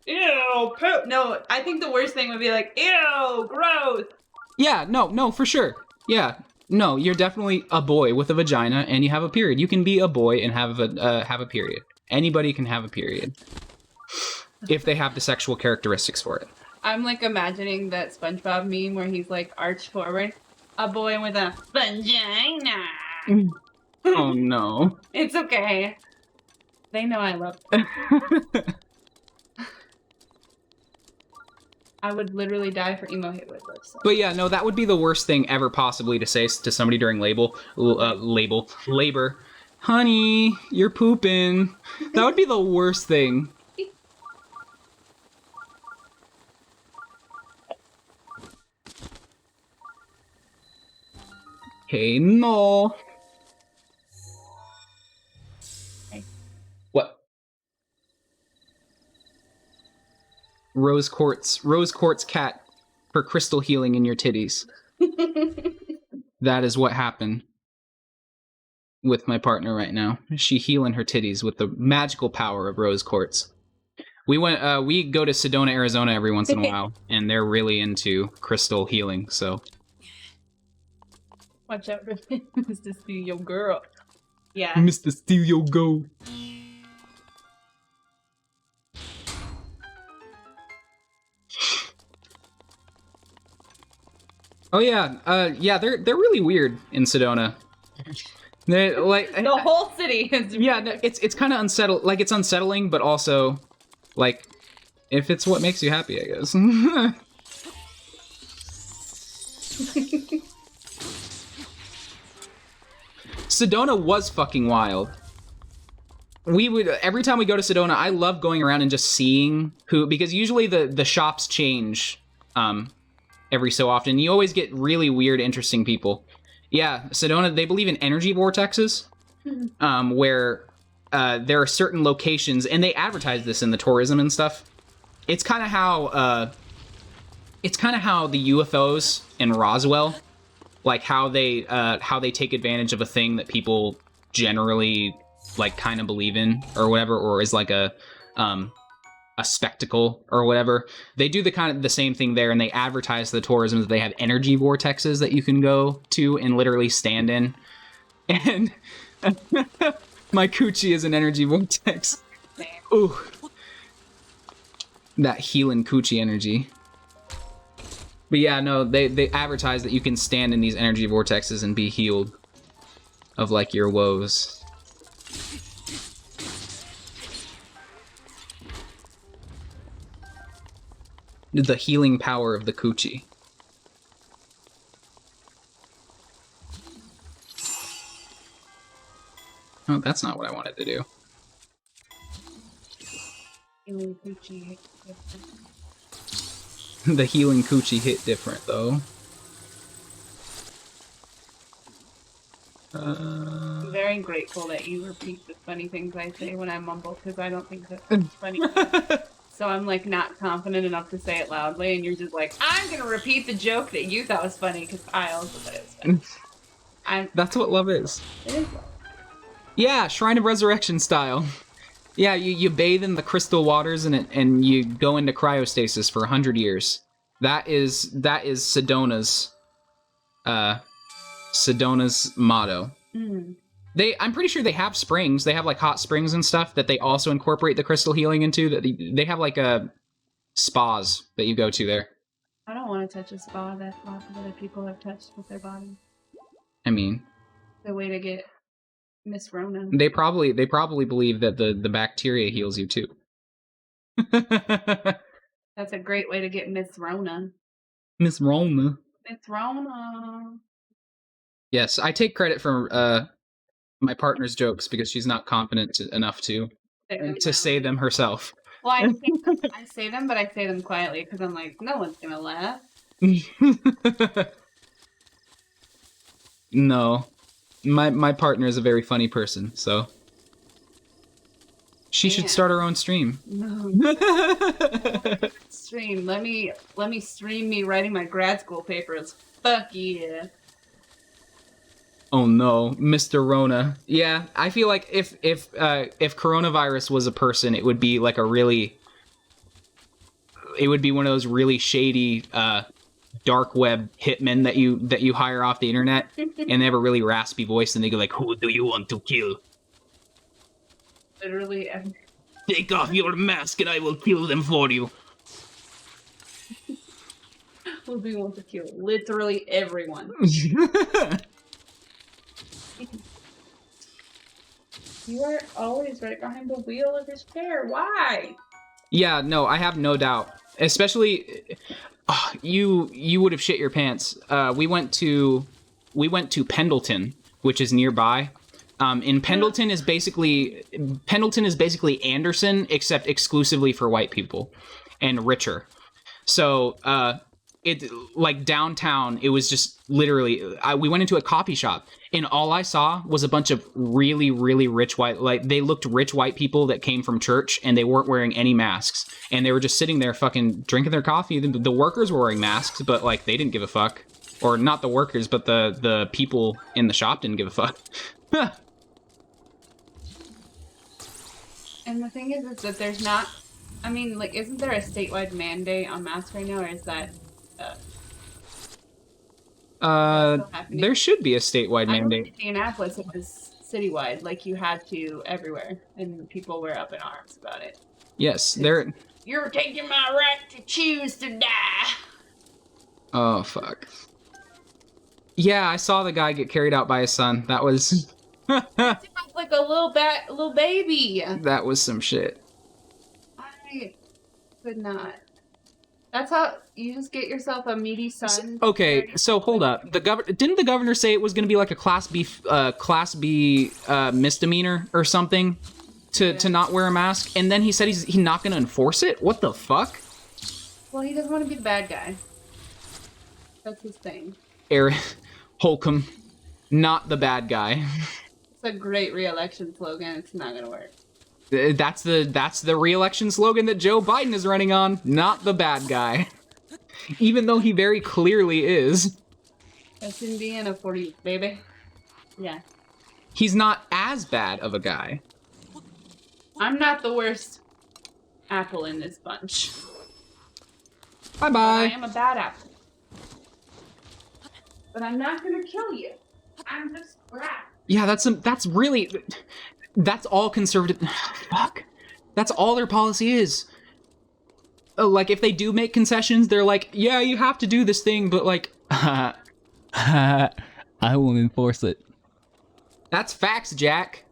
Ew, poop. No, I think the worst thing would be like, ew, gross. Yeah, no, for sure. Yeah, no, you're definitely a boy with a vagina and you have a period. You can be a boy and have a period. Anybody can have a period if they have the sexual characteristics for it. I'm like imagining that SpongeBob meme where he's like arched forward, a boy with a vagina. Oh no. It's okay. They know I love them. I would literally die for emo hit with this. So. But yeah, no, that would be the worst thing ever possibly to say to somebody during labor. Honey, you're pooping. That would be the worst thing. Hey, no. What? Rose quartz cat for crystal healing in your titties. That is what happened with my partner right now. She healing her titties with the magical power of rose quartz. We go to Sedona, Arizona every once in a while, and they're really into crystal healing, so. Watch out for Mr. Steal Your Girl. Yeah. Mr. Steal Your Go. Oh yeah, yeah, they're really weird in Sedona. They like the whole city is. Yeah, no, it's kind of unsettling. Like it's unsettling, but also, like, if it's what makes you happy, I guess. Sedona was fucking wild. We would, every time we go to Sedona, I love going around and just seeing who, because usually the shops change every so often. You always get really weird, interesting people. Yeah, Sedona, they believe in energy vortexes, where there are certain locations, and they advertise this in the tourism and stuff. It's kind of how the UFOs in Roswell, like how they take advantage of a thing that people generally like kind of believe in or whatever, or is like a spectacle or whatever. They do the same thing there, and they advertise the tourism that they have energy vortexes that you can go to and literally stand in. And my coochie is an energy vortex. Ooh. That healing coochie energy. But yeah, no, they advertise that you can stand in these energy vortexes and be healed of like your woes. The healing power of the coochie. Oh, that's not what I wanted to do. Healing coochie hit different. The healing coochie hit different, though. I'm very grateful that you repeat the funny things I say when I mumble, because I don't think that's funny. So I'm like not confident enough to say it loudly, and you're just like, I'm gonna repeat the joke that you thought was funny because I also thought it was funny. That's what love is. It is love. Yeah, Shrine of Resurrection style. Yeah, you bathe in the crystal waters and you go into cryostasis for 100 years. That is Sedona's motto. Mm. I'm pretty sure they have springs. They have like hot springs and stuff that they also incorporate the crystal healing into. That they have like spas that you go to there. I don't want to touch a spa that lots of other people have touched with their body. I mean, The way to get Miss Rona. they probably believe that the bacteria heals you too. That's a great way to get Miss Rona. Miss Rona. Miss Rona. Yes, I take credit for my partner's jokes because she's not confident enough to say them herself. Well, I say them, but I say them quietly because I'm like, no one's gonna laugh. No, my partner is a very funny person, so she should start her own stream. No. Stream. Let me stream me writing my grad school papers. Fuck yeah. Oh no, Mr. Rona. Yeah, I feel like if coronavirus was a person, it would be like it would be one of those really shady dark web hitmen that you hire off the internet, and they have a really raspy voice, and they go like, "Who do you want to kill?" Literally. Take off your mask, and I will kill them for you. Who do you want to kill? Literally everyone. You are always right behind the wheel of his chair. Why? Yeah, no, I have no doubt. Especially, you would have shit your pants. We went to Pendleton, which is nearby. In Pendleton is basically Anderson, except exclusively for white people and richer. So it like downtown, it was just literally. We went into a coffee shop, and all I saw was a bunch of really, really rich white, like they looked rich white people that came from church, and they weren't wearing any masks, and they were just sitting there fucking drinking their coffee. The workers were wearing masks, but like they didn't give a fuck, or not the workers, but the people in the shop didn't give a fuck. And the thing is that there's not. I mean, like, isn't there a statewide mandate on masks right now, or is that? There should be a statewide mandate. In Indianapolis, it was citywide. Like, you had to everywhere, and people were up in arms about it. Yes, there. You're taking my right to choose to die. Oh fuck. Yeah, I saw the guy get carried out by his son. That was. Like a little baby. That was some shit. I could not. That's how you just get yourself a meaty son. Okay, so hold up. Didn't the governor say it was going to be like a class B misdemeanor or something to not wear a mask, and then he said he's not going to enforce it? What the fuck? Well, he doesn't want to be the bad guy. That's his thing. Eric Holcomb, not the bad guy. It's a great re-election slogan. It's not gonna work. That's the re-election slogan that Joe Biden is running on. Not the bad guy, even though he very clearly is. That's Indiana for you, baby. Yeah. He's not as bad of a guy. I'm not the worst apple in this bunch. Bye I bye. am a bad apple. But I'm not gonna kill you. I'm just crap. Yeah, that's all conservative. Fuck. That's all their policy is. Like, if they do make concessions, they're like, yeah, you have to do this thing, but like, I won't enforce it. That's facts, Jack.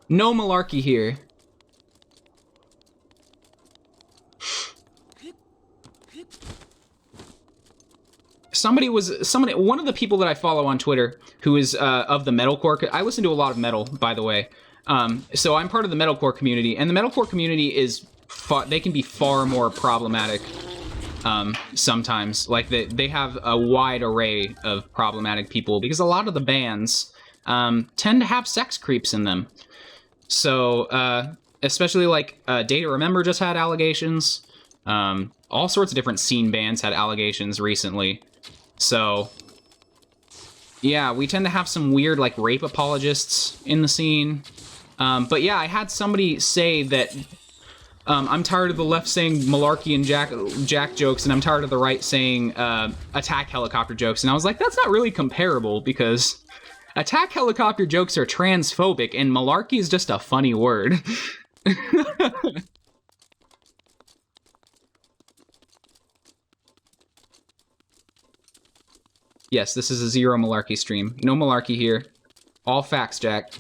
No malarkey here. One of the people that I follow on Twitter who is of the metalcore. I listen to a lot of metal, by the way. So I'm part of the metalcore community, and the metalcore community is they can be far more problematic sometimes. Like they have a wide array of problematic people because a lot of the bands tend to have sex creeps in them. So especially like Day to Remember just had allegations. All sorts of different scene bands had allegations recently. So, yeah, we tend to have some weird, like, rape apologists in the scene. But yeah, I had somebody say that I'm tired of the left saying malarkey and jack jokes, and I'm tired of the right saying attack helicopter jokes. And I was like, that's not really comparable, because attack helicopter jokes are transphobic, and malarkey is just a funny word. Yes, this is a zero malarkey stream. No malarkey here. All facts, Jack.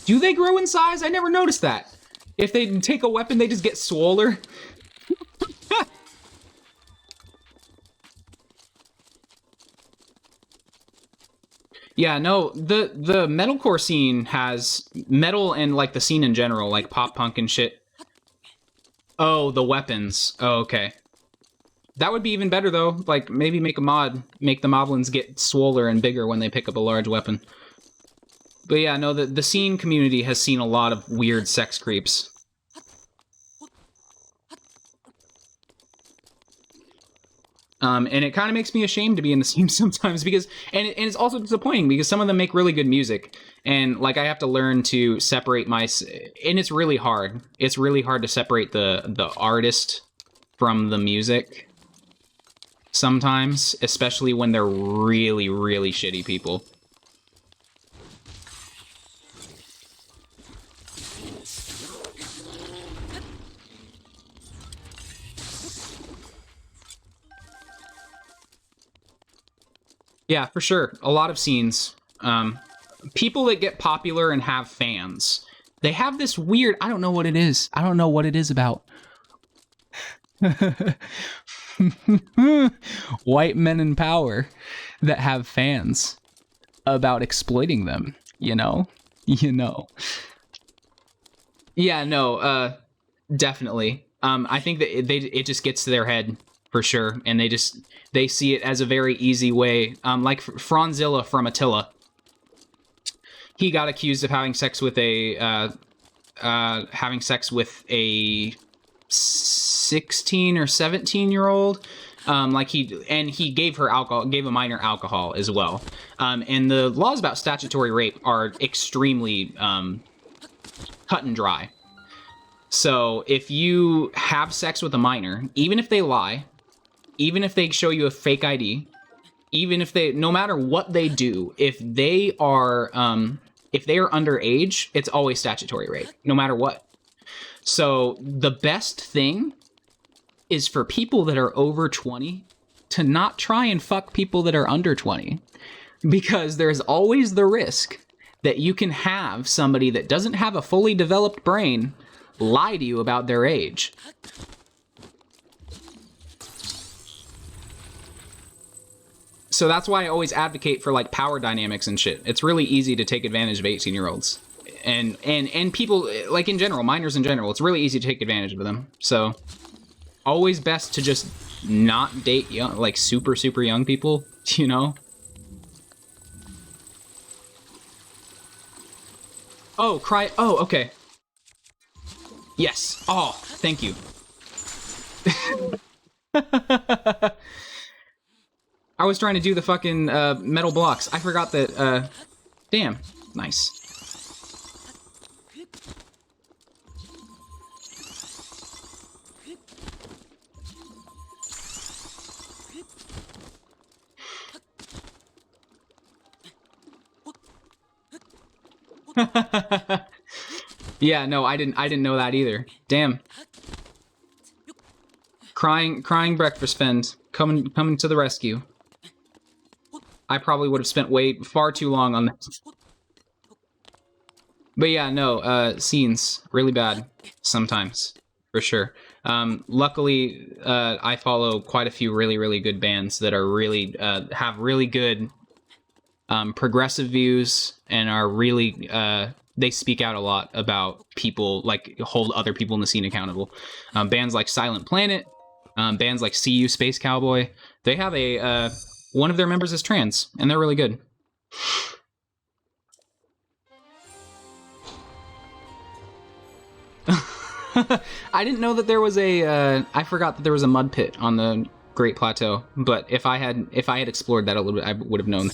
Do they grow in size? I never noticed that. If they take a weapon, they just get swoller. Yeah, no, the metalcore scene has metal and like the scene in general, like pop punk and shit. Oh, the weapons. Oh, okay. That would be even better though. Like maybe make a mod, make the moblins get swoller and bigger when they pick up a large weapon. But yeah, no, the scene community has seen a lot of weird sex creeps. And it kind of makes me ashamed to be in the scene sometimes because, and it's also disappointing because some of them make really good music. And like, I have to learn to separate and it's really hard. It's really hard to separate the artist from the music sometimes, especially when they're really, really shitty people. Yeah, for sure. A lot of scenes. People that get popular and have fans, they have this weird, I don't know what it is. I don't know what it is about. White men in power that have fans about exploiting them, you know? You know. Yeah, no, definitely. I think that it just gets to their head for sure, and they see it as a very easy way. Like Franzilla from Attila, he got accused of having sex with a 16 or 17-year-old. He gave her alcohol, gave a minor alcohol as well. And the laws about statutory rape are extremely cut and dry. So if you have sex with a minor, even if they lie, even if they show you a fake ID, even if no matter what they do, if they are underage, it's always statutory rape, no matter what. So the best thing is for people that are over 20 to not try and fuck people that are under 20. Because there's always the risk that you can have somebody that doesn't have a fully developed brain lie to you about their age. So that's why I always advocate for like power dynamics and shit. It's really easy to take advantage of 18-year-olds. And people, like in general, minors in general, it's really easy to take advantage of them. So always best to just not date young, like super young people, you know? Oh, oh, okay. Yes. Oh, thank you. I was trying to do the fucking metal blocks. I forgot that, damn. Nice. Yeah, no, I didn't know that either. Damn. Crying breakfast fend coming to the rescue. I probably would have spent far too long on this. But yeah, no, scenes really bad sometimes, for sure. Luckily, I follow quite a few really good bands that are really have really good progressive views and are really they speak out a lot about people, like hold other people in the scene accountable. Bands like Silent Planet, bands like CU Space Cowboy, they have a one of their members is trans, and they're really good. I didn't know that there was a I forgot that there was a mud pit on the Great Plateau, but if I had explored that a little bit, I would have known.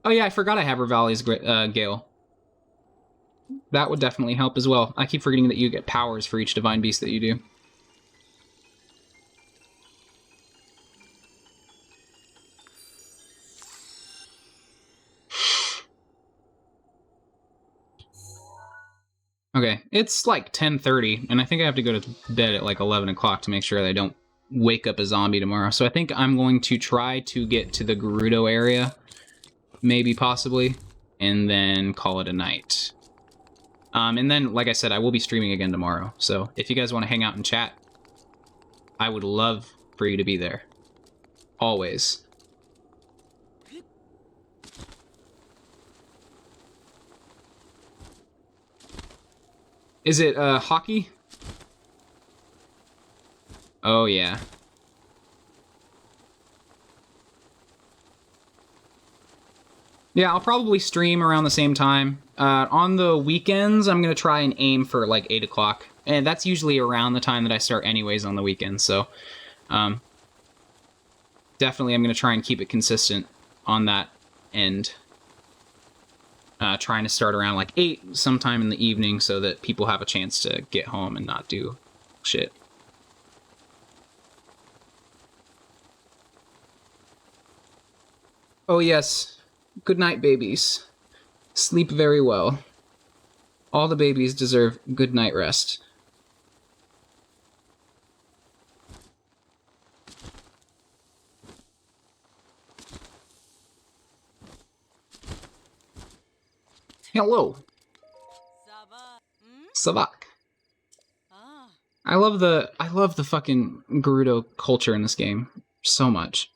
Oh yeah, I forgot I have Revali's Gale. That would definitely help as well. I keep forgetting that you get powers for each Divine Beast that you do. Okay, it's like 10:30, and I think I have to go to bed at like 11 o'clock to make sure that I don't wake up a zombie tomorrow. So I think I'm going to try to get to the Gerudo area, maybe, possibly, and then call it a night. And then, like I said, I will be streaming again tomorrow. So if you guys want to hang out and chat, I would love for you to be there. Always. Is it, hockey? Oh, yeah. Yeah, I'll probably stream around the same time. On the weekends, I'm gonna try and aim for, like, 8 o'clock. And that's usually around the time that I start anyways on the weekends, so... definitely I'm gonna try and keep it consistent on that end. Trying to start around like 8 sometime in the evening so that people have a chance to get home and not do shit. Oh yes, good night, babies. Sleep very well. All the babies deserve good night rest. Hello. Savak. I love the fucking Gerudo culture in this game so much.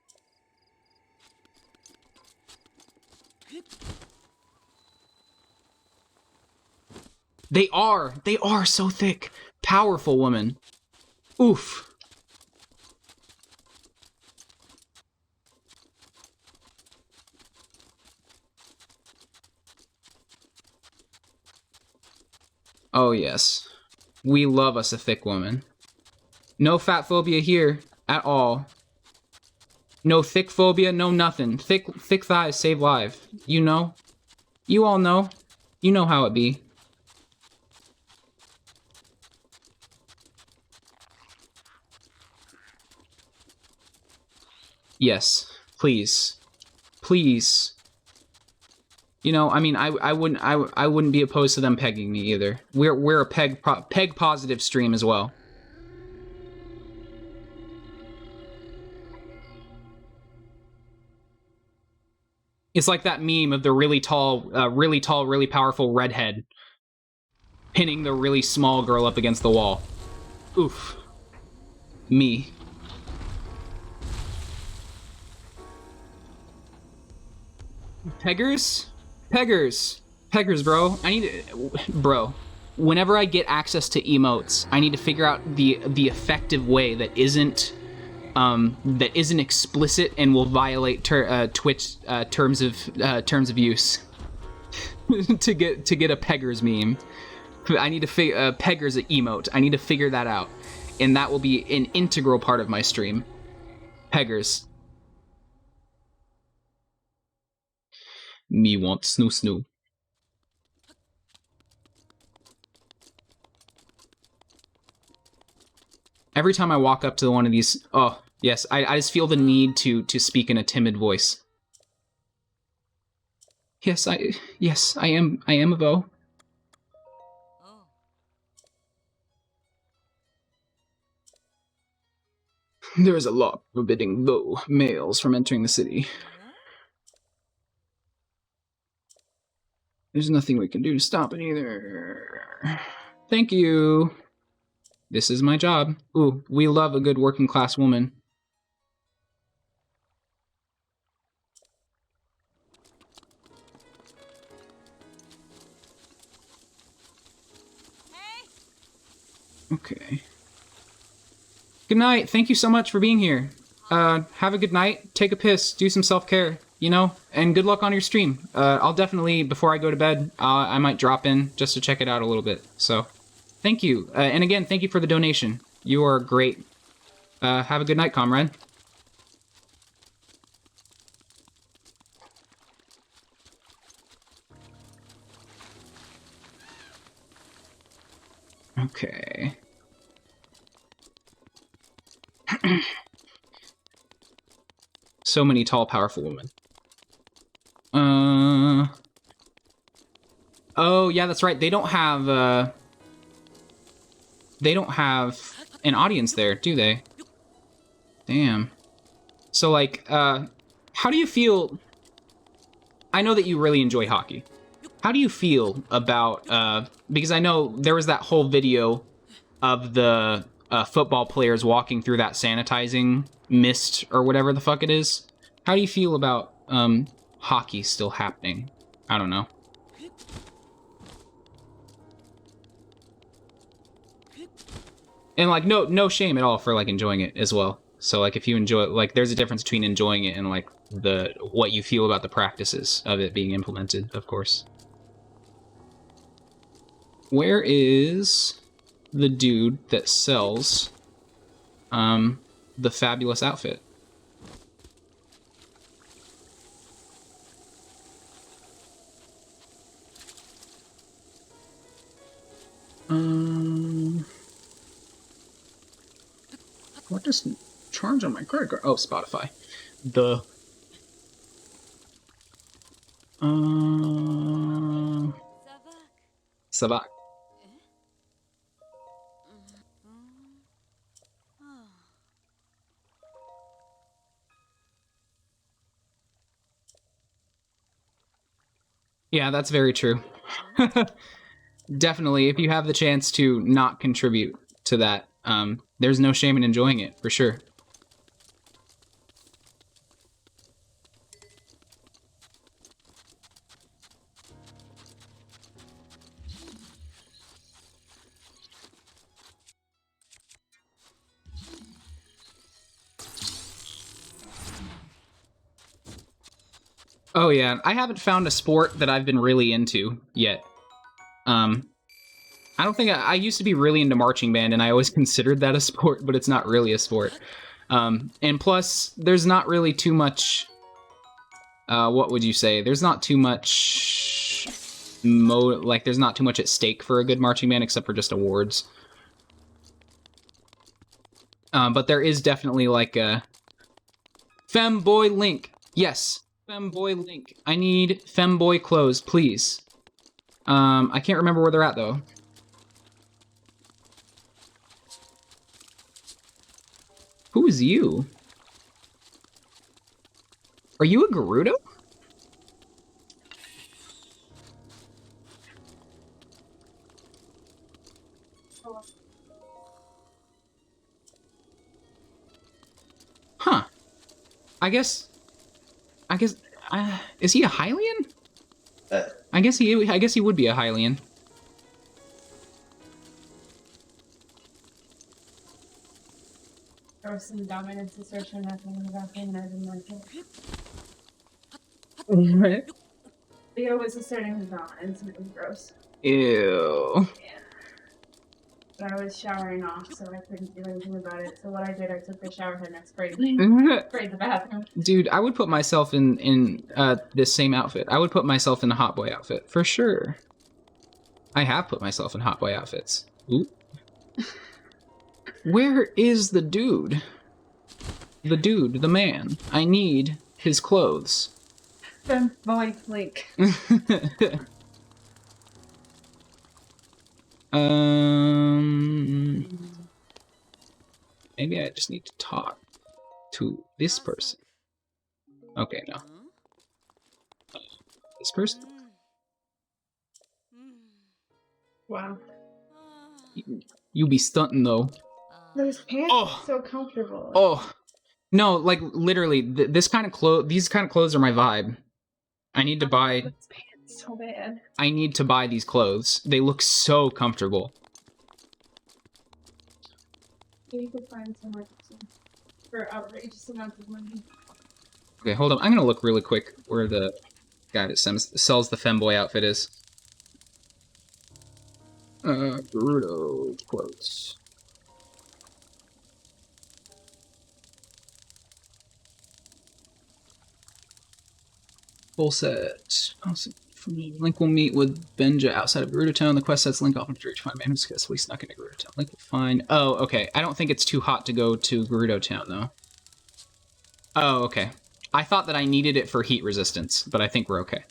They are so thick. Powerful woman. Oof. Oh yes, we love us a thick woman. No fat phobia here at all. No thick phobia, no nothing. Thick thighs save lives. You know? You all know. You know how it be. Yes, please. Please. You know, I mean, I wouldn't be opposed to them pegging me either. We're a peg positive stream as well. It's like that meme of the really tall, really powerful redhead pinning the really small girl up against the wall. Oof. Me. Peggers? Peggers. Peggers, bro. I need to... Bro. Whenever I get access to emotes, I need to figure out the effective way that isn't explicit and will violate Twitch terms of use to get a Peggers meme. I need to figure Peggers emote. I need to figure that out, and that will be an integral part of my stream. Peggers. Me want snoo snoo. Every time I walk up to one of these, oh yes, I just feel the need to speak in a timid voice. Yes, I am a Vo. There is a law forbidding Vo males from entering the city. There's nothing we can do to stop it either. Thank you. This is my job. Ooh, we love a good working class woman. Okay. Good night. Thank you so much for being here. Have a good night. Take a piss. Do some self-care, you know? And good luck on your stream. I'll definitely, before I go to bed, I might drop in just to check it out a little bit. So, thank you. And again, thank you for the donation. You are great. Have a good night, comrade. Okay. So many tall, powerful women. Oh, yeah, that's right. They don't have an audience there, do they? Damn. So, like, how do you feel... I know that you really enjoy hockey. How do you feel about, because I know there was that whole video of the football players walking through that sanitizing mist or whatever the fuck it is. How do you feel about hockey still happening? I don't know. And like no shame at all for like enjoying it as well. So like if you enjoy it, like there's a difference between enjoying it and like what you feel about the practices of it being implemented, of course. Where is the dude that sells the fabulous outfit? What does charge on my credit card? Oh, Spotify. The Savak. Yeah, that's very true. Definitely, if you have the chance to not contribute to that, there's no shame in enjoying it, for sure. Oh yeah, I haven't found a sport that I've been really into yet. I don't think I used to be really into marching band, and I always considered that a sport, but it's not really a sport. And plus, there's not really too much. What would you say? There's not too much. There's not too much at stake for a good marching band, except for just awards. But there is definitely like a femboy link. Yes, femboy link. I need femboy clothes, please. I can't remember where they're at though. Who is you? Are you a Gerudo? Huh. I guess, is he a Hylian? I guess he would be a Hylian. There was some dominance assertion happening about him, and I didn't like it. What? Leo was asserting his dominance, and it was gross. Ew. But I was showering off, so I couldn't do anything about it. So what I did, I took the shower head and I sprayed the bathroom. Dude, I would put myself in this same outfit. I would put myself in a hot boy outfit for sure. I have put myself in hot boy outfits. Ooh. Where is the dude? The dude, the man. I need his clothes. The boy flink. Maybe I just need to talk to this person. Okay, no. This person? Wow. You be stunting though. Those pants are so comfortable. Oh, no! Like literally, this kind of these kind of clothes are my vibe. I need to buy. Those pants so bad. I need to buy these clothes. They look so comfortable. You could find somewhere for outrageous amounts of money. Okay, hold on. I'm gonna look really quick where the guy that sells the femboy outfit is. Bruto quotes. Full set. Awesome. Link will meet with Benja outside of Gerudo Town. The quest sets Link off to reach find man who successfully snuck into Gerudo Town. Link will find. Oh, okay. I don't think it's too hot to go to Gerudo Town though. Oh, okay. I thought that I needed it for heat resistance, but I think we're okay.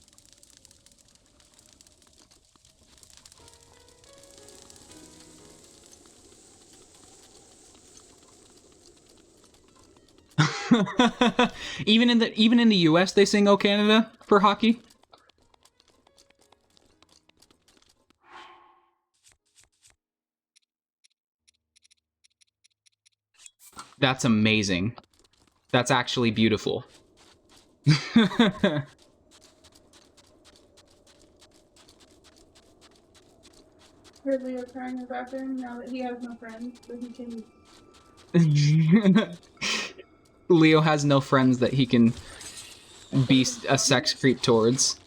even in the US they sing "O Canada" for hockey. That's amazing. That's actually beautiful. Heard Leo crying in the bathroom now that he has no friends, so he can. Leo has no friends that he can be a sex creep towards.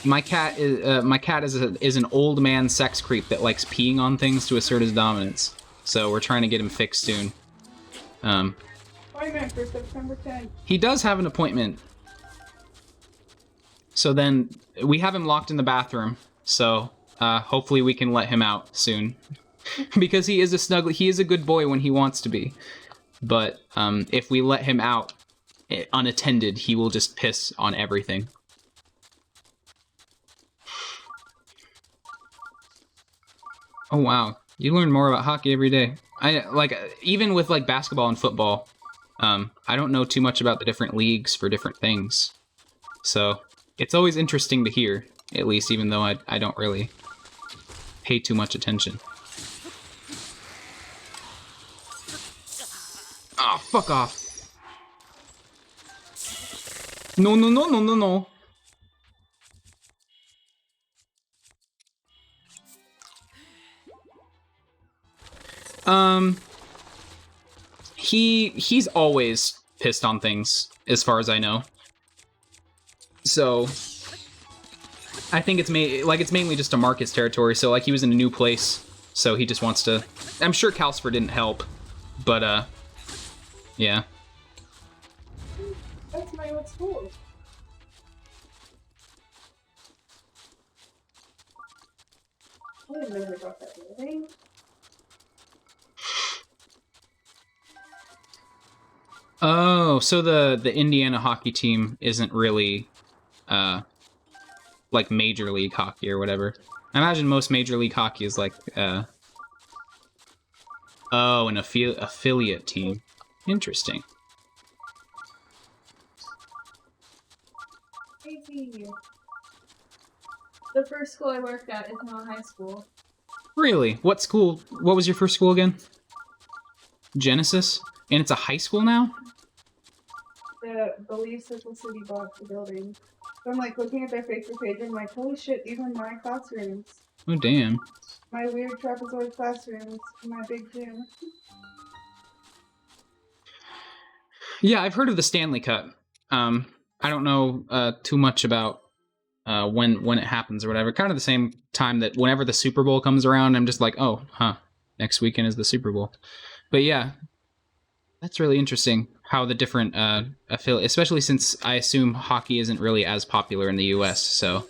My cat is an old man sex creep that likes peeing on things to assert his dominance. So we're trying to get him fixed soon. Appointment for September 10th. He does have an appointment. So then we have him locked in the bathroom. So hopefully we can let him out soon. Because he is a good boy when he wants to be. But if we let him out unattended, he will just piss on everything. Oh wow, you learn more about hockey every day. Even with like basketball and football, I don't know too much about the different leagues for different things. So it's always interesting to hear, at least, even though I don't really pay too much attention. Ah, fuck off. No, no, no, no, no, no. He's always pissed on things, as far as I know. So I think it's mainly just to mark his territory. So like he was in a new place, so he just wants to. I'm sure Calcifer didn't help, but yeah. That's my old school. I didn't know about that building. Oh, so the Indiana hockey team isn't really like Major League Hockey or whatever. I imagine most Major League Hockey is like an affiliate team. Interesting. Crazy. The first school I worked at is now a high school. Really? What school? What was your first school again? Genesis? And it's a high school now? The beliefs of the city bought the building. So I'm like looking at their Facebook page and I'm like, holy shit, these are my classrooms. Oh, damn. My weird trapezoid classrooms, my big gym. Yeah, I've heard of the Stanley Cup. I don't know too much about when it happens or whatever. Kind of the same time that whenever the Super Bowl comes around, I'm just like, oh, next weekend is the Super Bowl. But yeah, that's really interesting how the different affiliate, especially since I assume hockey isn't really as popular in the U.S. So,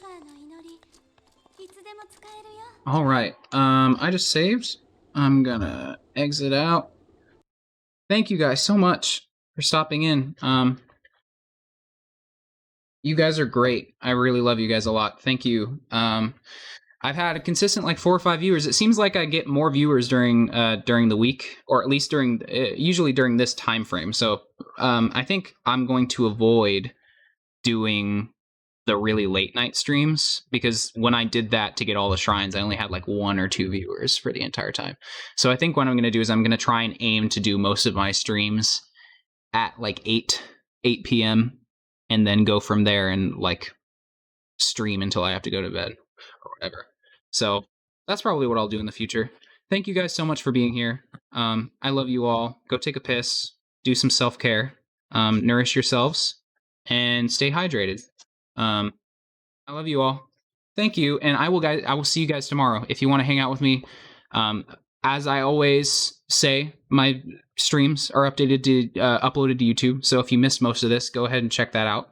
all right, I just saved. I'm gonna exit out. Thank you guys so much for stopping in. You guys are great. I really love you guys a lot. Thank you. I've had a consistent like 4 or 5 viewers. It seems like I get more viewers during the week, or at least usually during this time frame. So I think I'm going to avoid doing the really late night streams, because when I did that to get all the shrines, I only had like 1 or 2 viewers for the entire time. So I think what I'm going to do is I'm going to try and aim to do most of my streams at like 8 p.m. and then go from there and like stream until I have to go to bed or whatever. So that's probably what I'll do in the future. Thank you guys so much for being here. I love you all. Go take a piss, do some self-care, nourish yourselves, and stay hydrated. I love you all. Thank you, and I will see you guys tomorrow. If you want to hang out with me, as I always say, my streams are uploaded to YouTube. So if you missed most of this, go ahead and check that out.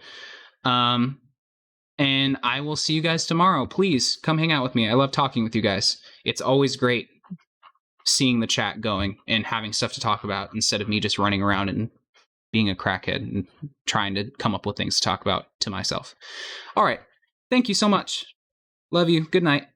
And I will see you guys tomorrow. Please come hang out with me. I love talking with you guys. It's always great seeing the chat going and having stuff to talk about instead of me just running around and being a crackhead and trying to come up with things to talk about to myself. All right. Thank you so much. Love you. Good night.